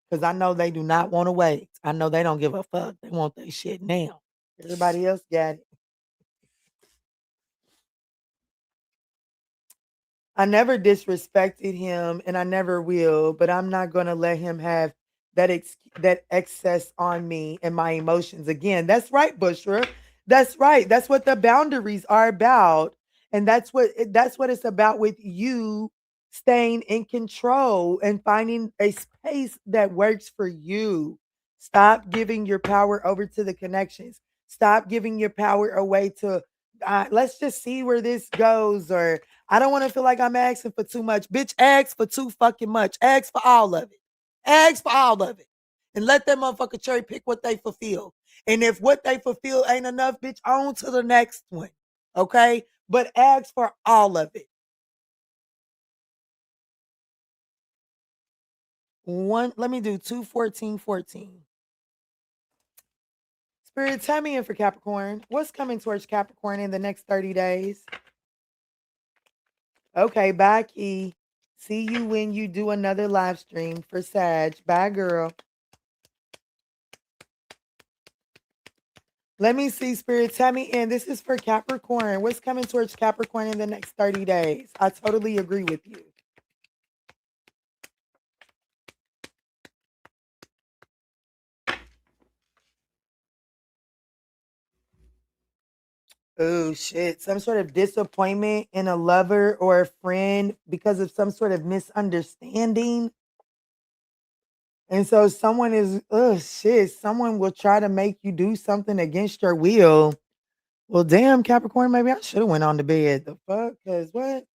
because I know they do not want to wait. I know they don't give a fuck. They want their shit now. Everybody else got it. I never disrespected him and I never will, but I'm not going to let him have that excess on me and my emotions again. That's right, Bushra. That's right. That's what the boundaries are about. And that's what it's about with you staying in control and finding a space that works for you. Stop giving your power over to the connections. Stop giving your power away to let's just see where this goes or I don't want to feel like I'm asking for too much. Bitch, ask for too fucking much. Ask for all of it. Ask for all of it. And let that motherfucker cherry pick what they fulfill. And if what they fulfill ain't enough, bitch, on to the next one. Okay? But ask for all of it. Let me do 2 14 14. Spirit, tell me in for Capricorn. What's coming towards Capricorn in the next 30 days? Okay, bye, Key. See you when you do another live stream for Sag. Bye, girl. Let me see, Spirit. Tell me in. This is for Capricorn. What's coming towards Capricorn in the next 30 days? I totally agree with you. Oh shit. Some sort of disappointment in a lover or a friend because of some sort of misunderstanding. And so someone is, oh shit, someone will try to make you do something against your will. Well, damn, Capricorn, maybe I should have went on to bed. The fuck? Cause what?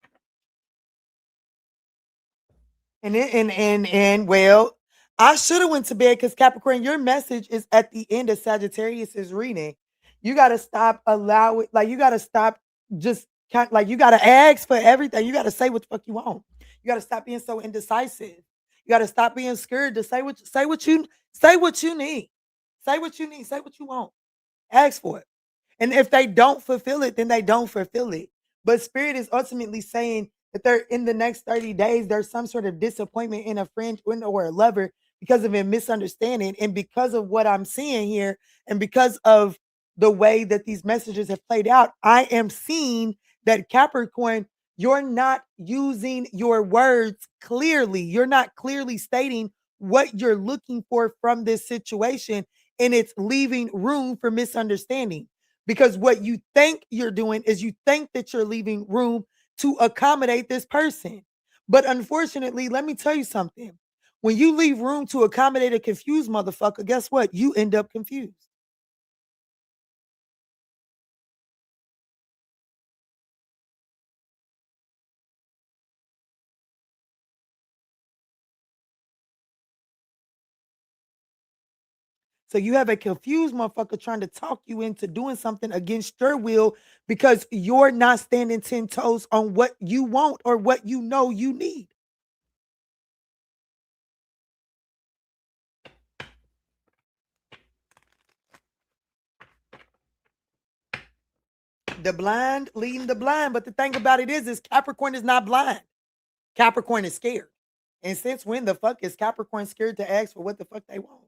And well, I should have went to bed because Capricorn, your message is at the end of Sagittarius's reading. You gotta stop allowing, like you gotta stop just kind like you gotta ask for everything. You gotta say what the fuck you want. You gotta stop being so indecisive. You gotta stop being scared to say what you need. Say what you need. Say what you want. Ask for it. And if they don't fulfill it, then they don't fulfill it. But Spirit is ultimately saying that they're in the next 30 days, there's some sort of disappointment in a friend or a lover because of a misunderstanding. And because of what I'm seeing here, and because of the way that these messages have played out, I am seeing that Capricorn, you're not using your words clearly. You're not clearly stating what you're looking for from this situation, and it's leaving room for misunderstanding. Because what you think you're doing is you think that you're leaving room to accommodate this person. But unfortunately, let me tell you something. When you leave room to accommodate a confused motherfucker, guess what? You end up confused. So you have a confused motherfucker trying to talk you into doing something against your will because you're not standing 10 toes on what you want or what you know you need. The blind leading the blind. But the thing about it is Capricorn is not blind. Capricorn is scared. And since when the fuck is Capricorn scared to ask for what the fuck they want?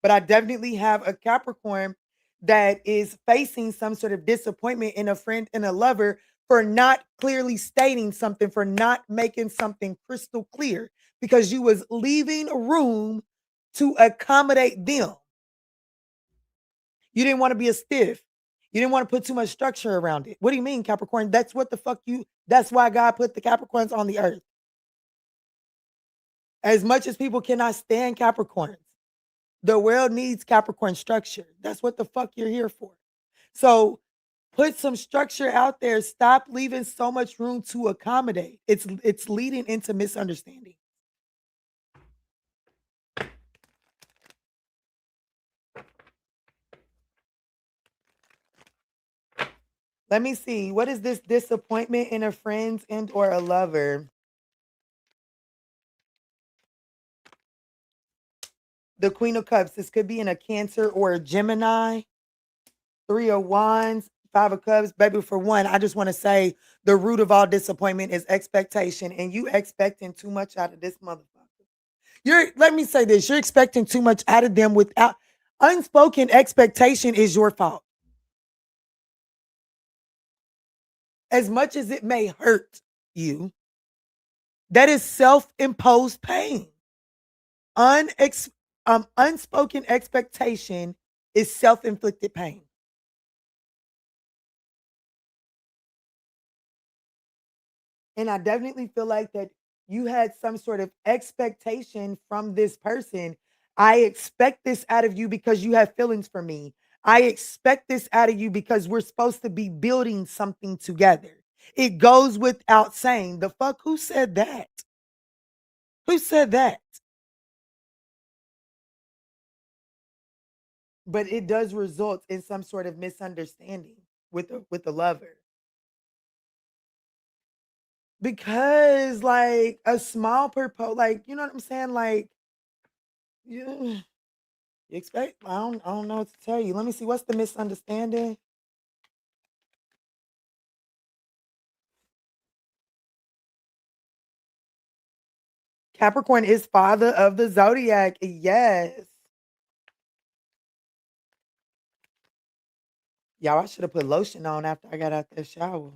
But I definitely have a Capricorn that is facing some sort of disappointment in a friend and a lover for not clearly stating something, for not making something crystal clear, because you was leaving room to accommodate them. You didn't want to be a stiff. You didn't want to put too much structure around it. What do you mean, Capricorn? That's what the fuck that's why God put the Capricorns on the earth. As much as people cannot stand Capricorns, the world needs Capricorn structure. That's what the fuck you're here for. So put some structure out there. Stop leaving so much room to accommodate. It's leading into misunderstanding. Let me see. What is this disappointment in a friend and or a lover? The Queen of Cups. This could be in a Cancer or a Gemini. Three of Wands, Five of Cups. Baby, for one, I just want to say the root of all disappointment is expectation, and you expecting too much out of this motherfucker. Let me say this, you're expecting too much out of them without unspoken expectation is your fault. As much as it may hurt you, that is self-imposed pain. Unspoken expectation is self-inflicted pain. And I definitely feel like that you had some sort of expectation from this person. I expect this out of you because you have feelings for me. I expect this out of you because we're supposed to be building something together. It goes without saying. The fuck? Who said that? Who said that? But it does result in some sort of misunderstanding with the lover. Because like a small like, you know what I'm saying? Like, yeah. You expect? I don't know what to tell you. Let me see. What's the misunderstanding? Capricorn is father of the zodiac. Yes. Y'all, I should have put lotion on after I got out that shower.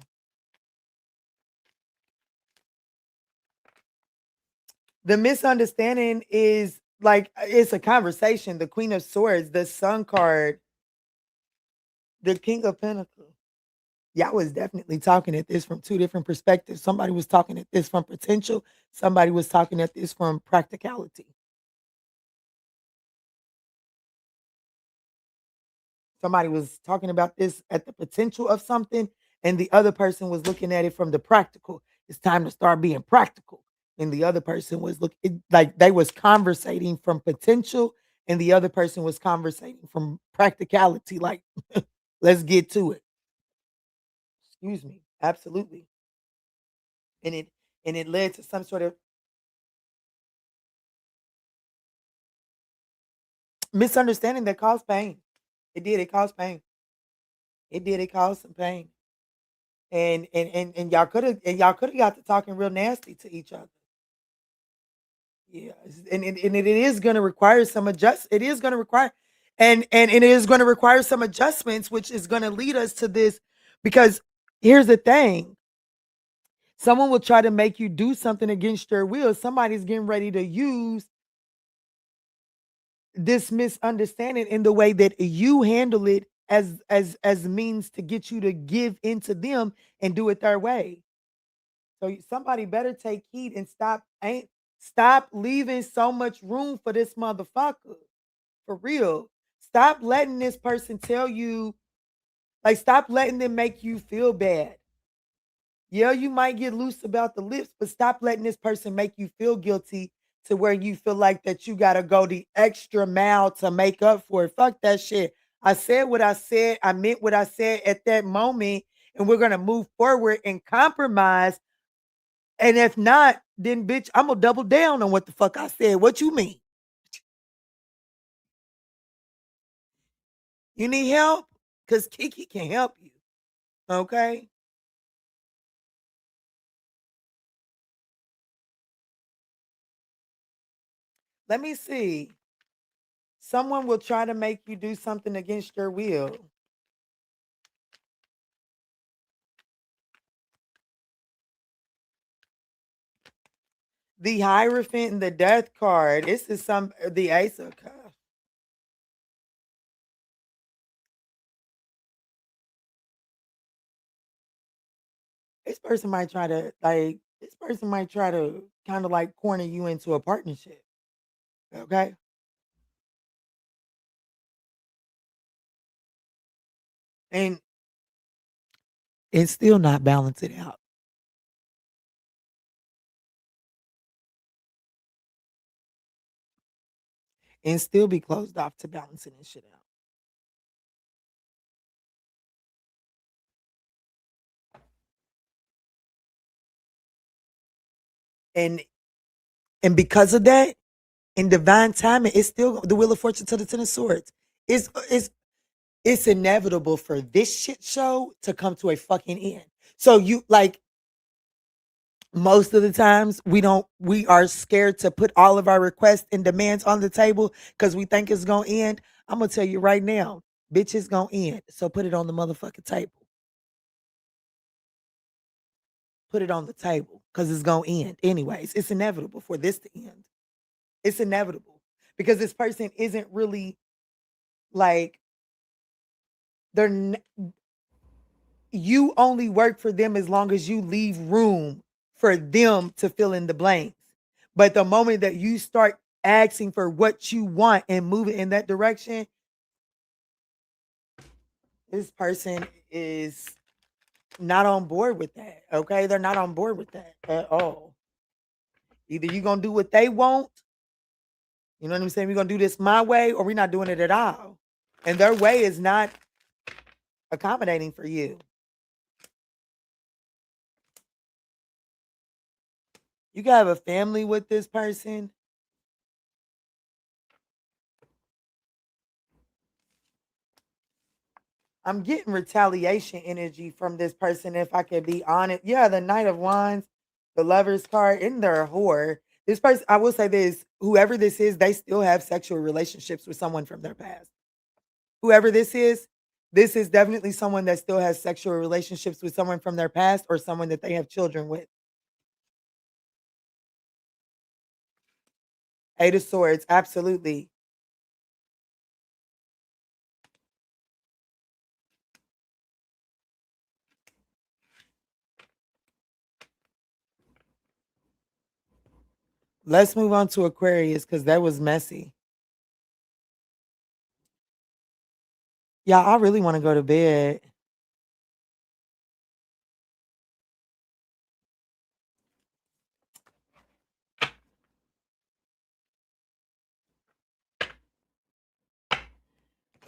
The misunderstanding is like it's a conversation. The Queen of Swords, the Sun card, the King of Pentacles. Y'all was definitely talking at this from 2 different perspectives. Somebody was talking at this from potential, somebody was talking at this from practicality. Somebody was talking about this at the potential of something, and the other person was looking at it from the practical. It's time to start being practical. And the other person was looking like they was conversating from potential, and the other person was conversating from practicality. Like, let's get to it. Excuse me. Absolutely. And it led to some sort of misunderstanding that caused pain. It did. It caused pain. It did. It caused some pain. And y'all could have got to talking real nasty to each other. Yeah, and it is going to require some adjust. It is going to require, and it is going to require some adjustments, which is going to lead us to this. Because here's the thing: someone will try to make you do something against your will. Somebody's getting ready to use this misunderstanding in the way that you handle it as means to get you to give into them and do it their way. So somebody better take heed and stop leaving so much room for this motherfucker. For real. Stop letting this person tell you, like, stop letting them make you feel bad. Yeah, you might get loose about the lips, but stop letting this person make you feel guilty to where you feel like that you gotta go the extra mile to make up for it. Fuck that shit. I said what I said. I meant what I said at that moment, and we're gonna move forward and compromise. And if not, then bitch, I'm gonna double down on what the fuck I said. What you mean? You need help? Because Kiki can help you. Okay. Let me see. Someone will try to make you do something against your will. The Hierophant and the Death card. This is the Ace of Cups. This person might try to kind of like corner you into a partnership. Okay. And still not balance it out. And still be closed off to balancing this shit out. And because of that, in divine timing, it's still the Wheel of Fortune to the Ten of Swords. It's inevitable for this shit show to come to a fucking end. So you like most of the times we are scared to put all of our requests and demands on the table because we think it's gonna end. I'm gonna tell you right now, bitch, it's gonna end. So put it on the motherfucking table. Put it on the table because it's gonna end. Anyways, it's inevitable for this to end. It's inevitable because this person isn't really like they're n- you only work for them as long as you leave room for them to fill in the blanks. But the moment that you start asking for what you want and moving in that direction, this person is not on board with that. Okay. They're not on board with that at all. Either you're going to do what they want, you know what I'm saying? We're going to do this my way, or we're not doing it at all. And their way is not accommodating for you. You can have a family with this person. I'm getting retaliation energy from this person, if I could be honest. Yeah, the Knight of Wands, the Lover's card, and they're a whore. This person, I will say this, whoever this is, they still have sexual relationships with someone from their past. Whoever this is definitely someone that still has sexual relationships with someone from their past or someone that they have children with. Eight of Swords, absolutely. Let's move on to Aquarius because that was messy. Yeah, I really want to go to bed.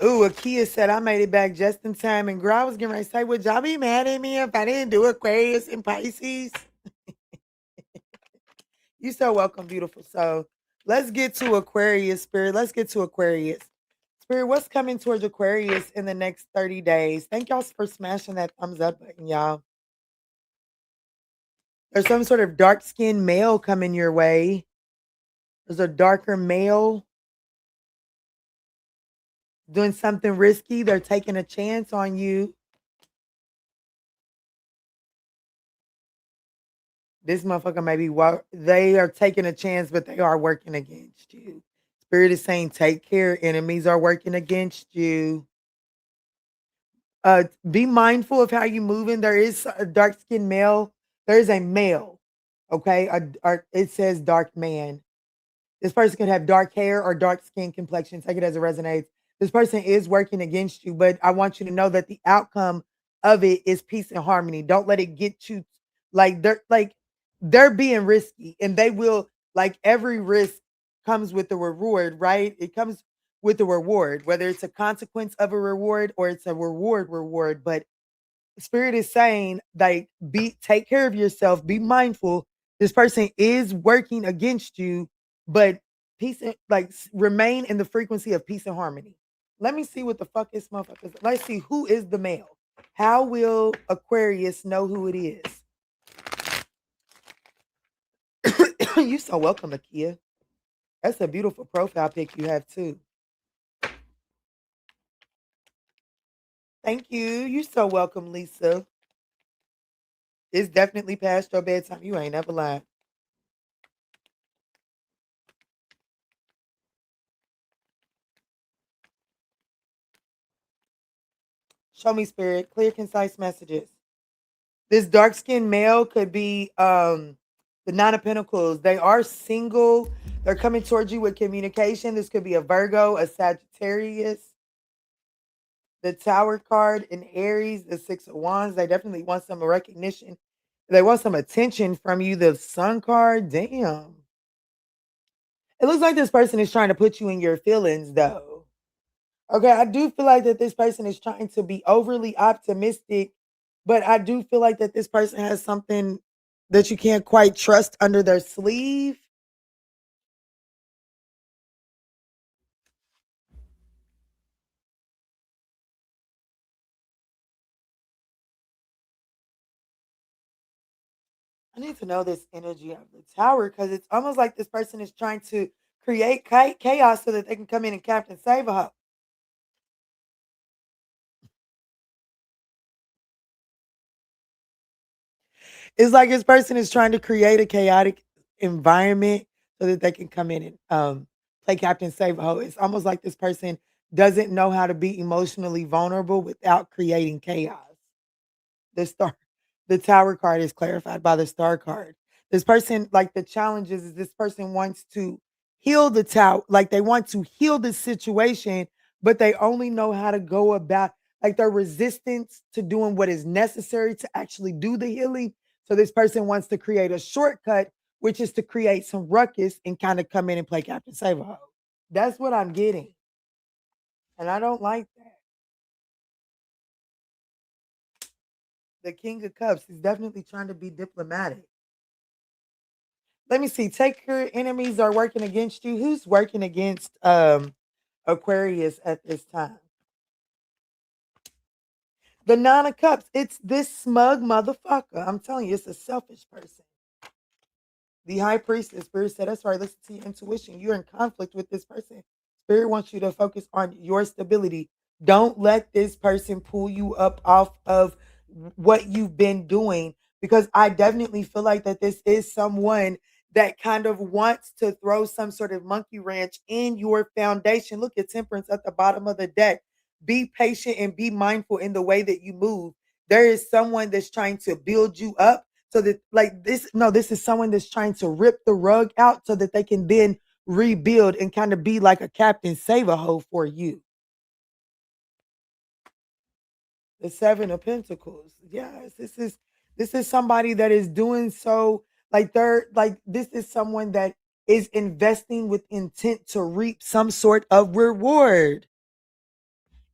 Ooh, Akia said I made it back just in time. And girl, I was getting ready to say, would y'all be mad at me if I didn't do Aquarius and Pisces? You so welcome, beautiful. So let's get to Aquarius, Spirit. Let's get to Aquarius. Spirit, what's coming towards Aquarius in the next 30 days? Thank y'all for smashing that thumbs up button, y'all. There's some sort of dark-skinned male coming your way. There's a darker male doing something risky. They're taking a chance on you. This motherfucker may be they are taking a chance, but they are working against you. Spirit is saying, take care. Enemies are working against you. Be mindful of how you moving. There is a dark-skinned male. There is a male. Okay. It says dark man. This person could have dark hair or dark skin complexion. Take it as it resonates. This person is working against you, but I want you to know that the outcome of it is peace and harmony. Don't let it get you they're being risky, and they will, like, every risk comes with a reward, right? It comes with a reward, whether it's a consequence of a reward or it's a reward. But Spirit is saying, like, take care of yourself, be mindful. This person is working against you, but peace and remain in the frequency of peace and harmony. Let me see what the fuck is motherfuckers. Let's see who is the male. How will Aquarius know who it is? You so welcome, Akia. That's a beautiful profile pic you have too. Thank you. You so welcome, Lisa. It's definitely past your bedtime. You ain't never lied. Show me, Spirit. Clear, concise messages. This dark-skinned male could be the Nine of Pentacles. They are single. They're coming towards you with communication. This could be a Virgo, a Sagittarius. The Tower card in Aries, the Six of Wands. They definitely want some recognition. They want some attention from you. The Sun card, damn. It looks like this person is trying to put you in your feelings, though. Okay, I do feel like that this person is trying to be overly optimistic, but I do feel like that this person has something that you can't quite trust under their sleeve. I need to know this energy of the Tower because it's almost like this person is trying to create chaos so that they can come in and Captain Save a Hoe. It's like this person is trying to create a chaotic environment so that they can come in and play Captain Save a Hoe. It's almost like this person doesn't know how to be emotionally vulnerable without creating chaos. The star, the Tower card is clarified by the Star card. This person, like, the challenge is this person wants to heal the tower, like they want to heal the situation, but they only know how to go about, like, their resistance to doing what is necessary to actually do the healing. So this person wants to create a shortcut, which is to create some ruckus and kind of come in and play Captain Save a Hoe. That's what I'm getting. And I don't like that. The King of Cups is definitely trying to be diplomatic. Let me see. Take your enemies are working against you. Who's working against Aquarius at this time? The Nine of Cups. It's this smug motherfucker. I'm telling you, it's a selfish person. The High Priestess, Spirit said, that's right. Listen to your intuition. You're in conflict with this person. Spirit wants you to focus on your stability. Don't let this person pull you up off of what you've been doing, because I definitely feel like that this is someone that kind of wants to throw some sort of monkey wrench in your foundation. Look at Temperance at the bottom of the deck. Be patient and be mindful in the way that you move. There is someone that's trying to build you up. so that like this is someone that's trying to rip the rug out so that they can then rebuild and kind of be like a Captain Save-A-Ho for you. The Seven of Pentacles. Yes, this is somebody that is doing so like they're like this is someone that is investing with intent to reap some sort of reward.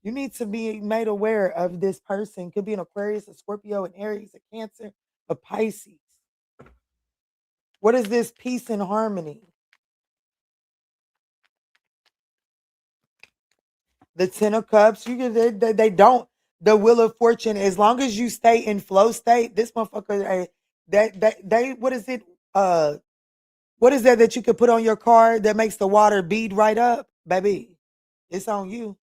You need to be made aware of this person. Could be an Aquarius, a Scorpio, an Aries, a Cancer, a Pisces. What is this peace and harmony? The Ten of Cups. You can they don't the Wheel of Fortune. As long as you stay in flow state, this motherfucker. That they what is it? What is that you could put on your car that makes the water bead right up, baby? It's on you.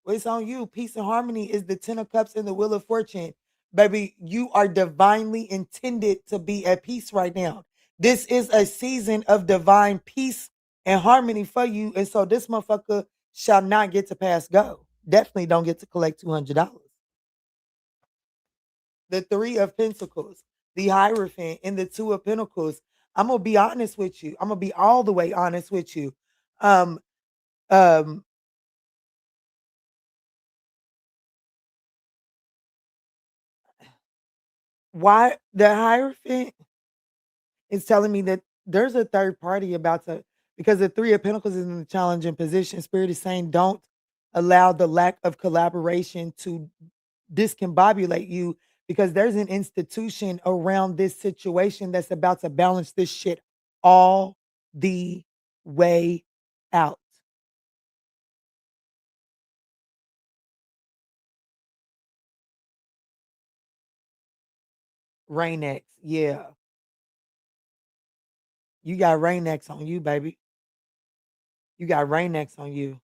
Well, it's on you. Peace and harmony is the Ten of Cups and the Wheel of Fortune. Baby, you are divinely intended to be at peace right now. This is a season of divine peace and harmony for you. And so this motherfucker shall not get to pass go. Definitely don't get to collect $200. The Three of Pentacles, the Hierophant, and the Two of Pentacles. I'm gonna be honest with you. I'm gonna be all the way honest with you. Um, um, why the Hierophant is telling me that there's a third party about to because the Three of Pentacles is in a challenging position. Spirit is saying don't allow the lack of collaboration to discombobulate you because there's an institution around this situation that's about to balance this shit all the way out. Rain-X, yeah. You got Rain-X on you, baby. You got Rain-X on you.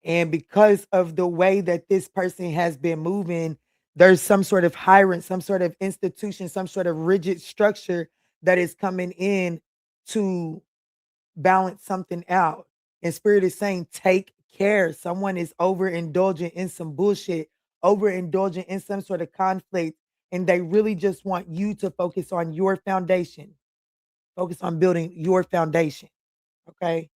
And because of the way that this person has been moving, there's some sort of hierarchy, some sort of institution, some sort of rigid structure that is coming in to balance something out. And Spirit is saying, take care. Someone is overindulging in some bullshit, overindulging in some sort of conflict, and they really just want you to focus on your foundation. Focus on building your foundation. Okay.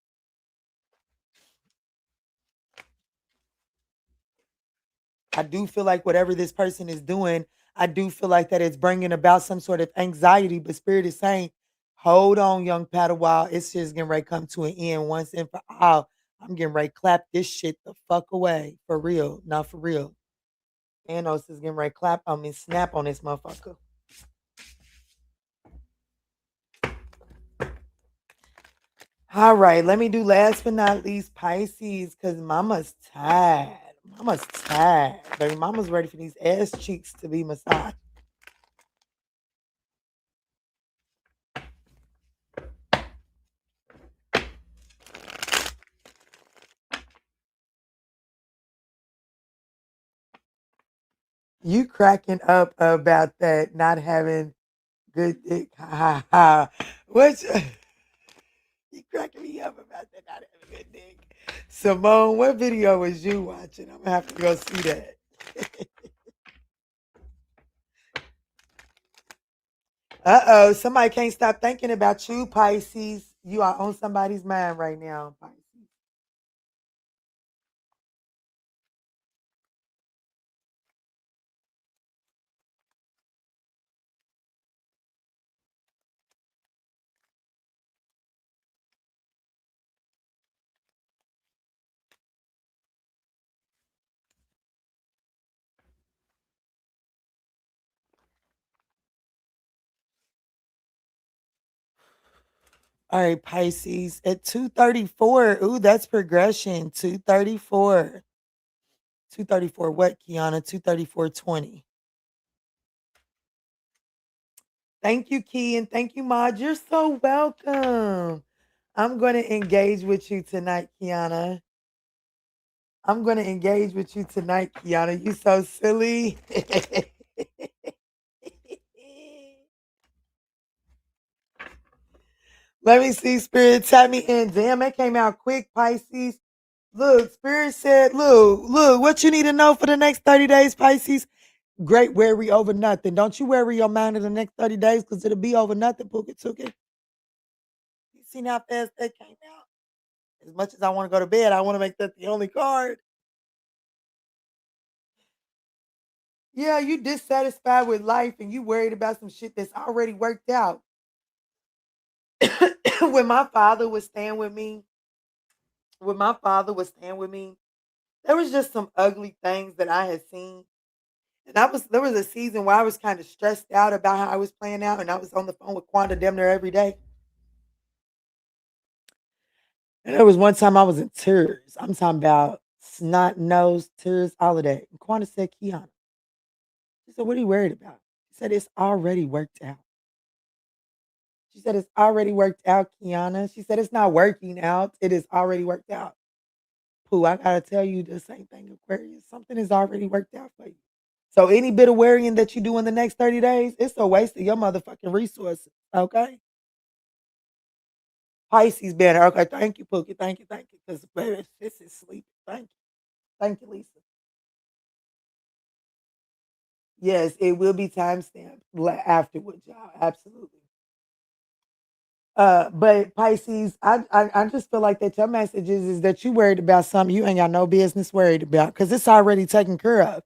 I do feel like whatever this person is doing, I do feel like that it's bringing about some sort of anxiety. But Spirit is saying, hold on, young Padawan. It's just getting ready to come to an end once and for all. I'm getting ready to clap this shit the fuck away. For real. Not for real. Thanos is getting ready to snap on this motherfucker. All right, let me do last but not least Pisces, because mama's tired. Mama's tired. Baby, mama's ready for these ass cheeks to be massaged. You cracking up about that not having good dick. Ha ha ha. What's you cracking me up about that not having good dick? Simone, what video was you watching? I'm gonna have to go see that. Uh-oh, somebody can't stop thinking about you, Pisces. You are on somebody's mind right now, Pisces. All right, Pisces at 234. Ooh, that's progression. 234. 234. What, Kiana? 234.20. Thank you, Key, and thank you, Maud. You're so welcome. I'm going to engage with you tonight, Kiana. I'm going to engage with you tonight, Kiana. You so silly. Let me see, Spirit. Tap me in. Damn, it came out quick, Pisces. Look, Spirit said, look, what you need to know for the next 30 days, Pisces. Great worry over nothing. Don't you worry your mind in the next 30 days because it'll be over nothing, Pookie Tookie. You seen how fast that came out? As much as I want to go to bed, I want to make that the only card. Yeah, you dissatisfied with life and you worried about some shit that's already worked out. When my father was staying with me, there was just some ugly things that I had seen. And there was a season where I was kind of stressed out about how I was playing out, and I was on the phone with Quanda damn near every day. And there was one time I was in tears. I'm talking about snot nose, tears, all of that. And Quanda said, Kiana. She said, what are you worried about? She said, it's already worked out. She said, it's already worked out, Kiana. She said, it's not working out. It is already worked out. Pooh, I gotta tell you the same thing, Aquarius. Something is already worked out for you. So any bit of worrying that you do in the next 30 days, it's a waste of your motherfucking resources. Okay? Pisces better. Okay, thank you, Pookie. Thank you. Because baby, this is sleeping. Thank you. Thank you, Lisa. Yes, it will be timestamped afterwards, y'all. Absolutely. But Pisces, I just feel like that your message is that you worried about something you ain't got no business worried about because it's already taken care of.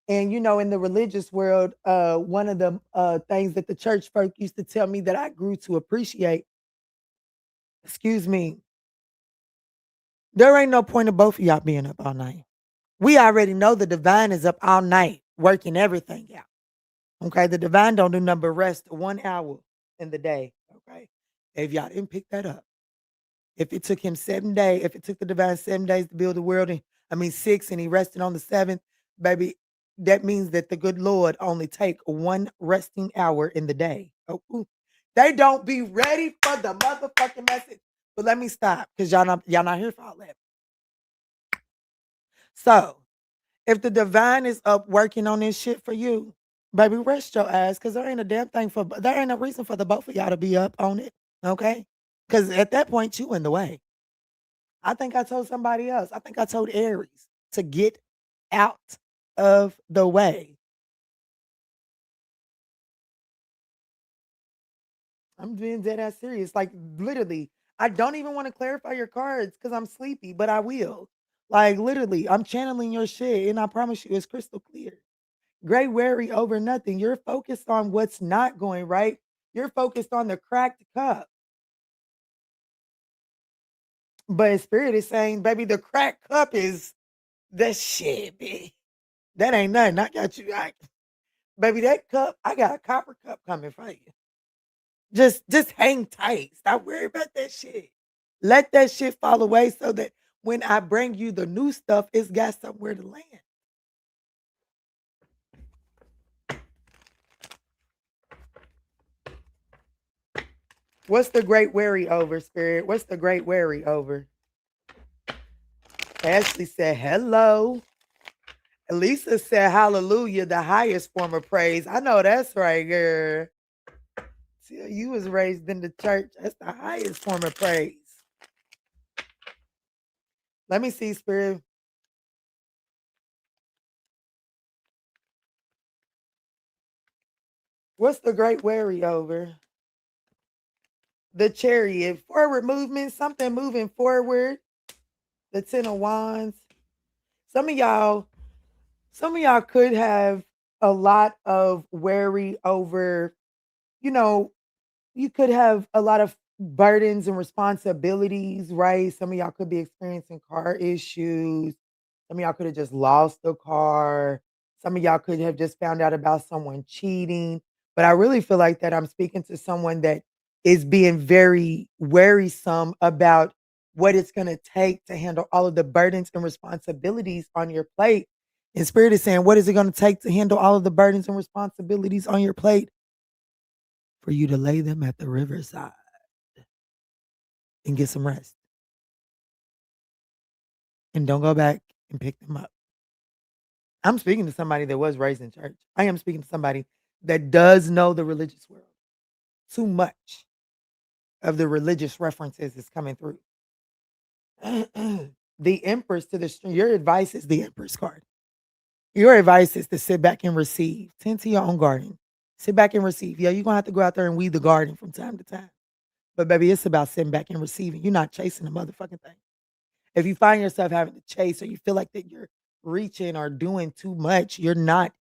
And you know, in the religious world, one of the things that the church folk used to tell me that I grew to appreciate, excuse me, there ain't no point of both of y'all being up all night. We already know the divine is up all night working everything out. Okay, the divine don't do nothing but rest 1 hour in the day. Okay, if y'all didn't pick that up. If it took him 7 days, if it took the divine 7 days to build the world, and I mean 6, and he rested on the seventh, baby, that means that the good Lord only take 1 resting hour in the day. Oh, ooh. They don't be ready for the motherfucking message. But let me stop because y'all not here for all that. So if the divine is up working on this shit for you, baby, rest your ass because there ain't a reason for the both of y'all to be up on it. Okay? Because at that point, you in the way. I think I told somebody else. I think I told Aries to get out of the way. I'm being dead ass serious. Like literally, I don't even want to clarify your cards because I'm sleepy, but I will. Like literally, I'm channeling your shit, and I promise you, it's crystal clear. Great worry over nothing. You're focused on what's not going right. You're focused on the cracked cup. But spirit is saying, baby, the cracked cup is the shit, bitch. That ain't nothing. I got you. Baby, that cup, I got a copper cup coming for you. Just hang tight. Stop worrying about that shit. Let that shit fall away so that when I bring you the new stuff, it's got somewhere to land. What's the great worry over, Spirit? What's the great worry over? Ashley said, hello. Elisa said, hallelujah, the highest form of praise. I know that's right, girl. See, you was raised in the church. That's the highest form of praise. Let me see, Spirit. What's the great worry over? The Chariot, forward movement, something moving forward. The Ten of Wands. Some of y'all could have a lot of worry over, you know, you could have a lot of burdens and responsibilities, right? Some of y'all could be experiencing car issues. Some of y'all could have just lost a car. Some of y'all could have just found out about someone cheating. But I really feel like that I'm speaking to someone that is being very worrisome about what it's going to take to handle all of the burdens and responsibilities on your plate. And Spirit is saying, what is it going to take to handle all of the burdens and responsibilities on your plate? For you to lay them at the riverside and get some rest. And don't go back and pick them up. I'm speaking to somebody that was raised in church. I am speaking to somebody that does know the religious world. Too much of the religious references is coming through. The Empress to the string. Your advice is the Empress card. Your advice is to sit back and receive. Tend to your own garden. Sit back and receive. Yeah, you're gonna have to go out there and weed the garden from time to time. But baby, it's about sitting back and receiving. You're not chasing the motherfucking thing. If you find yourself having to chase or you feel like that you're reaching or doing too much, you're not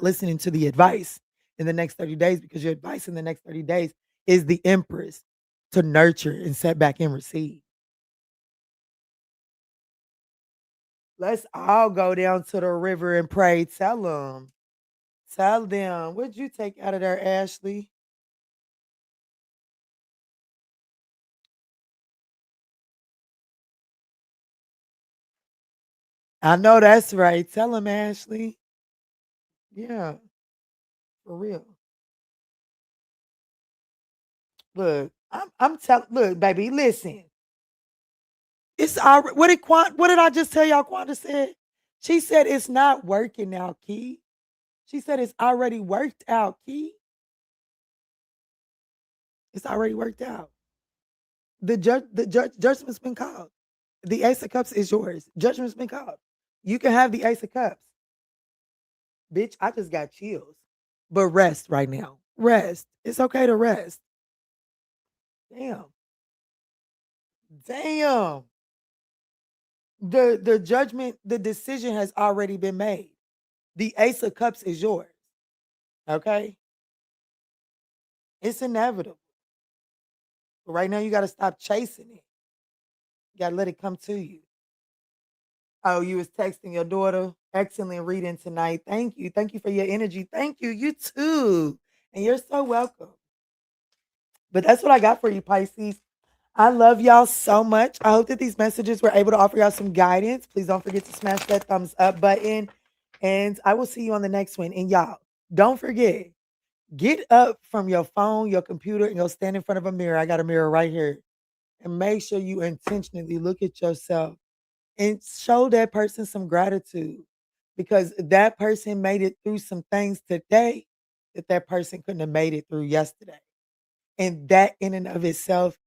listening to the advice in the next 30 days because your advice in the next 30 days is the empress to nurture and set back and receive. Let's all go down to the river and pray. Tell them. Tell them. What'd you take out of there, Ashley? I know that's right. Tell them, Ashley. Yeah, for real. Look, I'm telling. Look, baby, listen. It's already what did I just tell y'all? Quanta said. She said it's not working now, Key. She said it's already worked out, Key. It's already worked out. The judgment's been called. The Ace of Cups is yours. Judgment's been called. You can have the Ace of Cups. Bitch, I just got chills. But rest right now. Rest. It's okay to rest. Damn. Damn. The judgment, the decision has already been made. The Ace of Cups is yours. Okay? It's inevitable. But right now you gotta stop chasing it. You gotta let it come to you. Oh, you was texting your daughter. Excellent reading tonight. Thank you. Thank you for your energy. Thank you. You too. And you're so welcome. But that's what I got for you, Pisces. I love y'all so much. I hope that these messages were able to offer y'all some guidance. Please don't forget to smash that thumbs up button. And I will see you on the next one. And y'all, don't forget, get up from your phone, your computer, and go stand in front of a mirror. I got a mirror right here. And make sure you intentionally look at yourself and show that person some gratitude because that person made it through some things today that that person couldn't have made it through yesterday. And that in and of itself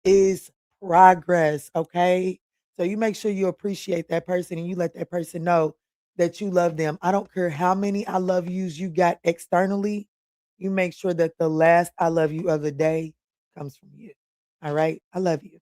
is progress, okay? So you make sure you appreciate that person and you let that person know that you love them. I don't care how many I love yous you got externally. You make sure that the last I love you of the day comes from you. All right? I love you.